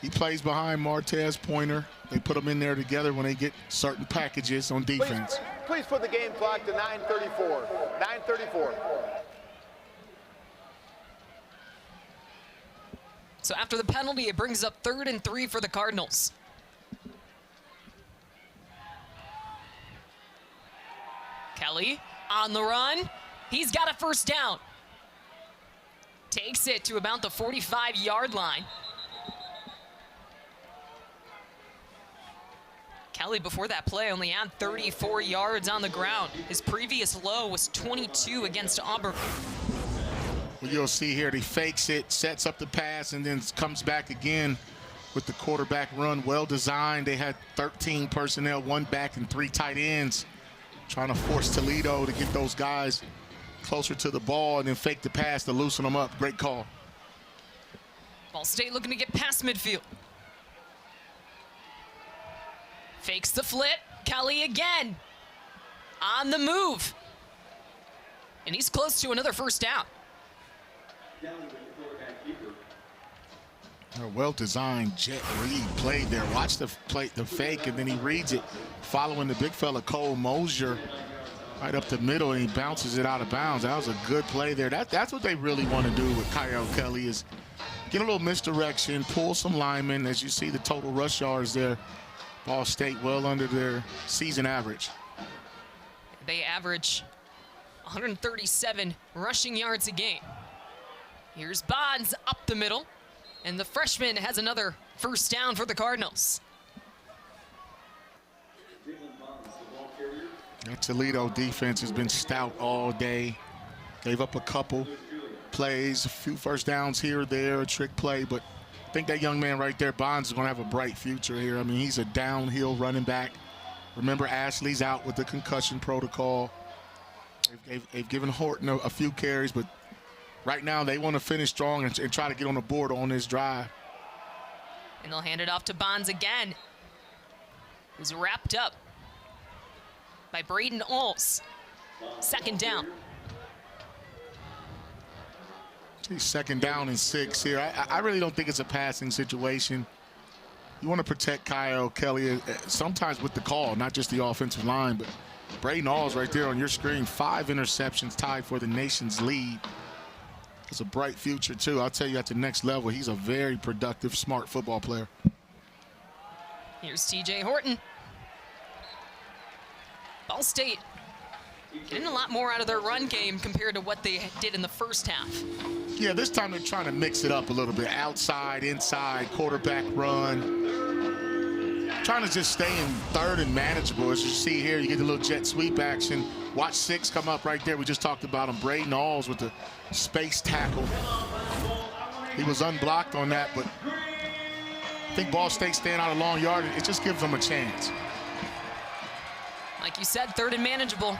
[SPEAKER 2] He plays behind Martez Pointer. They put them in there together when they get certain packages on defense.
[SPEAKER 3] Please put the game clock to 9:34. 9:34.
[SPEAKER 1] So after the penalty, it brings up 3rd and 3 for the Cardinals. Kelly on the run. He's got a 1st down. Takes it to about the 45-yard line. Kelly, before that play, only had 34 yards on the ground. His previous low was 22 against Auburn.
[SPEAKER 2] Well, you'll see here, he fakes it, sets up the pass, and then comes back again with the quarterback run. Well designed. They had 13 personnel, 1 back and 3 tight ends, trying to force Toledo to get those guys closer to the ball and then fake the pass to loosen them up. Great call.
[SPEAKER 1] Ball State looking to get past midfield. Fakes the flip. Kelly again. On the move. And he's close to another 1st down.
[SPEAKER 2] A well-designed jet read played there. Watch the fake, and then he reads it, following the big fella Cole Mosier right up the middle, and he bounces it out of bounds. That was a good play there. That's what they really want to do with Kyle Kelly, is get a little misdirection, pull some linemen. As you see the total rush yards there, Ball State well under their season average.
[SPEAKER 1] They average 137 rushing yards a game. Here's Bonds up the middle, and the freshman has another first down for the Cardinals.
[SPEAKER 2] That Toledo defense has been stout all day. Gave up a couple plays, a few first downs here or there, a trick play, but I think that young man right there, Bonds, is going to have a bright future here. I mean, he's a downhill running back. Remember, Ashley's out with the concussion protocol. They've given Horton a few carries, but right now they want to finish strong and try to get on the board on this drive.
[SPEAKER 1] And they'll hand it off to Bonds again, who's wrapped up by Braden Alls. Second down.
[SPEAKER 2] He's second down and 6 here. I really don't think it's a passing situation. You want to protect Kyle Kelly sometimes with the call, not just the offensive line, but Braden Alls right there on your screen, 5 interceptions, tied for the nation's lead. It's a bright future, too. I'll tell you, at the next level, he's a very productive, smart football player.
[SPEAKER 1] Here's TJ Horton. Ball State getting a lot more out of their run game compared to what they did in the first half.
[SPEAKER 2] Yeah, this time they're trying to mix it up a little bit. Outside, inside, quarterback run. Trying to just stay in third and manageable. As you see here, you get the little jet sweep action. Watch 6 come up right there. We just talked about him. Braden Alls with the space tackle. He was unblocked on that, but I think Ball State staying out a long yard. It just gives them a chance.
[SPEAKER 1] Like you said, third and manageable.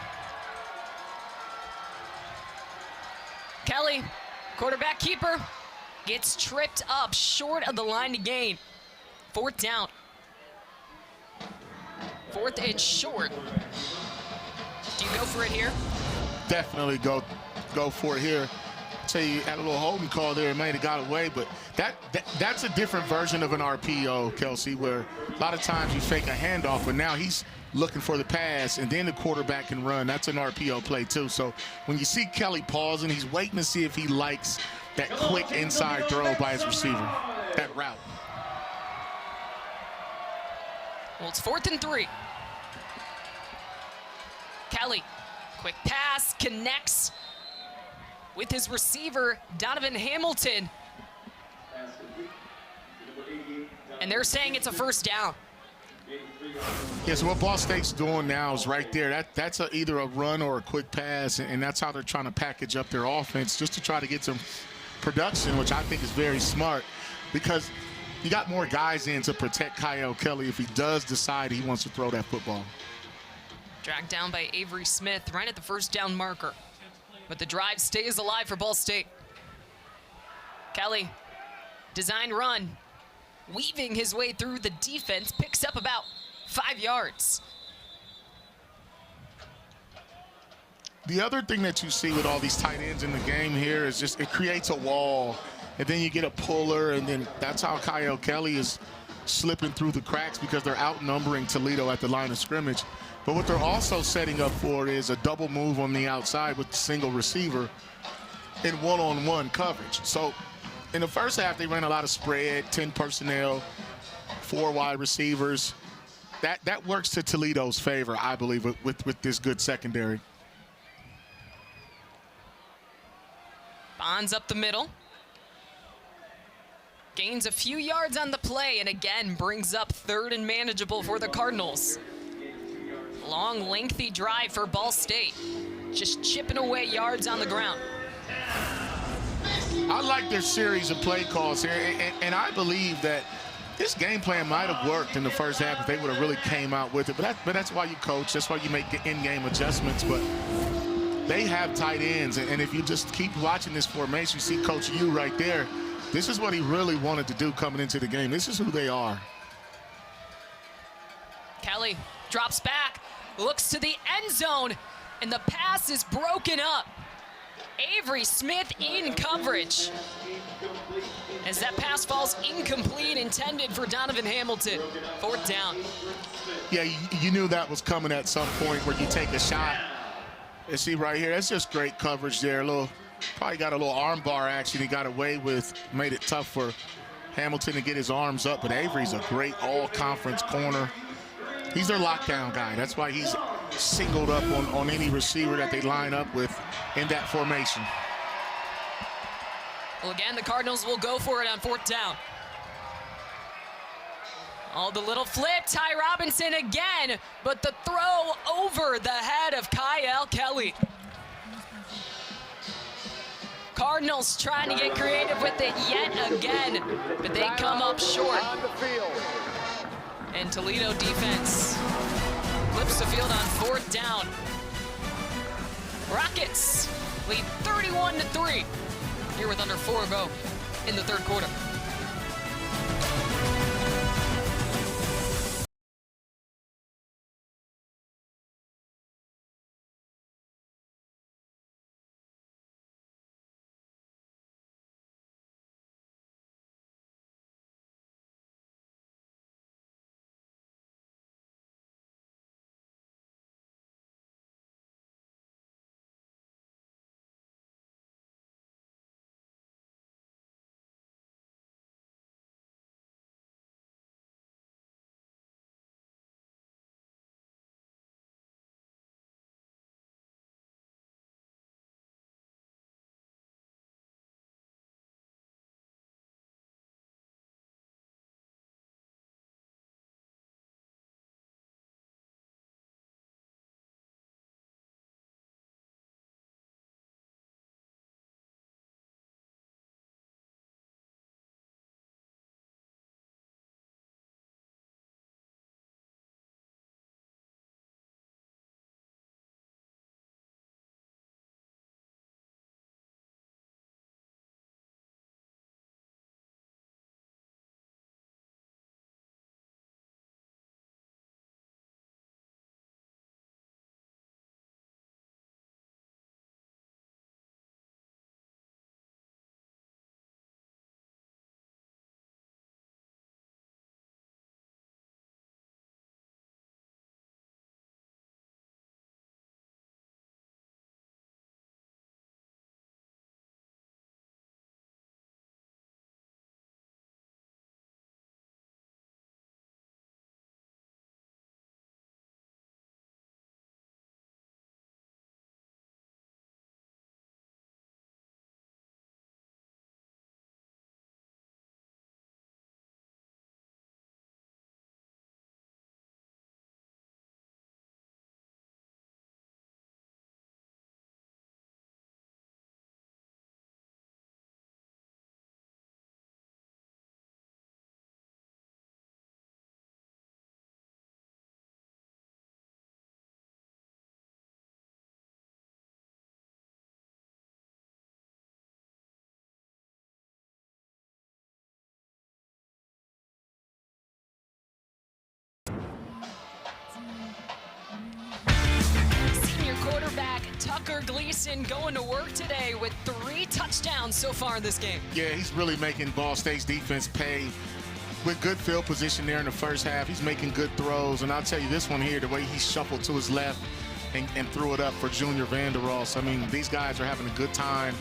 [SPEAKER 1] Kelly, quarterback keeper, gets tripped up short of the line to gain. Fourth down. Fourth and short. Do you go for it here?
[SPEAKER 2] Definitely go for it here. Tell you, had a little holding call there, it might have got away, but that's a different version of an RPO, Kelsey, where a lot of times you fake a handoff, but now he's looking for the pass, and then the quarterback can run. That's an RPO play, too. So when you see Kelly pausing, he's waiting to see if he likes that quick inside throw by his receiver, that route.
[SPEAKER 1] Well, it's 4th and 3. Kelly, quick pass, connects with his receiver, Donovan Hamilton. And they're saying it's a first down.
[SPEAKER 2] Yeah, so what Ball State's doing now is right there. That's either a run or a quick pass, and that's how they're trying to package up their offense just to try to get some production, which I think is very smart because you got more guys in to protect Kyle Kelly if he does decide he wants to throw that football.
[SPEAKER 1] Dragged down by Avery Smith right at the first down marker. But the drive stays alive for Ball State. Kelly, design run, weaving his way through the defense, picks up about 5 yards.
[SPEAKER 2] The other thing that you see with all these tight ends in the game here is just it creates a wall, and then you get a puller, and then that's how Kyle Kelly is slipping through the cracks because they're outnumbering Toledo at the line of scrimmage. But what they're also setting up for is a double move on the outside with the single receiver in one-on-one coverage. So in the first half, they ran a lot of spread, 10 personnel, 4 wide receivers. That works to Toledo's favor, I believe, with this good secondary.
[SPEAKER 1] Bonds up the middle. Gains a few yards on the play and again brings up 3rd and manageable for the Cardinals. Long, lengthy drive for Ball State. Just chipping away yards on the ground.
[SPEAKER 2] I like their series of play calls here, and I believe that this game plan might have worked in the first half if they would have really came out with it. But that's why you coach. That's why you make in-game adjustments. But they have tight ends, and if you just keep watching this formation, you see Coach U right there. This is what he really wanted to do coming into the game. This is who they are.
[SPEAKER 1] Kelly drops back, looks to the end zone, and the pass is broken up. Avery Smith in coverage. As that pass falls incomplete, intended for Donovan Hamilton. 4th down.
[SPEAKER 2] Yeah, you knew that was coming at some point where you take a shot. You see right here, that's just great coverage there. Probably got a little arm bar action he got away with, made it tough for Hamilton to get his arms up, but Avery's a great all-conference corner. He's their lockdown guy. That's why he's singled up on any receiver that they line up with in that formation.
[SPEAKER 1] Well, again, the Cardinals will go for it on 4th down. Oh, the little flip, Ty Robinson again, but the throw over the head of Kyle Kelly. Cardinals trying to get creative with it yet again, but they come up short.
[SPEAKER 3] On the field.
[SPEAKER 1] And Toledo defense flips the field on 4th down. Rockets lead 31-3 here with under 4 to go in the 3rd quarter. Quarterback Tucker Gleason going to work today with 3 touchdowns so far in this game.
[SPEAKER 2] Yeah, he's really making Ball State's defense pay with good field position there in the first half. He's making good throws, and I'll tell you this one here, the way he shuffled to his left and threw it up for Junior Vanderross. I mean, these guys are having a good time.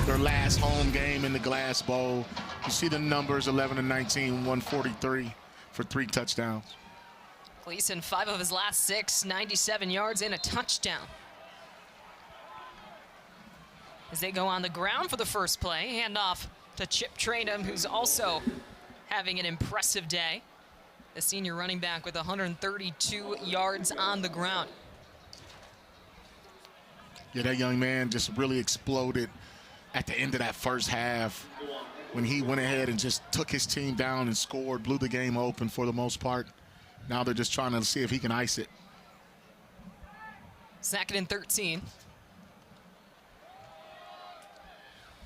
[SPEAKER 2] Their last home game in the Glass Bowl. You see the numbers, 11-19, 143 for 3 touchdowns.
[SPEAKER 1] Gleason, 5 of his last 6, 97 yards and a touchdown. As they go on the ground for the first play, handoff to Chip Trainum, who's also having an impressive day. The senior running back with 132 yards on the ground.
[SPEAKER 2] Yeah, that young man just really exploded at the end of that first half when he went ahead and just took his team down and scored, blew the game open for the most part. Now they're just trying to see if he can ice it.
[SPEAKER 1] 2nd and 13.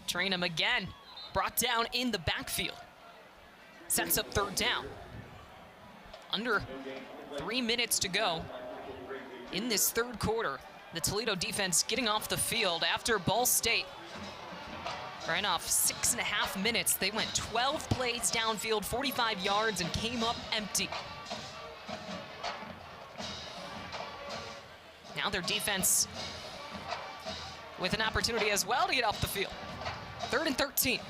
[SPEAKER 1] Trainum again, brought down in the backfield. Sets up 3rd down. Under 3 minutes to go in this 3rd quarter. The Toledo defense getting off the field after Ball State ran off 6.5 minutes. They went 12 plays downfield, 45 yards, and came up empty. Now their defense with an opportunity as well to get off the field. 3rd and 13.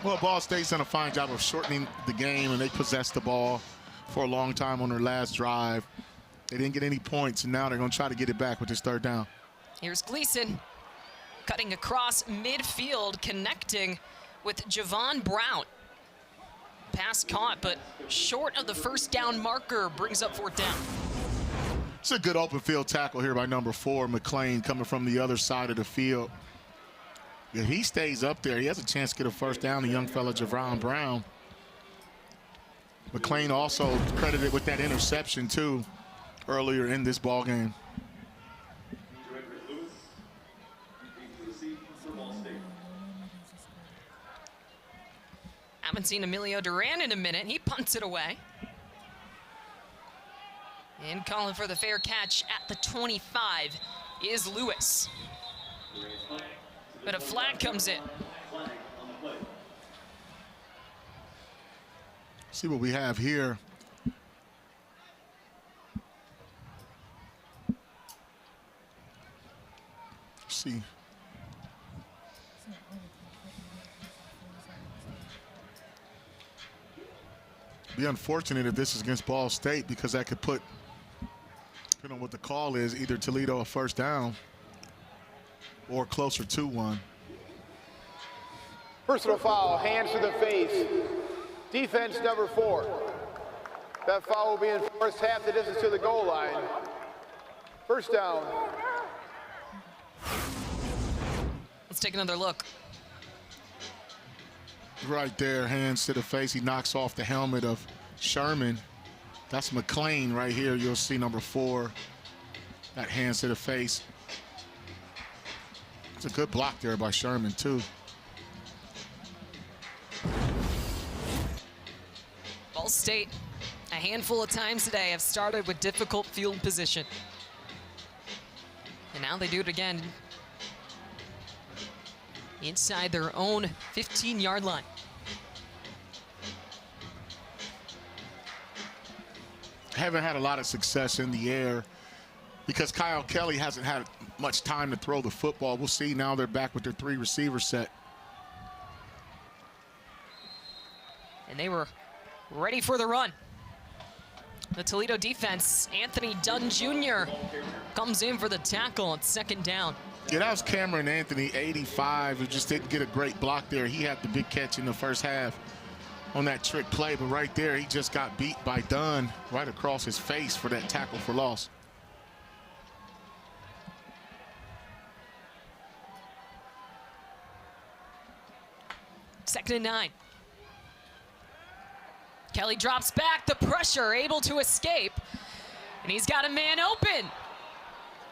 [SPEAKER 2] Well, Ball State's done a fine job of shortening the game, and they possessed the ball for a long time on their last drive. They didn't get any points, and now they're going to try to get it back with this third down.
[SPEAKER 1] Here's Gleason cutting across midfield, connecting with Javon Brown. Pass caught, but short of the first down marker, brings up fourth down.
[SPEAKER 2] It's a good open field tackle here by number 4, McLean, coming from the other side of the field. If he stays up there, he has a chance to get a first down, the young fella Javon Brown. McLean also credited with that interception, too, earlier in this ball game.
[SPEAKER 1] Haven't seen Emilio Duran in a minute. He punts it away. And calling for the fair catch at the 25 is Lewis. But a flag comes in.
[SPEAKER 2] See what we have here. Let's see. Be unfortunate if this is against Ball State, because that could put, depending on what the call is, either Toledo a first down or closer to one.
[SPEAKER 3] Personal foul, hands to the face. Defense number 4. That foul will be enforced half the distance to the goal line. First down.
[SPEAKER 1] Let's take another look.
[SPEAKER 2] Right there, hands to the face. He knocks off the helmet of Sherman. That's McLean right here. You'll see number 4. That hands to the face. It's a good block there by Sherman, too.
[SPEAKER 1] Ball State, a handful of times today, have started with difficult field position. And now they do it again inside their own 15-yard line.
[SPEAKER 2] Haven't had a lot of success in the air because Kyle Kelly hasn't had much time to throw the football. We'll see. Now they're back with their 3 receiver set.
[SPEAKER 1] And they were ready for the run. The Toledo defense, Anthony Dunn Jr. comes in for the tackle on second down.
[SPEAKER 2] Yeah, that was Cameron Anthony, 85, who just didn't get a great block there. He had the big catch in the first half on that trick play, but right there, he just got beat by Dunn right across his face for that tackle for loss.
[SPEAKER 1] Second and 9. Kelly drops back, the pressure, able to escape, and he's got a man open.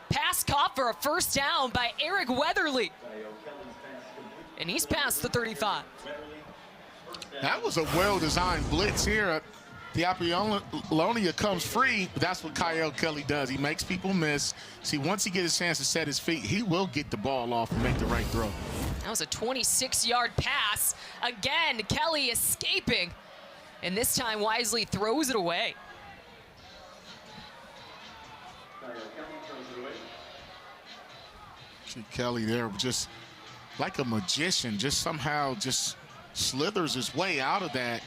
[SPEAKER 1] Pass caught for a first down by Eric Weatherly. And he's past the 35.
[SPEAKER 2] That was a well-designed blitz here. The Apollonia comes free, but that's what Kyle Kelly does. He makes people miss. See, once he gets a chance to set his feet, he will get the ball off and make the right throw.
[SPEAKER 1] That was a 26-yard pass. Again, Kelly escaping. And this time, wisely throws it away.
[SPEAKER 2] See Kelly there just like a magician, just somehow just slithers his way out of that.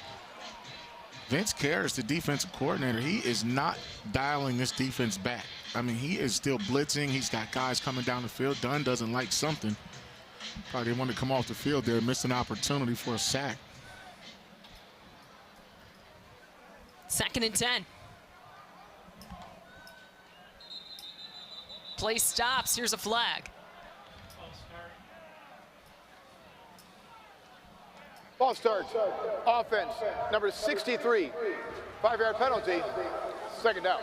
[SPEAKER 2] Vince Karras, the defensive coordinator, he is not dialing this defense back. I mean, he is still blitzing. He's got guys coming down the field. Dunn doesn't like something. Probably didn't want to come off the field there, missed an opportunity for a sack.
[SPEAKER 1] Second and 10. Play stops. Here's a flag.
[SPEAKER 3] Ball starts. Offense, number 63. 5-yard penalty. Second down.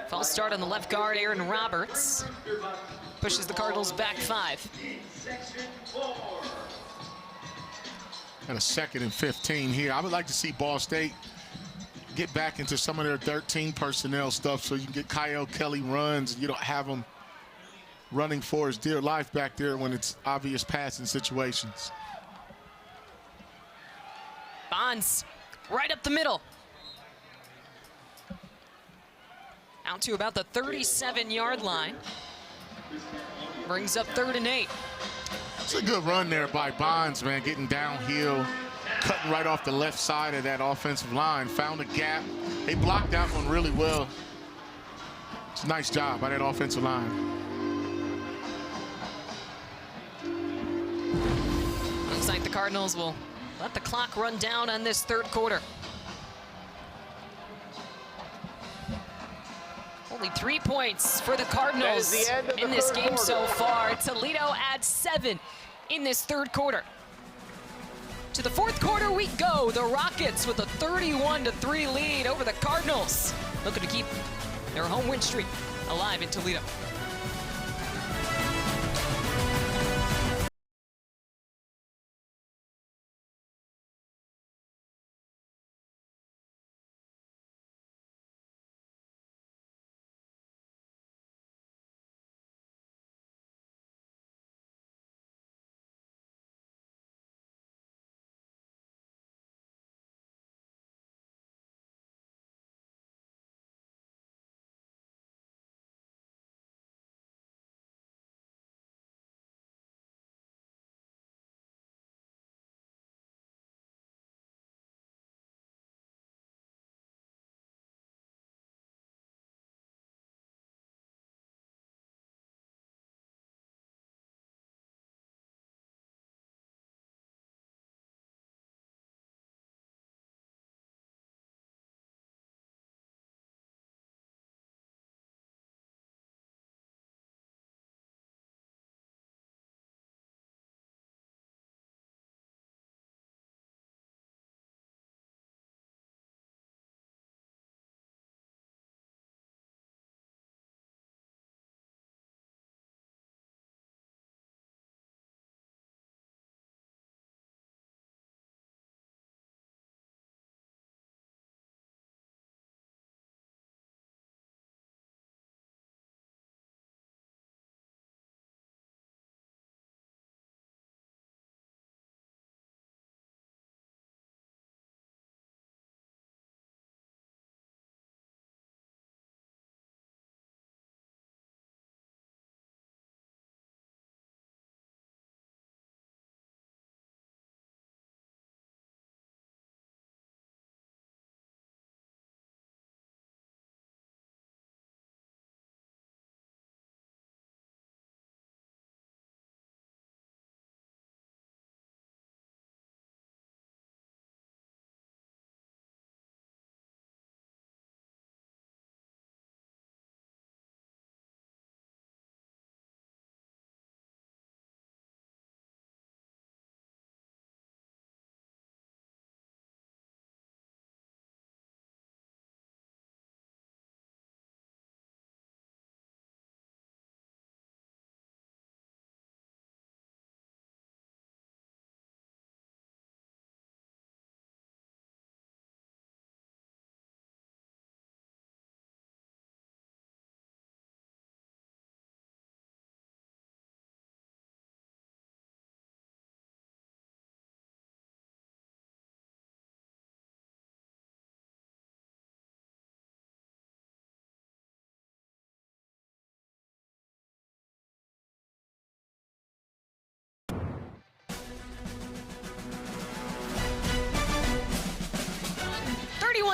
[SPEAKER 1] False start on the left guard, Aaron Roberts. Pushes the Cardinals back 5.
[SPEAKER 2] And a 2nd and 15 here. I would like to see Ball State get back into some of their 13 personnel stuff so you can get Kyle Kelly runs and you don't have him running for his dear life back there when it's obvious passing situations.
[SPEAKER 1] Bonds right up the middle. Out to about the 37-yard line. Brings up 3rd and 8.
[SPEAKER 2] It's a good run there by Bonds, man, getting downhill, cutting right off the left side of that offensive line. Found a gap, They blocked that one really well. It's a nice job by that offensive line.
[SPEAKER 1] Looks like the Cardinals will let the clock run down on this third quarter. Only 3 points for the Cardinals in this game so far. Toledo adds 7 in this third quarter. To the fourth quarter we go. The Rockets with a 31-3 lead over the Cardinals, looking to keep their home win streak alive in Toledo.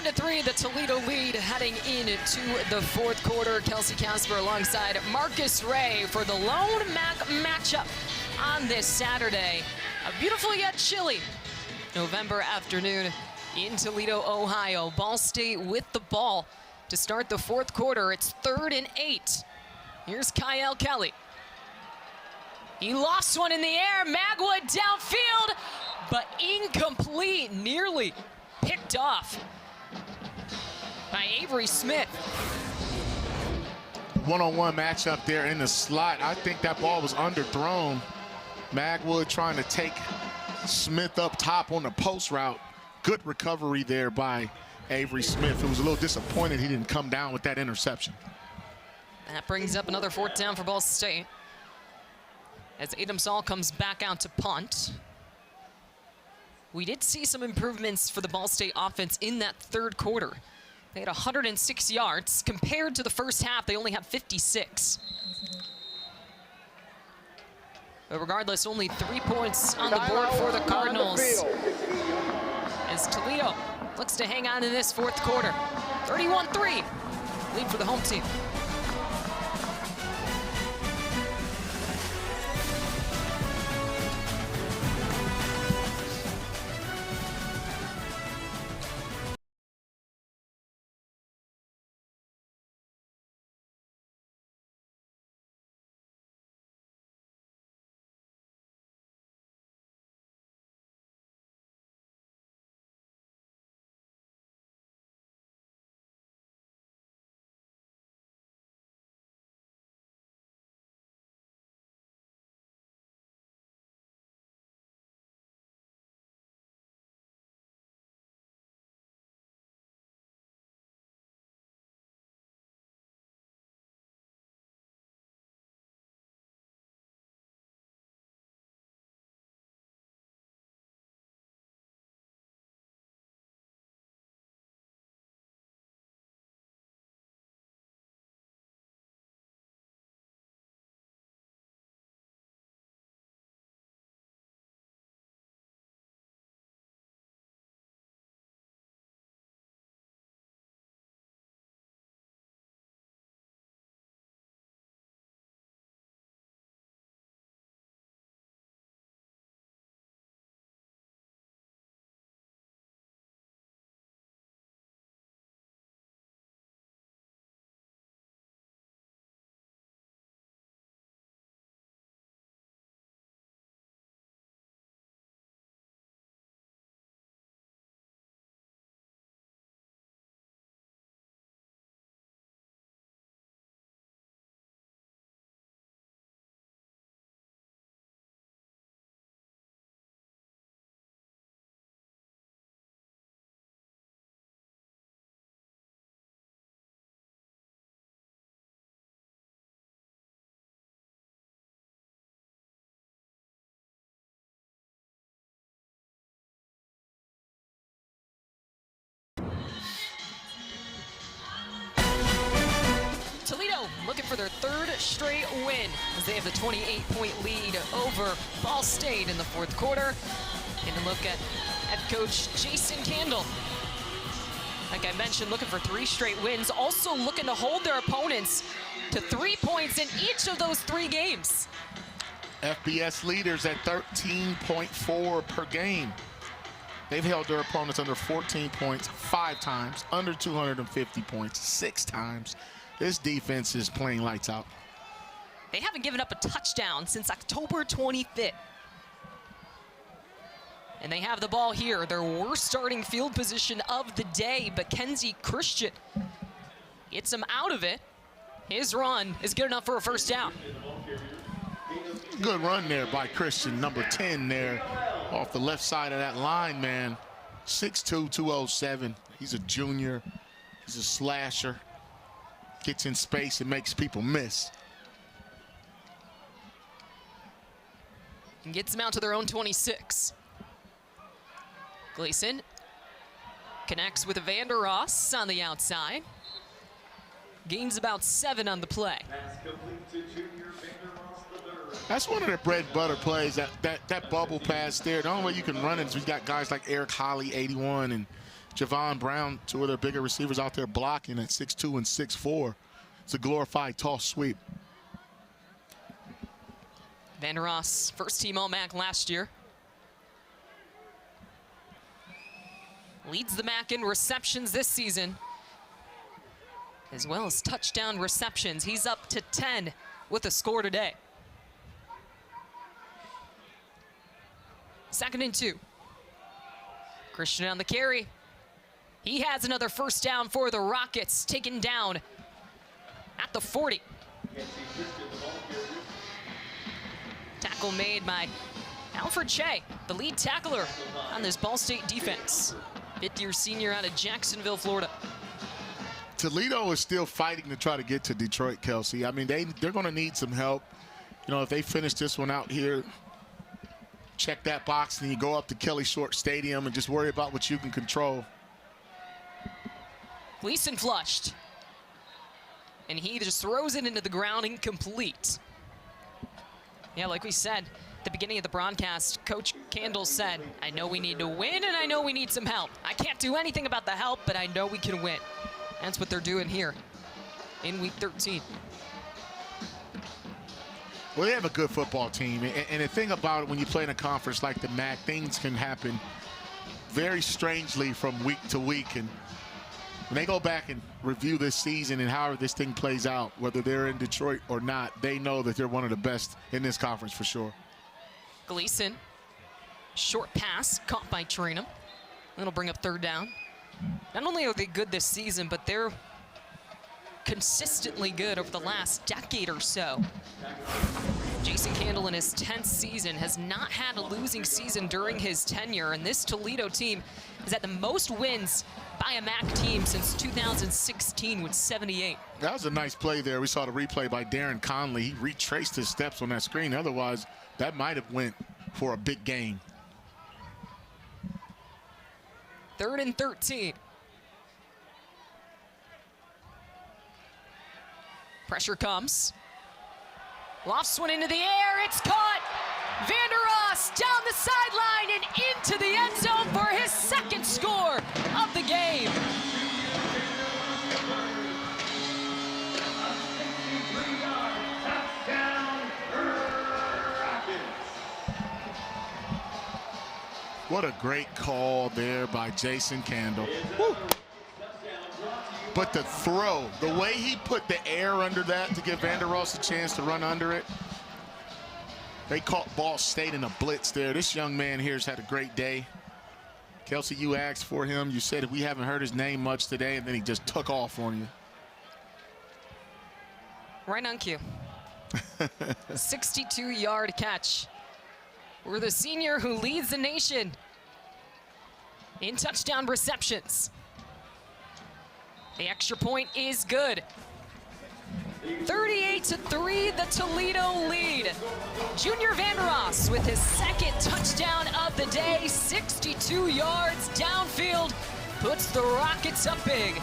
[SPEAKER 1] To 3, the Toledo lead heading into the fourth quarter. Kelsey Casper alongside Marcus Ray for the lone MAC matchup on this Saturday. A beautiful yet chilly November afternoon in Toledo, Ohio. Ball State with the ball to start the fourth quarter. It's 3rd and 8. Here's Kyle Kelly. He lost one in the air. Magwood downfield, but incomplete. Nearly picked off by Avery Smith.
[SPEAKER 2] One-on-one matchup there in the slot. I think that ball was underthrown. Magwood trying to take Smith up top on the post route. Good recovery there by Avery Smith, who was a little disappointed he didn't come down with that interception.
[SPEAKER 1] That brings up another 4th down for Ball State, as Adam Saul comes back out to punt. We did see some improvements for the Ball State offense in that third quarter. They had 106 yards. Compared to the first half, they only have 56. But regardless, only 3 points on the board for the Cardinals, as Toledo looks to hang on in this fourth quarter. 31-3. Lead for the home team. Toledo looking for their third straight win as they have the 28-point lead over Ball State in the fourth quarter. And a look at head coach Jason Candle. Like I mentioned, looking for 3 straight wins, also looking to hold their opponents to 3 points in each of those 3 games.
[SPEAKER 2] FBS leaders at 13.4 per game. They've held their opponents under 14 points 5 times, under 250 points 6 times. This defense is playing lights out.
[SPEAKER 1] They haven't given up a touchdown since October 25th. And they have the ball here, their worst starting field position of the day, but Kenzie Christian gets him out of it. His run is good enough for a first down.
[SPEAKER 2] Good run there by Christian, number 10 there, off the left side of that line, man. 6'2", 207. He's a junior. He's a slasher. Gets in space and makes people miss.
[SPEAKER 1] And gets them out to their own 26. Gleason connects with Vander Ross on the outside. Gains about 7 on the play.
[SPEAKER 2] That's one of their bread and butter plays, that bubble pass there. The only way you can run it is we've got guys like Eric Holly, 81, and Javon Brown, 2 of their bigger receivers out there blocking at 6'2" and 6'4". It's a glorified toss sweep.
[SPEAKER 1] Vander Ross, first team All-MAC last year. Leads the MAC in receptions this season, as well as touchdown receptions. He's up to 10 with a score today. 2nd and 2. Christian on the carry. He has another first down for the Rockets, taken down at the 40. Tackle made by Alfred Shea, the lead tackler on this Ball State defense. 5th-year senior out of Jacksonville, Florida.
[SPEAKER 2] Toledo is still fighting to try to get to Detroit, Kelsey. I mean, they're going to need some help. You know, if they finish this one out here, check that box, and you go up to Kelly Short Stadium and just worry about what you can control.
[SPEAKER 1] Gleason flushed. And he just throws it into the ground, incomplete. Yeah, like we said at the beginning of the broadcast, Coach Candle said, I know we need to win and I know we need some help. I can't do anything about the help, but I know we can win. That's what they're doing here in week 13.
[SPEAKER 2] Well, they have a good football team. And the thing about it, when you play in a conference like the MAC, things can happen very strangely from week to week. And when they go back and review this season and however this thing plays out, whether they're in Detroit or not, they know that they're one of the best in this conference for sure.
[SPEAKER 1] Gleason, short pass caught by Trinum. That'll bring up 3rd down. Not only are they good this season, but they're consistently good over the last decade or so. Jason Candle in his 10th season has not had a losing season during his tenure, and this Toledo team is at the most wins by a MAC team since 2016 with 78.
[SPEAKER 2] That was a nice play there. We saw the replay by Darren Conley. He retraced his steps on that screen. Otherwise, that might have went for a big gain.
[SPEAKER 1] 3rd and 13. Pressure comes. Lofts one into the air. It's caught. Vander Ross down the sideline and into the end zone for his 2nd score of the game.
[SPEAKER 2] What a great call there by Jason Candle. Woo. But the throw, the way he put the air under that to give Vander Ross a chance to run under it. They caught Ball State in a blitz there. This young man here has had a great day. Kelsey, you asked for him. You said we haven't heard his name much today, and then he just took off on you.
[SPEAKER 1] Right on cue. 62-yard catch. We're the senior who leads the nation in touchdown receptions. The extra point is good. 38-3, the Toledo lead. Junior Vander Ross with his 2nd touchdown of the day, 62 yards downfield, puts the Rockets up big.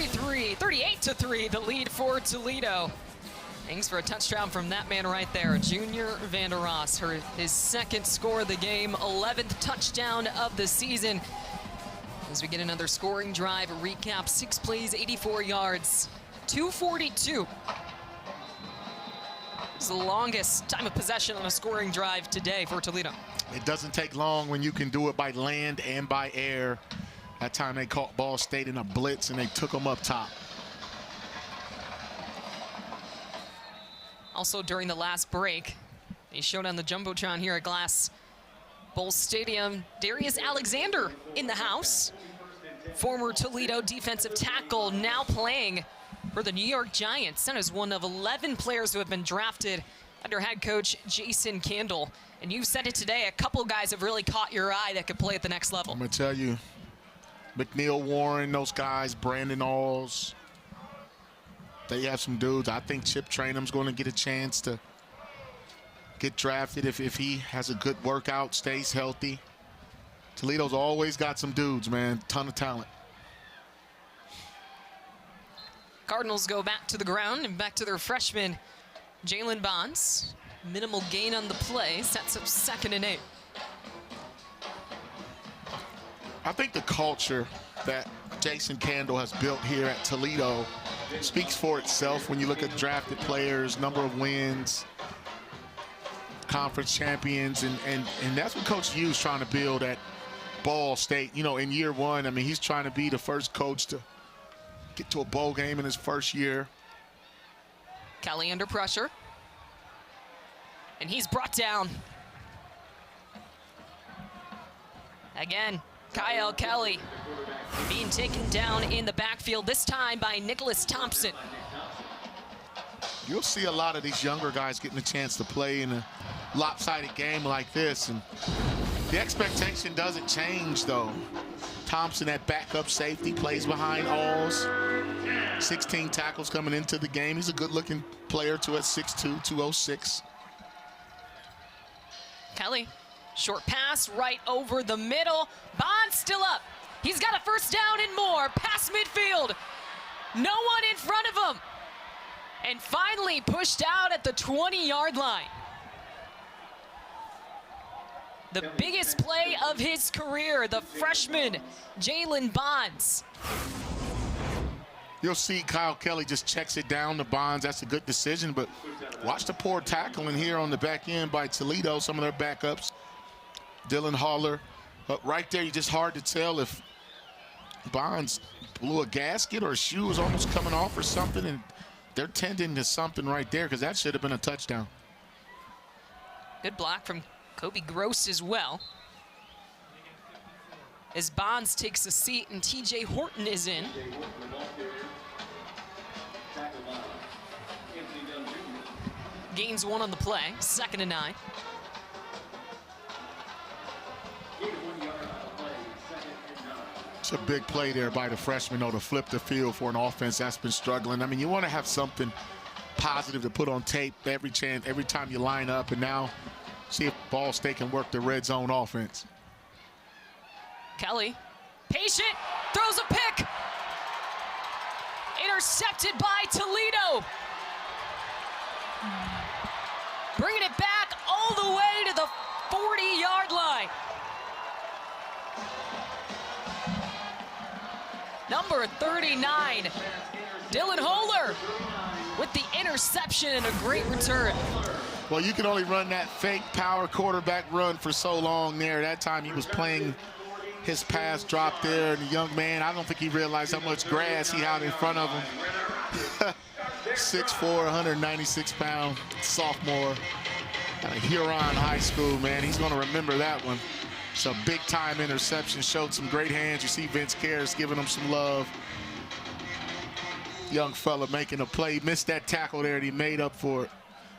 [SPEAKER 1] Three, 38-3, the lead for Toledo. Thanks for a touchdown from that man right there, Junior Vander Ross, his 2nd score of the game, 11th touchdown of the season. As we get another scoring drive recap, 6 plays, 84 yards, 242. It's the longest time of possession on a scoring drive today for Toledo.
[SPEAKER 2] It doesn't take long when you can do it by land and by air. That time they caught Ball State in a blitz and they took them up top.
[SPEAKER 1] Also during the last break, they showed on the Jumbotron here at Glass Bowl Stadium, Darius Alexander in the house. Former Toledo defensive tackle, now playing for the New York Giants. That is one of 11 players who have been drafted under head coach Jason Candle. And you said it today, a couple guys have really caught your eye that could play at the next level.
[SPEAKER 2] I'm gonna tell you, McNeil Warren, those guys, Brandon Alls, they have some dudes. I think Chip Trainum's going to get a chance to get drafted if he has a good workout, stays healthy. Toledo's always got some dudes, man. Ton of talent.
[SPEAKER 1] Cardinals go back to the ground and back to their freshman, Jalen Bonds. Minimal gain on the play, sets up 2nd and 8.
[SPEAKER 2] I think the culture that Jason Candle has built here at Toledo speaks for itself when you look at drafted players, number of wins, conference champions, and that's what Coach Hughes trying to build at Ball State. You know, in year one, I mean, he's trying to be the first coach to get to a bowl game in his first year.
[SPEAKER 1] Kelly under pressure. And he's brought down. Again, Kyle Kelly being taken down in the backfield, this time by Nicholas Thompson.
[SPEAKER 2] You'll see a lot of these younger guys getting a chance to play in a lopsided game like this, and the expectation doesn't change, though. Thompson at backup safety, plays behind Alls. 16 tackles coming into the game. He's a good-looking player, too, at 6'2", 206.
[SPEAKER 1] Kelly, short pass right over the middle. Bond still up. He's got a first down and more. Past midfield. No one in front of him. And finally pushed out at the 20-yard line. The biggest play of his career, the freshman, Jalen Bonds.
[SPEAKER 2] You'll see Kyle Kelly just checks it down to Bonds. That's a good decision, but watch the poor tackling here on the back end by Toledo, some of their backups. Dylan Haller. But right there, it's just hard to tell if Bonds blew a gasket or a shoe was almost coming off or something, and they're tending to something right there because that should have been a touchdown.
[SPEAKER 1] Good block from Kobe Gross as well. As Bonds takes a seat and TJ Horton is in. Gains 1 on the play, 2nd and 9.
[SPEAKER 2] It's a big play there by the freshman, though, to flip the field for an offense that's been struggling. I mean, you want to have something positive to put on tape every time you line up, and now see if Ball State can work the red zone offense.
[SPEAKER 1] Kelly, patient, throws a pick. Intercepted by Toledo. Bringing it back all the way to the 40-yard line. Number 39, Dylan Holler with the interception and a great return.
[SPEAKER 2] Well, you can only run that fake power quarterback run for so long there. That time he was playing his pass drop there, and the young man, I don't think he realized how much grass he had in front of him. 6'4", 196-pound sophomore out of Huron High School, man. He's going to remember that one. It's a big-time interception, showed some great hands. You see Vince Karras giving him some love. Young fella making a play. Missed that tackle there, and he made up for it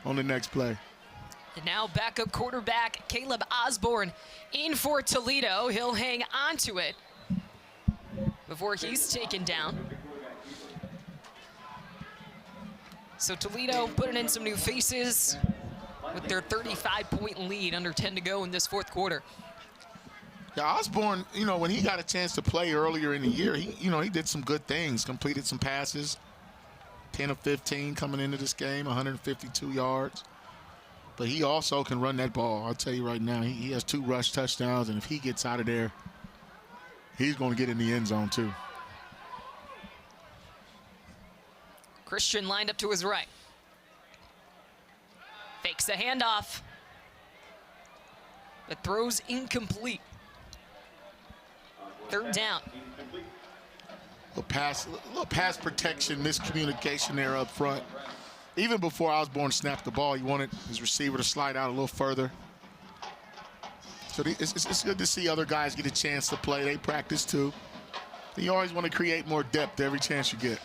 [SPEAKER 2] on the next play.
[SPEAKER 1] And now backup quarterback Caleb Osborne in for Toledo. He'll hang on to it before he's taken down. So Toledo putting in some new faces with their 35-point lead, under 10 to go in this 4th quarter.
[SPEAKER 2] Yeah, Osborne, you know, when he got a chance to play earlier in the year, he did some good things, completed some passes, 10 of 15 coming into this game, 152 yards. But he also can run that ball. I'll tell you right now, he has 2 rush touchdowns, and if he gets out of there, he's going to get in the end zone too.
[SPEAKER 1] Christian lined up to his right. Fakes a handoff. But throws incomplete. Third down.
[SPEAKER 2] Little pass protection, miscommunication there up front. Even before Osborne snapped the ball, you wanted his receiver to slide out a little further. So it's good to see other guys get a chance to play. They practice too. You always want to create more depth every chance you get.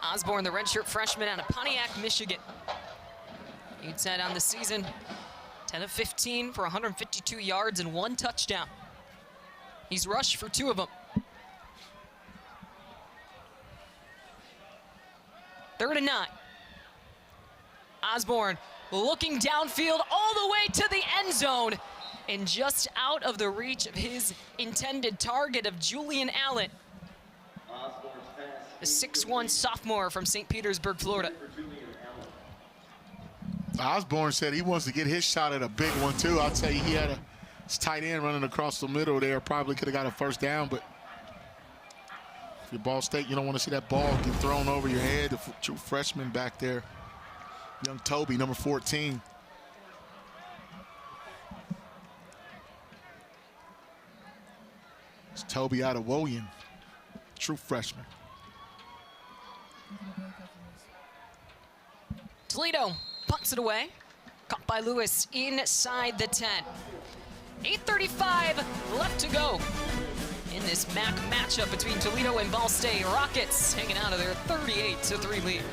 [SPEAKER 1] Osborne, the redshirt freshman out of Pontiac, Michigan. He'd said on the season, 10 of 15 for 152 yards and 1 touchdown. He's rushed for 2 of them. 3rd and 9. Osborne looking downfield all the way to the end zone and just out of the reach of his intended target of Julian Allen, the 6'1" sophomore from St. Petersburg, Florida.
[SPEAKER 2] Osborne said he wants to get his shot at a big one too. I'll tell you, he had his tight end running across the middle there. Probably could have got a first down, but if you're Ball State, you don't want to see that ball get thrown over your head. The true freshman back there, young Toby, number 14. It's Toby out of Woyan, true freshman.
[SPEAKER 1] Toledo punts it away. Caught by Lewis inside the 10. 8:35 left to go in this MAC matchup between Toledo and Ball State. Rockets hanging out of their 38-3 lead.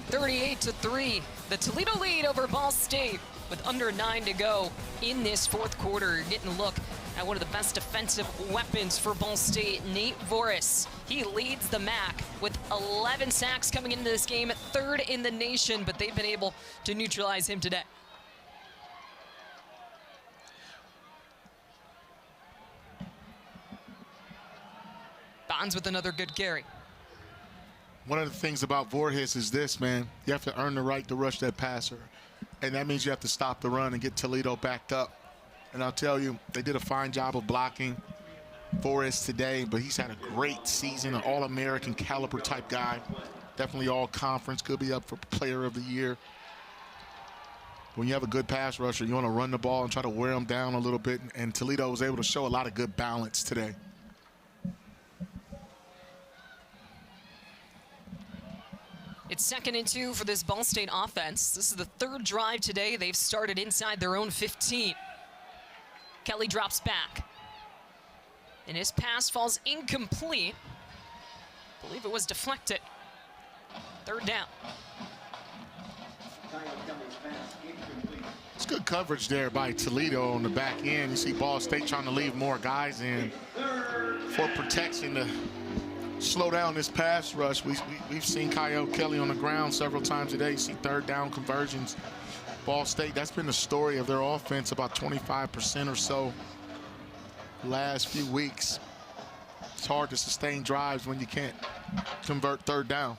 [SPEAKER 1] (38-3), the Toledo lead over Ball State with under 9 to go in this 4th quarter. You're getting a look at one of the best defensive weapons for Ball State, Nate Voris. He leads the MAC with 11 sacks coming into this game, 3rd in the nation, but they've been able to neutralize him today. Bonds with another good carry.
[SPEAKER 2] One of the things about Voorhees is this, man. You have to earn the right to rush that passer. And that means you have to stop the run and get Toledo backed up. And I'll tell you, they did a fine job of blocking Voorhees today, but he's had a great season, an All-American caliber type guy. Definitely all-conference, could be up for player of the year. When you have a good pass rusher, you want to run the ball and try to wear them down a little bit. And Toledo was able to show a lot of good balance today.
[SPEAKER 1] It's 2nd and 2 for this Ball State offense. This is the 3rd drive today. They've started inside their own 15. Kelly drops back. And his pass falls incomplete. I believe it was deflected. 3rd down.
[SPEAKER 2] It's good coverage there by Toledo on the back end. You see Ball State trying to leave more guys in for protection to slow down this pass rush. We've seen Kyle Kelly on the ground several times today. You see 3rd down conversions. Ball State, that's been the story of their offense, about 25% or so last few weeks. It's hard to sustain drives when you can't convert 3rd down.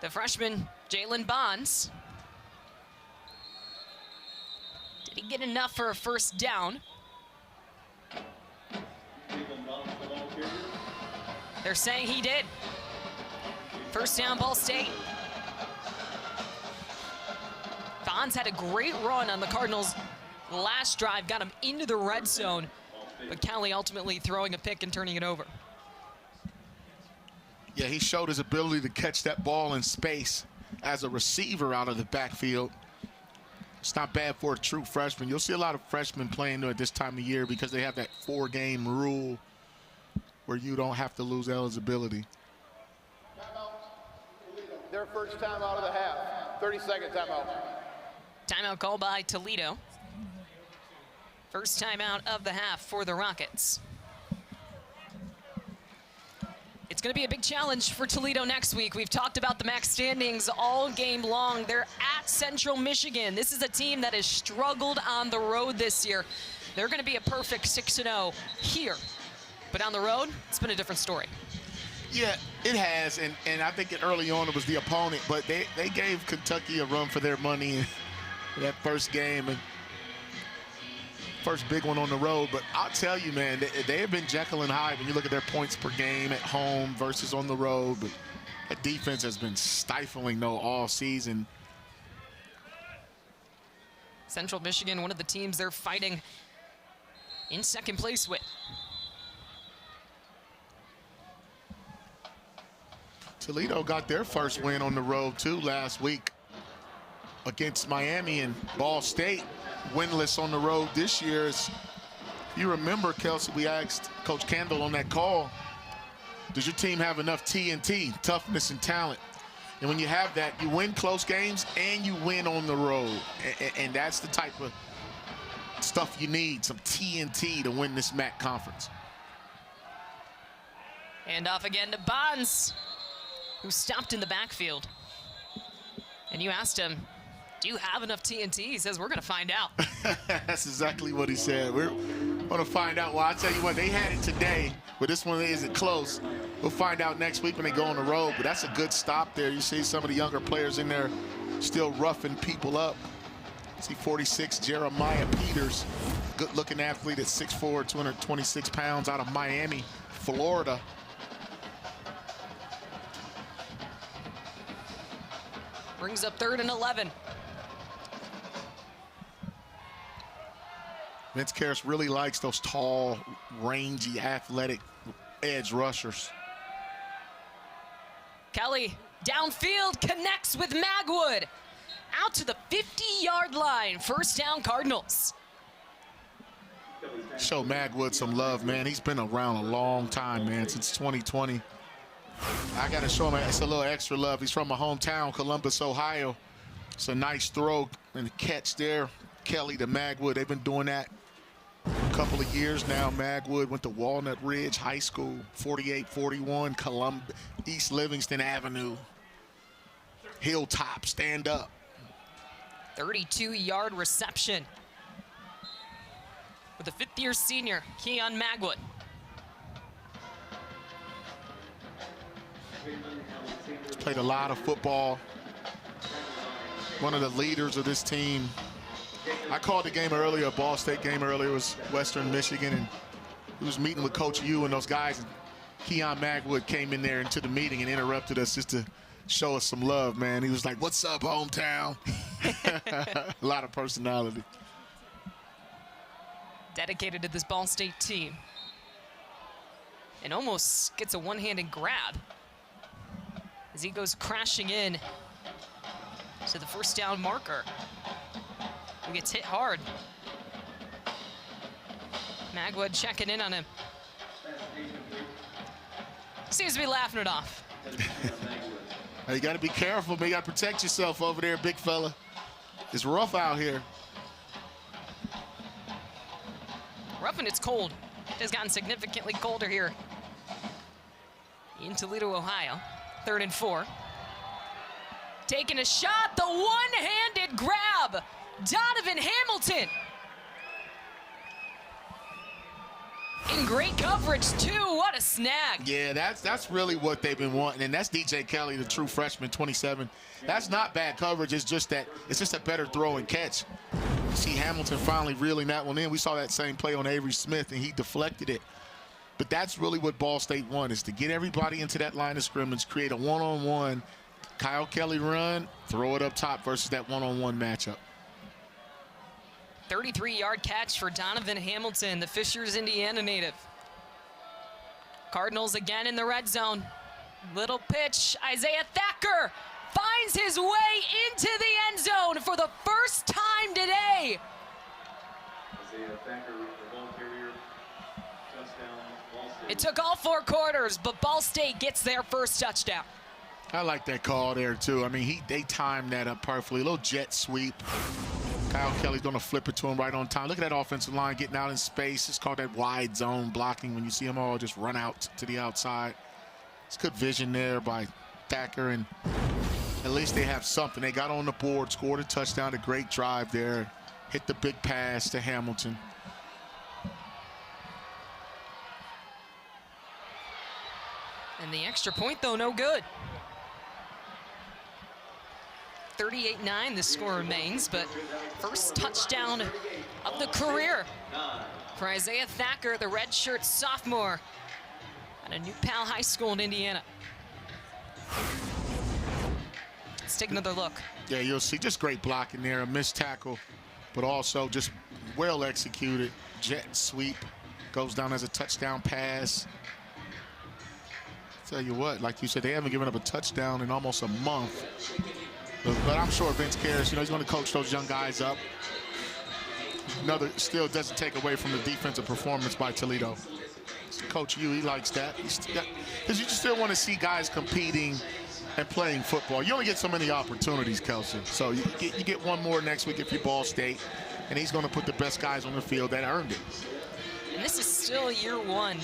[SPEAKER 1] The freshman, Jalen Bonds. Did he get enough for a 1st down? They're saying he did. 1st down, Ball State. Bonds had a great run on the Cardinals' last drive, got him into the red zone, but Kelly ultimately throwing a pick and turning it over.
[SPEAKER 2] Yeah, he showed his ability to catch that ball in space as a receiver out of the backfield. It's not bad for a true freshman. You'll see a lot of freshmen playing at this time of year because they have that 4-game rule where you don't have to lose eligibility.
[SPEAKER 3] Their first time out of the half. 30-second timeout.
[SPEAKER 1] Timeout called by Toledo. First timeout of the half for the Rockets. It's going to be a big challenge for Toledo next week. We've talked about the MAC standings all game long. They're at Central Michigan. This is a team that has struggled on the road this year. They're going to be a perfect 6-0 here. But on the road, it's been a different story.
[SPEAKER 2] Yeah, it has, and I think early on it was the opponent, but they gave Kentucky a run for their money in that first game. And first big one on the road, but I'll tell you, man, they have been Jekyll and Hyde when you look at their points per game at home versus on the road. But that defense has been stifling, though, all season.
[SPEAKER 1] Central Michigan, one of the teams they're fighting in 2nd place with.
[SPEAKER 2] Toledo got their first win on the road, too, last week against Miami, and Ball State winless on the road this year. If you remember, Kelsey, we asked Coach Kendall on that call, does your team have enough TNT, toughness and talent? And when you have that, you win close games and you win on the road. And that's the type of stuff you need, some TNT to win this MAC conference.
[SPEAKER 1] And off again to Bonds, who stopped in the backfield. And you asked him, do you have enough TNT? He says, we're going to find out.
[SPEAKER 2] That's exactly what he said. We're going to find out. Well, I'll tell you what, they had it today, but this one isn't close. We'll find out next week when they go on the road, but that's a good stop there. You see some of the younger players in there still roughing people up. See 46, Jeremiah Peters, good-looking athlete at 6'4", 226 pounds, out of Miami, Florida.
[SPEAKER 1] Brings up 3rd and 11.
[SPEAKER 2] Vince Karras really likes those tall, rangy, athletic edge rushers.
[SPEAKER 1] Kelly downfield connects with Magwood. Out to the 50-yard line. 1st down, Cardinals.
[SPEAKER 2] Show Magwood some love, man. He's been around a long time, man, since 2020. I got to show him it's a little extra love. He's from my hometown, Columbus, Ohio. It's a nice throw and catch there. Kelly to Magwood. They've been doing that a couple of years now. Magwood went to Walnut Ridge High School, 4841 East Livingston Avenue. Hilltop, stand up.
[SPEAKER 1] 32-yard reception with a 5th-year senior, Keon Magwood.
[SPEAKER 2] Played a lot of football. One of the leaders of this team. I called the game earlier, a Ball State game earlier. It was Western Michigan, and he was meeting with Coach Yu and those guys. And Keon Magwood came in there into the meeting and interrupted us just to show us some love, man. He was like, "What's up, hometown?" A lot of personality.
[SPEAKER 1] Dedicated to this Ball State team. and almost gets a one-handed grab as he goes crashing in to the first down marker. He gets hit hard. Magwood checking in on him. Seems to be laughing it off.
[SPEAKER 2] You got to be careful, man. You got to protect yourself over there, big fella. It's rough out here.
[SPEAKER 1] Rough and it's cold. It has gotten significantly colder here in Toledo, Ohio. 3rd and 4. Taking a shot, the one-handed grab. Donovan Hamilton. In great coverage, too. What a snag.
[SPEAKER 2] Yeah, that's really what they've been wanting, and that's DJ Kelly, the true freshman, 27. That's not bad coverage. It's just a better throw and catch. You see Hamilton finally reeling that one in. We saw that same play on Avery Smith, and he deflected it. But that's really what Ball State wants, is to get everybody into that line of scrimmage, create a one-on-one, Kyle Kelly run, throw it up top versus that one-on-one matchup.
[SPEAKER 1] 33-yard catch for Donovan Hamilton, the Fishers, Indiana native. Cardinals again in the red zone. Little pitch. Isaiah Thacker finds his way into the end zone for the first time today.
[SPEAKER 4] Isaiah Thacker, the ball carrier, touchdown, Ball State.
[SPEAKER 1] It took all 4 quarters, but Ball State gets their first touchdown.
[SPEAKER 2] I like that call there, too. I mean, they timed that up perfectly. A little jet sweep. Kyle Kelly's going to flip it to him right on time. Look at that offensive line getting out in space. It's called that wide zone blocking when you see them all just run out to the outside. It's good vision there by Thacker, and at least they have something. They got on the board, scored a touchdown, a great drive there, hit the big pass to Hamilton.
[SPEAKER 1] And the extra point, though, no good. 38-9, the score remains, but first touchdown of the career for Isaiah Thacker, the redshirt sophomore at a New Pal High School in Indiana. Let's take another look.
[SPEAKER 2] Yeah, you'll see just great blocking there, a missed tackle, but also just well executed. Jet sweep, goes down as a touchdown pass. Tell you what, like you said, they haven't given up a touchdown in almost a month. But I'm sure Vince cares. He's going to coach those young guys up. Still doesn't take away from the defensive performance by Toledo. Coach he likes that. Because you still want to see guys competing and playing football. You only get so many opportunities, Kelsey. So you get one more next week if you're Ball State. And he's going to put the best guys on the field that earned it.
[SPEAKER 1] And this is still year 1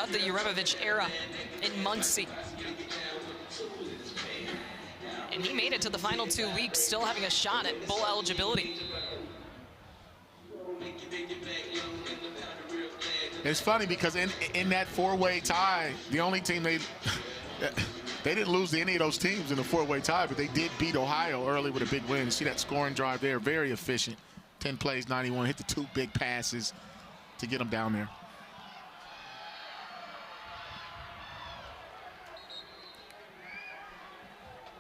[SPEAKER 1] of the Uremovich era in Muncie. And he made it to the final 2 weeks, still having a shot at bowl eligibility.
[SPEAKER 2] It's funny because in that 4-way tie, the only team they didn't lose to any of those teams in the 4-way tie, but they did beat Ohio early with a big win. You see that scoring drive there, very efficient. 10 plays, 91, hit the 2 big passes to get them down there.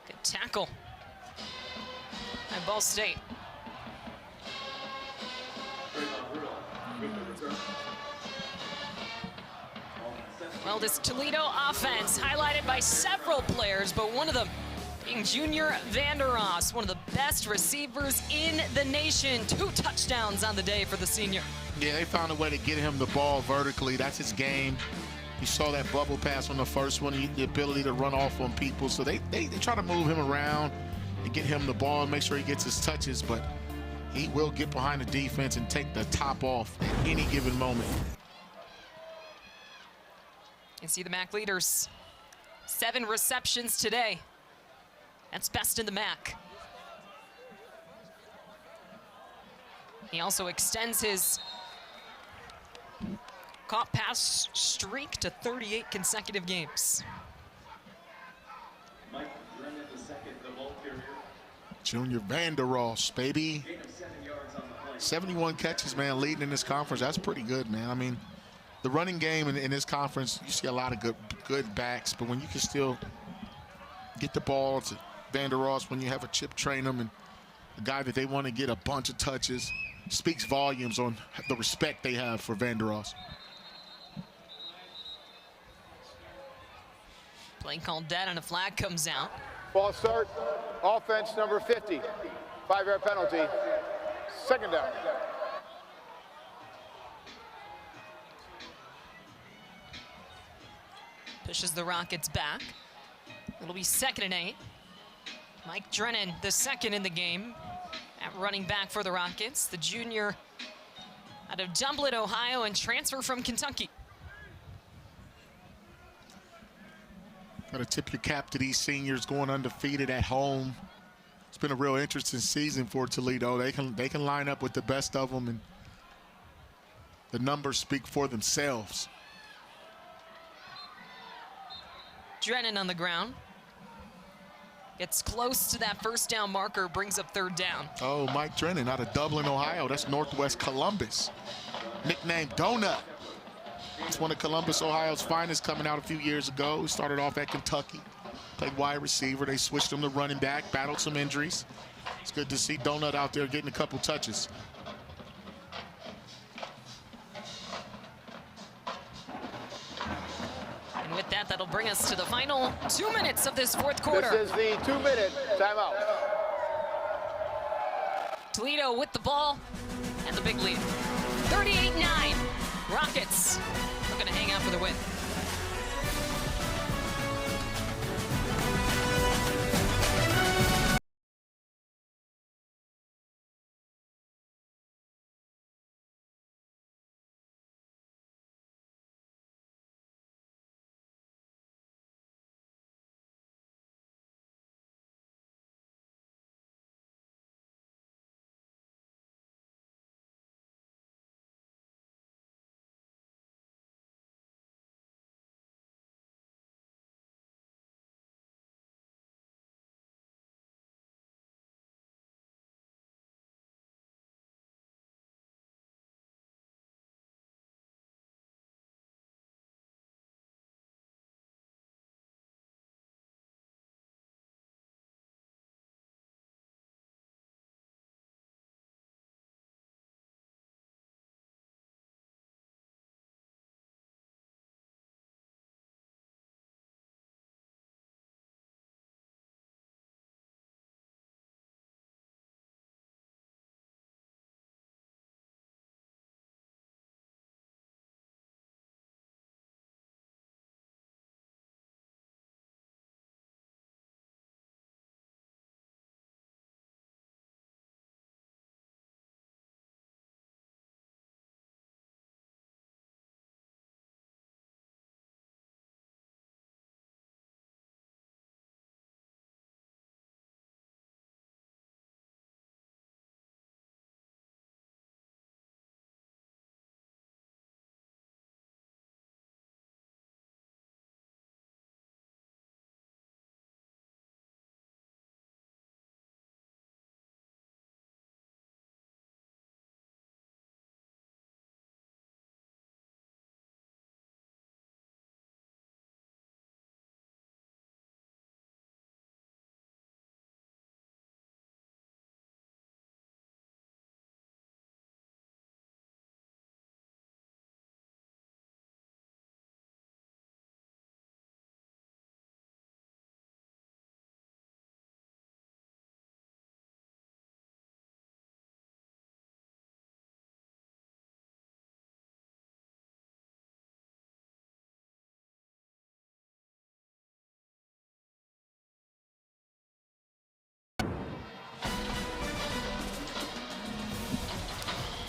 [SPEAKER 1] Good tackle by Ball State. Well, this Toledo offense highlighted by several players, but one of them being junior Vander Ross, one of the best receivers in the nation. 2 touchdowns on the day for the senior.
[SPEAKER 2] Yeah, they found a way to get him the ball vertically. That's his game. You saw that bubble pass on the first one, the ability to run off on people. So they try to move him around and get him the ball and make sure he gets his touches, but he will get behind the defense and take the top off at any given moment.
[SPEAKER 1] You see the MAC leaders, 7 receptions today. That's best in the MAC. He also extends his caught pass streak to 38 consecutive games.
[SPEAKER 4] Mike Brennan II, the ball carrier.
[SPEAKER 2] Junior Vander Ross, baby.
[SPEAKER 4] Gain of 7 yards on the play.
[SPEAKER 2] 71 catches, man, leading in this conference. That's pretty good, man. I mean, the running game in this conference, you see a lot of good backs, but when you can still get the ball to Vander Ross, when you have a chip train him and a guy that they want to get a bunch of touches, speaks volumes on the respect they have for Vander Ross.
[SPEAKER 1] Play called dead and a flag comes out.
[SPEAKER 3] False start, offense number 50. 5-yard penalty, second down.
[SPEAKER 1] Pushes the Rockets back. It'll be 2nd and 8. Mike Drennan, the second in the game, at running back for the Rockets. The junior out of Dublin, Ohio, and transfer from Kentucky.
[SPEAKER 2] Got to tip your cap to these seniors going undefeated at home. It's been a real interesting season for Toledo. They can line up with the best of them, and the numbers speak for themselves.
[SPEAKER 1] Drennan on the ground. Gets close to that first down marker, brings up 3rd down.
[SPEAKER 2] Oh, Mike Drennan out of Dublin, Ohio. That's Northwest Columbus. Nicknamed Donut. It's one of Columbus, Ohio's finest, coming out a few years ago. He started off at Kentucky, played wide receiver. They switched him to running back, battled some injuries. It's good to see Donut out there getting a couple touches.
[SPEAKER 1] And with that, that'll bring us to the final 2 minutes of this 4th quarter.
[SPEAKER 3] This is the 2-minute timeout.
[SPEAKER 1] Toledo with the ball and the big lead. 38-9. Rockets are going to hang out for the win.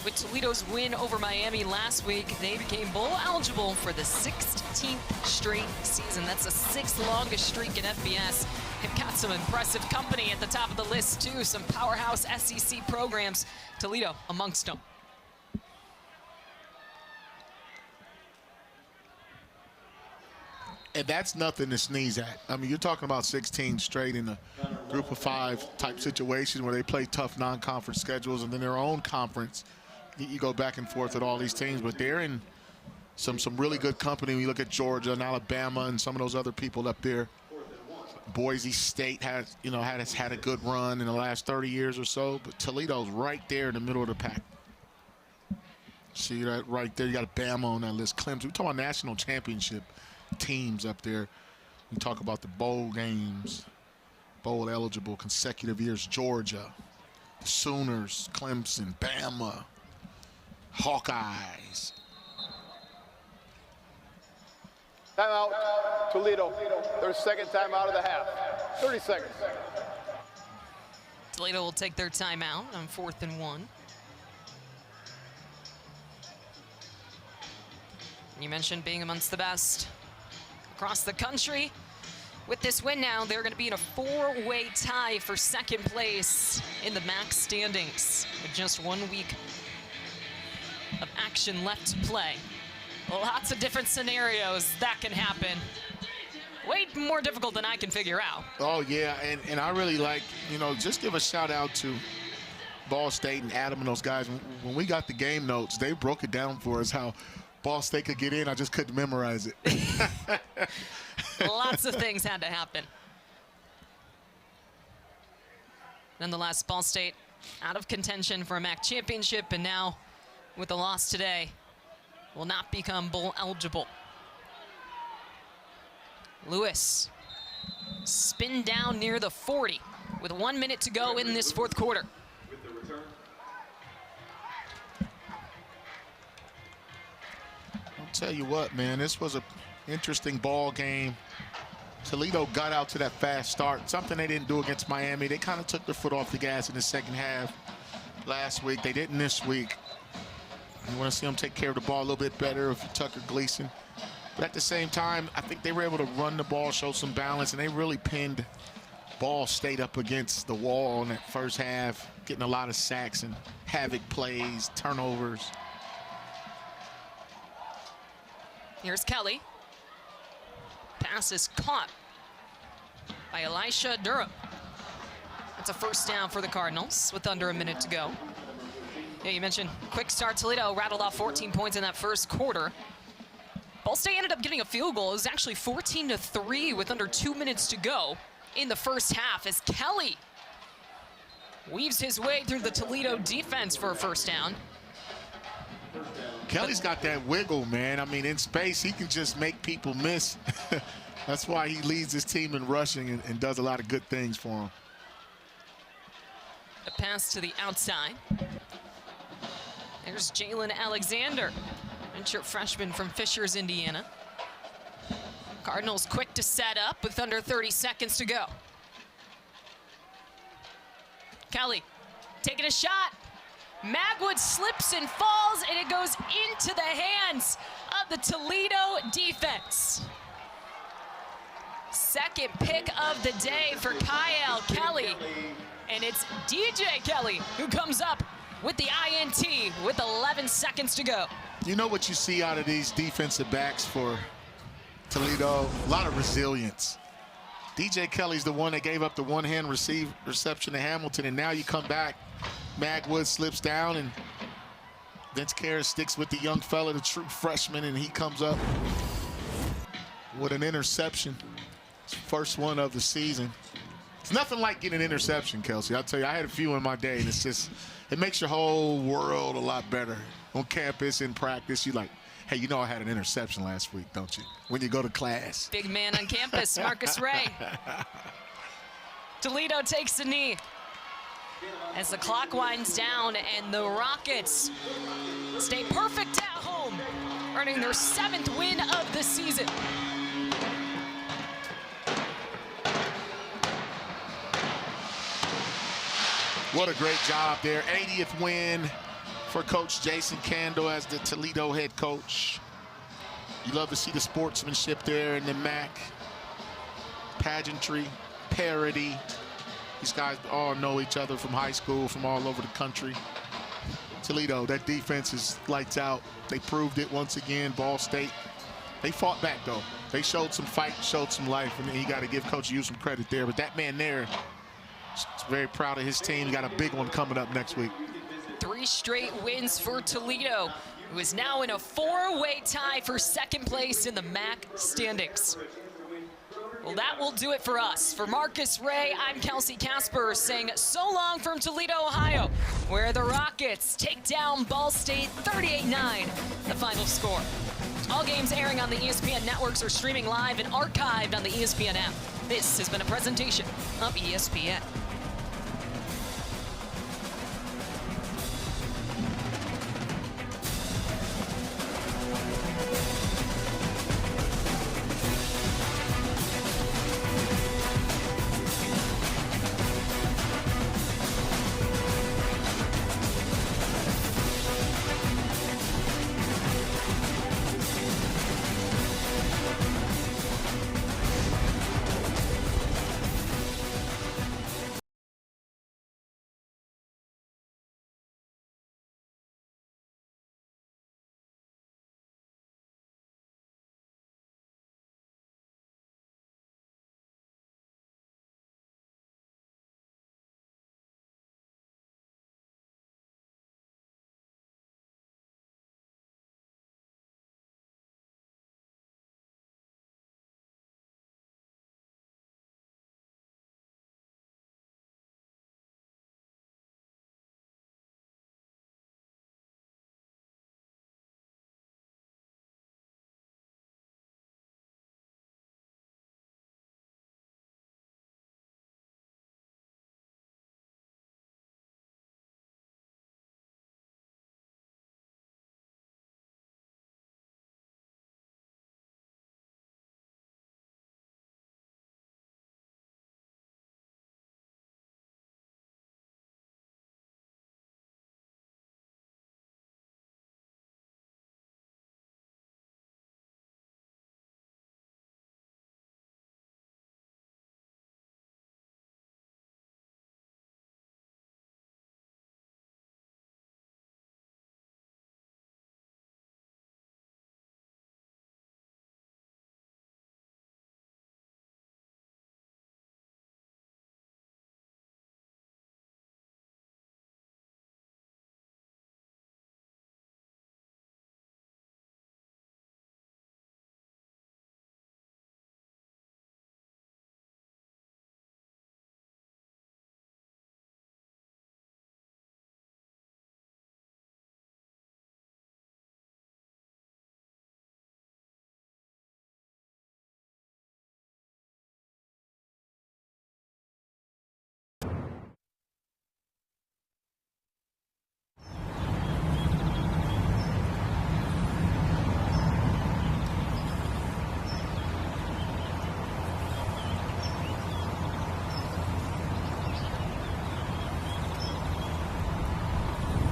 [SPEAKER 1] With Toledo's win over Miami last week, they became bowl eligible for the 16th straight season. That's the 6th longest streak in FBS. They've got some impressive company at the top of the list, too. Some powerhouse SEC programs. Toledo amongst them.
[SPEAKER 2] And that's nothing to sneeze at. I mean, you're talking about 16 straight in a group of 5 type situation where they play tough non-conference schedules, and then their own conference. You go back and forth with all these teams, but they're in some really good company. When you look at Georgia and Alabama and some of those other people up there. Boise State has had a good run in the last 30 years or so, but Toledo's right there in the middle of the pack. See that right there? You got Bama on that list. Clemson. We're talking about national championship teams up there. You talk about the bowl games, bowl eligible consecutive years, Georgia, the Sooners, Clemson, Bama, Hawkeyes.
[SPEAKER 3] Timeout, Toledo. Their second timeout of the half. 30 seconds.
[SPEAKER 1] Toledo will take their timeout on 4th and 1. You mentioned being amongst the best across the country. With this win now, they're going to be in a 4-way tie for second place in the MAC standings with just 1 week of action left to play. Lots of different scenarios that can happen. Way more difficult than I can figure out.
[SPEAKER 2] Oh, yeah, and I really like, you know, just give a shout out to Ball State and Adam and those guys. When we got the game notes, they broke it down for us how Ball State could get in. I just couldn't memorize it.
[SPEAKER 1] Lots of things had to happen. Nonetheless, Ball State out of contention for a MAC championship, and now with the loss today, will not become bowl eligible. Lewis, spin down near the 40 with 1 minute to go in this fourth quarter.
[SPEAKER 4] With the return.
[SPEAKER 2] I'll tell you what, man, this was an interesting ball game. Toledo got out to that fast start, something they didn't do against Miami. They kind of took their foot off the gas in the second half last week. They didn't this week. You want to see them take care of the ball a little bit better with Tucker Gleason. But at the same time, I think they were able to run the ball, show some balance, and they really pinned Ball State up against the wall in that first half, getting a lot of sacks and havoc plays, turnovers.
[SPEAKER 1] Here's Kelly. Pass is caught by Elisha Durham. That's a first down for the Cardinals with under a minute to go. Yeah, you mentioned quick start. Toledo rattled off 14 points in that first quarter. Ball State ended up getting a field goal. It was actually 14-3 with under 2 minutes to go in the first half as Kelly weaves his way through the Toledo defense for a first down.
[SPEAKER 2] Kelly's got that wiggle, man. I mean, in space, he can just make people miss. That's why he leads his team in rushing and does a lot of good things for him.
[SPEAKER 1] A pass to the outside. There's Jalen Alexander, redshirt freshman from Fishers, Indiana. Cardinals quick to set up with under 30 seconds to go. Kelly taking a shot. Magwood slips and falls, and it goes into the hands of the Toledo defense. Second pick of the day for Kyle Kelly, and it's DJ Kelly who comes up with the INT with 11 seconds to go.
[SPEAKER 2] You know what you see out of these defensive backs for Toledo? A lot of resilience. DJ Kelly's the one that gave up the one-hand reception to Hamilton, and now you come back. Magwood slips down, and Vince Karras sticks with the young fella, the true freshman, and he comes up with an interception. It's the first one of the season. It's nothing like getting an interception, Kelsey. I'll tell you, I had a few in my day, and it's just, it makes your whole world a lot better. On campus, in practice, you're like, hey, you know I had an interception last week, don't you? When you go to class.
[SPEAKER 1] Big man on campus, Marcus Ray. Toledo takes the knee as the clock winds down, and the Rockets stay perfect at home, earning their 7th win of the season.
[SPEAKER 2] What a great job there. 80th win for Coach Jason Candle as the Toledo head coach. You love to see the sportsmanship there in the MAC. Pageantry, parody. These guys all know each other from high school, from all over the country. Toledo, that defense is lights out. They proved it once again. Ball State, they fought back, though. They showed some fight, showed some life, and you got to give Coach Yu some credit there. But that man there is very proud of his team. He got a big one coming up next week.
[SPEAKER 1] 3 straight wins for Toledo, who is now in a 4-way tie for second place in the MAC standings. Well, that will do it for us. For Marcus Ray, I'm Kelsey Casper saying so long from Toledo, Ohio, where the Rockets take down Ball State 38-9, the final score. All games airing on the ESPN networks are streaming live and archived on the ESPN app. This has been a presentation of ESPN.